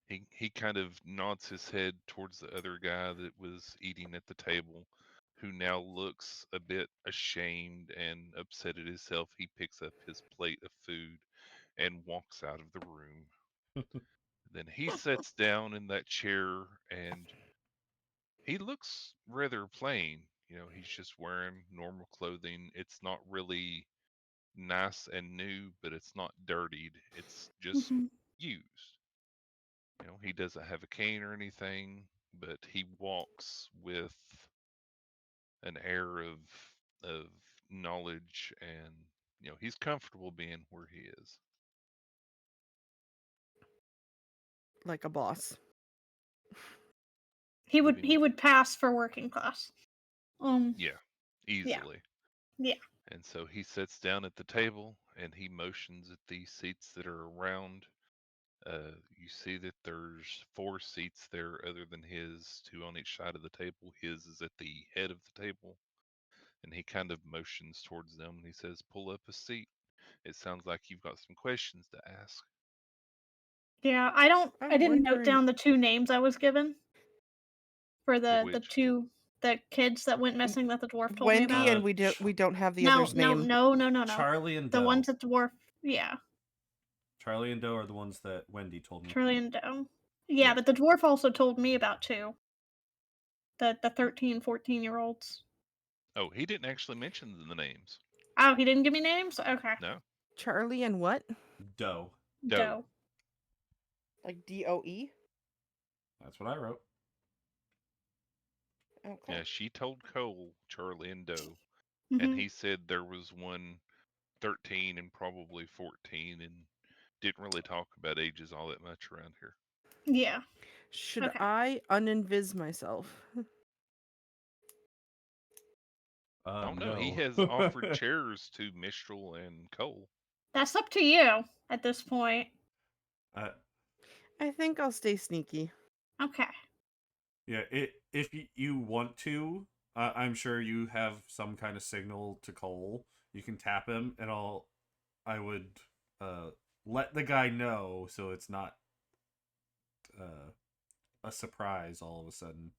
He kind of nods his head towards the other guy that was eating at the table, who now looks a bit ashamed and upset at himself. He picks up his plate of food and walks out of the room. Then he sits down in that chair and he looks rather plain. He's just wearing normal clothing. It's not really nice and new, but it's not dirtied. It's just Mhm. used. He doesn't have a cane or anything, but he walks with an air of knowledge, and he's comfortable being where he is. Like a boss. He Living, would pass for working class. yeah, Yeah. easily. Yeah. And so he sits down at the table and he motions at these seats that are around. You see that there's 4 seats there other than his, 2 on each side of the table. His is at the head of the table. And he kind of motions towards them and he says, "Pull up a seat. It sounds like you've got some questions to ask." Yeah, I I'm didn't note wondering. down the 2 names I was given for For the which, 2 the kids that went missing that the dwarf told me Wendy, about. and we don't have the No, other's no, name. no, no, no, no. Charlie and The Doe. ones that dwarf, yeah, Charlie and Doe are the ones that Wendy told me. Charlie and Doe. Yeah. Yeah, but the dwarf also told me about 2. The 13, 14-year-olds. oh, he didn't actually mention the names. Oh, he didn't give me names? Okay. No, Charlie and what? Doe. Doe. Like DOE? That's what I wrote. Okay. yeah, she told Cole, Charlie, and Doe, and Hmm. he said there was one 13 and probably 14, and didn't really talk about ages all that much around here. Yeah. Should Okay. I uninvis myself? Oh no, he No. has offered chairs to Mistral and Cole. That's up to you at this point. uh, I think I'll stay sneaky. Okay. yeah, if you want to, I'm sure you have some kind of signal to Cole. You can tap him, and I would let the guy know so it's not a surprise all of a sudden.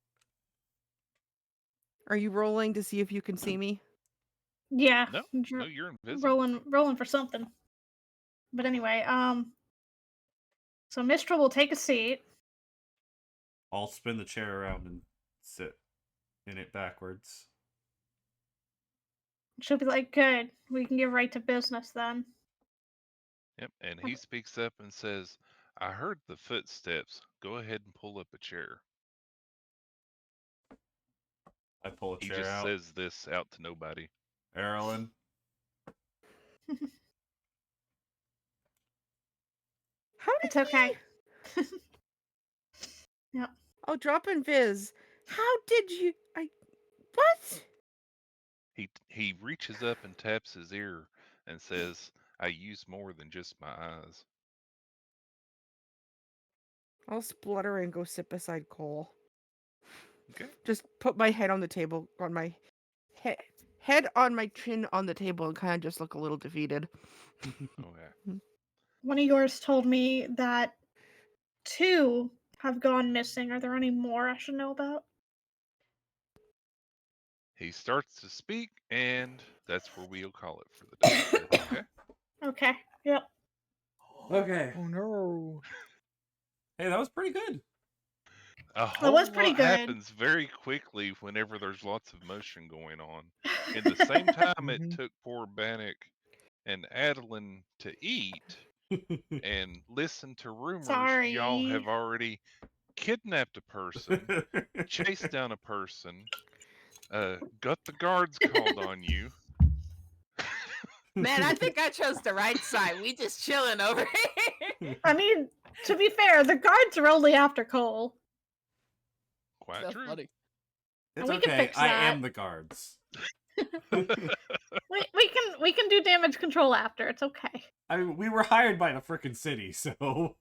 Are you rolling to see if you can see me? Yeah. No, dr- no, you're invisible. rolling for something. But anyway, so Mistral will take a seat. I'll spin the chair around and sit in it backwards. She'll be like, "Good, we can get right to business then." Yep, and he speaks up and says, "I heard the footsteps. Go ahead and pull up a chair." I pull a He chair just out. says this out to nobody. Erlen, How did It's okay. Yep. Oh, drop in Viz. How did you? What? He reaches up and taps his ear and says, I use more than just my eyes. I'll splutter and go sit beside Kohl. Okay. Just put my head on the table, on my head on my chin on the table, and kind of just look a little defeated. Okay. One of yours told me that 2 have gone missing. Are there any more I should know about? He starts to speak, and that's where we'll call it for the day. Is that okay? Okay. Yep. Okay. Oh no. Hey, that was pretty good. A That was whole pretty lot good. happens very quickly whenever there's lots of motion going on. In the same time it Mhm. took poor Bannock and Adeline to eat and listen to rumors, y'all Sorry. have already kidnapped a person, chased down a person, got the guards called on you. Man, I think I chose the right side. We just chilling over here. I mean, to be fair, the guards are only after Kohl. Quite So true. funny. It's We can okay. fix I that. am the guards. We can do damage control after. It's okay. I mean, we were hired by the frickin' city, so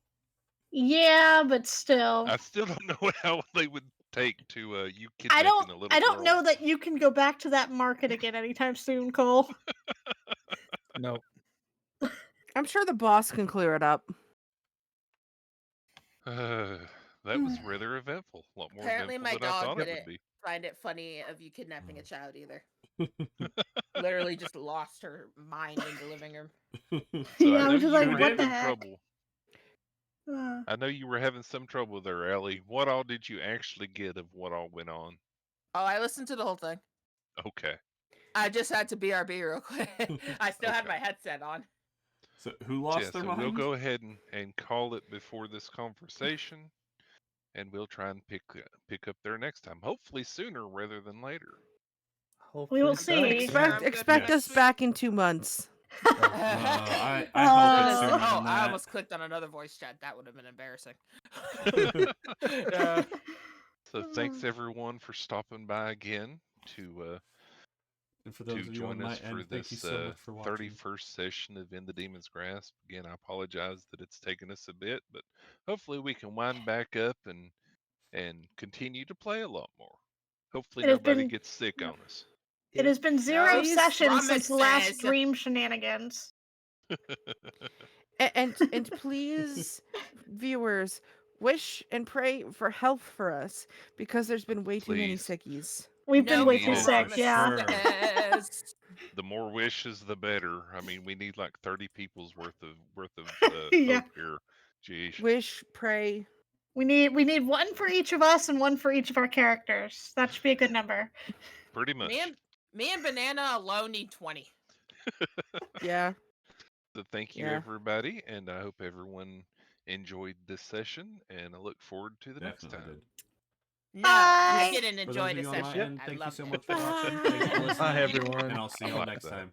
Yeah, but still. I still don't know how they would take to you I kidnapping a little don't girl. know that you can go back to that market again anytime soon, Cole. No. I'm sure the boss can clear it up. That was rather eventful. A lot more Apparently, eventful my than I dog thought it would didn't be. find it funny of you kidnapping a child either. Literally just lost her mind in the living room. So Yeah, I know which is you like, were what the having heck? trouble. Uh, I know you were having some trouble there, Ellie. What all did you actually get of what all went on? Oh, I listened to the whole thing. Okay. I just had to BRB real quick. I still had Okay. my headset on. so who So, lost their we'll mind? go ahead and call it before this conversation, and we'll try and pick up there next time. Hopefully sooner rather than later. We will Hopefully so. see. Sure, I'm good Expect for us next back in 2 months. I hope it's Uh, sooner Oh, than I that. almost clicked on another voice chat. That would have been embarrassing. So thanks everyone for stopping by again And for to those of you on join us my for end, thank you this so much for watching. 31st session of In the Demon's Grasp. Again, I apologize that it's taken us a bit, but hopefully we can wind back up and continue to play a lot more. Hopefully It has nobody been- gets sick on us. It has been 0 No sessions since the last promises. dream shenanigans. And please, viewers, wish and pray for health for us because there's been way too many Please. sickies. We've been No way too Need it. sick, yeah. promises. The more wishes, the better. I mean, we need like 30 people's worth of Yeah. hope here. Jeez. Wish, pray. We need one for each of us and one for each of our characters. That should be a good number. Pretty much. Me and Banana alone need 20. Yeah. So thank you, Yeah. everybody, and I hope everyone enjoyed this session, and I look forward to the next Definitely time. did. No, Bye. I didn't For those enjoy of the you on my session. end, I thank you loved so it. much for watching. Thanks for listening. Bye, everyone. And I'll see I you all like next that. time.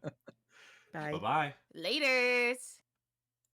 Bye. Bye-bye. Laters.